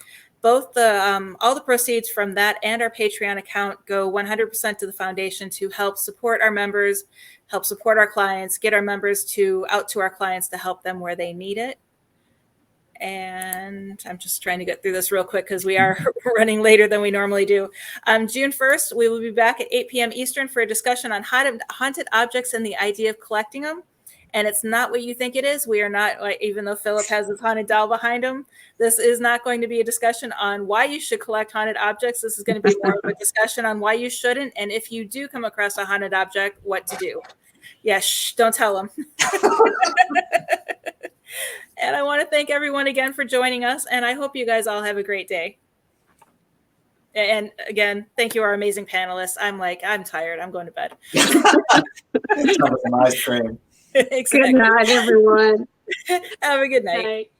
Both all the proceeds from that and our Patreon account go 100% to the foundation to help support our members, help support our clients, get our members out to our clients to help them where they need it. And I'm just trying to get through this real quick because we are running later than we normally do. June 1st, we will be back at 8 p.m. Eastern for a discussion on haunted objects and the idea of collecting them. And it's not what you think it is. We are not, like, even though Philip has this haunted doll behind him, this is not going to be a discussion on why you should collect haunted objects. This is going to be more of a discussion on why you shouldn't. And if you do come across a haunted object, what to do. Yeah, don't tell them. And I want to thank everyone again for joining us. And I hope you guys all have a great day. And again, thank you, our amazing panelists. I'm tired. I'm going to bed. That was an ice cream. Exactly. Good night, everyone. Have a good night. Right.